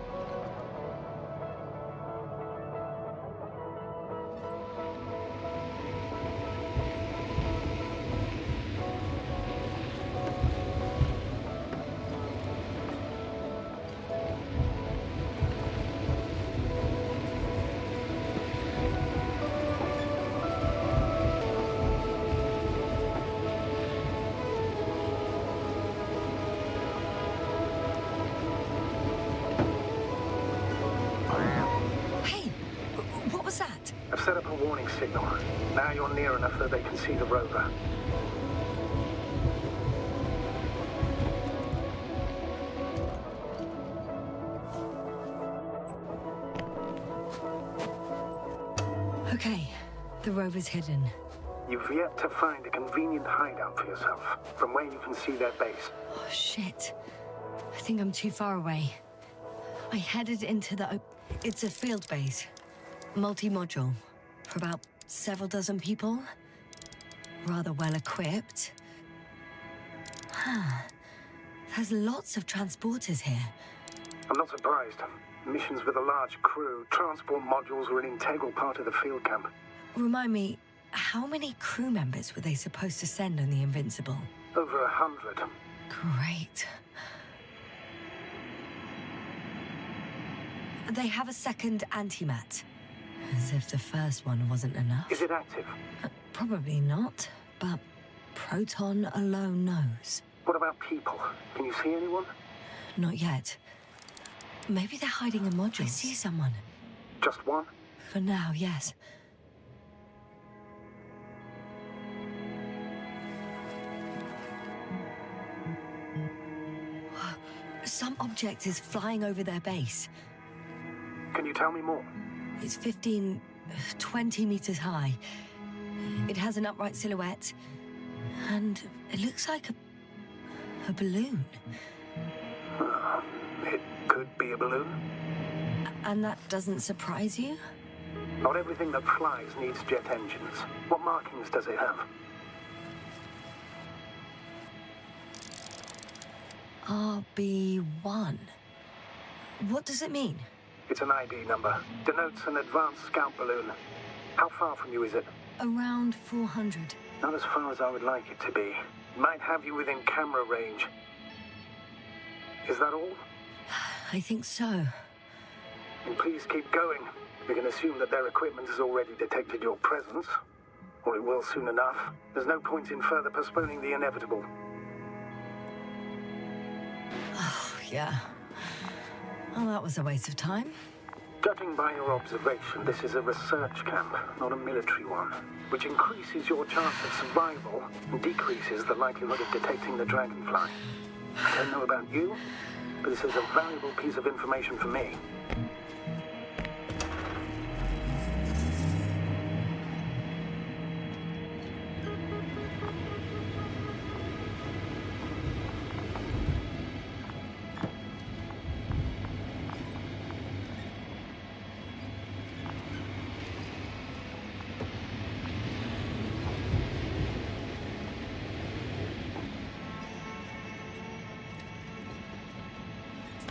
Hey! What was that? I've set up a warning signal. Now you're near enough that they can see the rover. Okay, the rover's hidden. You've yet to find a convenient hideout for yourself, from where you can see their base. Oh, shit. I think I'm too far away. I headed into the... It's a field base. Multi-module. For about several dozen people. Rather well equipped. There's lots of transporters here. I'm not surprised. Missions with a large crew, transport modules were an integral part of the field camp. Remind me, how many crew members were they supposed to send on the Invincible? Over 100. Great. They have a second antimat. As if the first one wasn't enough. Is it active? Probably not, but Proton alone knows. What about people? Can you see anyone? Not yet. Maybe they're hiding in modules. I see someone. Just one? For now, yes. Some object is flying over their base. Can you tell me more? It's 15, 20 meters high. It has an upright silhouette. And it looks like a balloon. It could be a balloon. And that doesn't surprise you? Not everything that flies needs jet engines. What markings does it have? RB1. What does it mean? It's an ID number. Denotes an advanced scout balloon. How far from you is it? Around 400. Not as far as I would like it to be. Might have you within camera range. Is that all? I think so. And please keep going. We can assume that their equipment has already detected your presence. Or it will soon enough. There's no point in further postponing the inevitable. Oh, yeah. Well, that was a waste of time. Judging by your observation, this is a research camp, not a military one, which increases your chance of survival and decreases the likelihood of detecting the dragonfly. I don't know about you, but this is a valuable piece of information for me.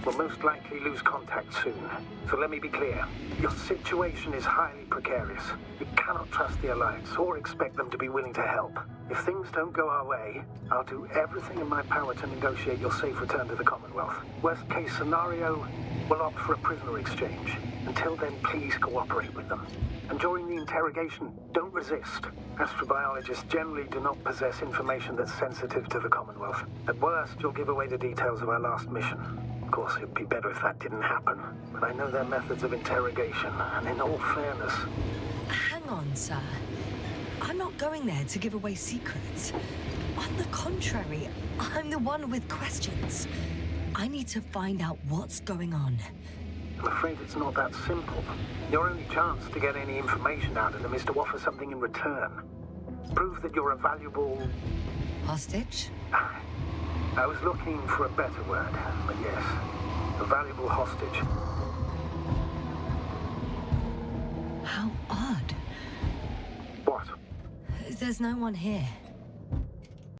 will most likely lose contact soon. So let me be clear. Your situation is highly precarious. You cannot trust the Alliance or expect them to be willing to help. If things don't go our way, I'll do everything in my power to negotiate your safe return to the Commonwealth. Worst case scenario, we'll opt for a prisoner exchange. Until then, please cooperate with them. And during the interrogation, don't resist. Astrobiologists generally do not possess information that's sensitive to the Commonwealth. At worst, you'll give away the details of our last mission. Of course, it'd be better if that didn't happen. But I know their methods of interrogation, and in all fairness... Hang on, sir. I'm not going there to give away secrets. On the contrary, I'm the one with questions. I need to find out what's going on. I'm afraid it's not that simple. Your only chance to get any information out of them is to offer something in return. Prove that you're a valuable... Hostage? I was looking for a better word, but yes, a valuable hostage. How odd. What? There's no one here.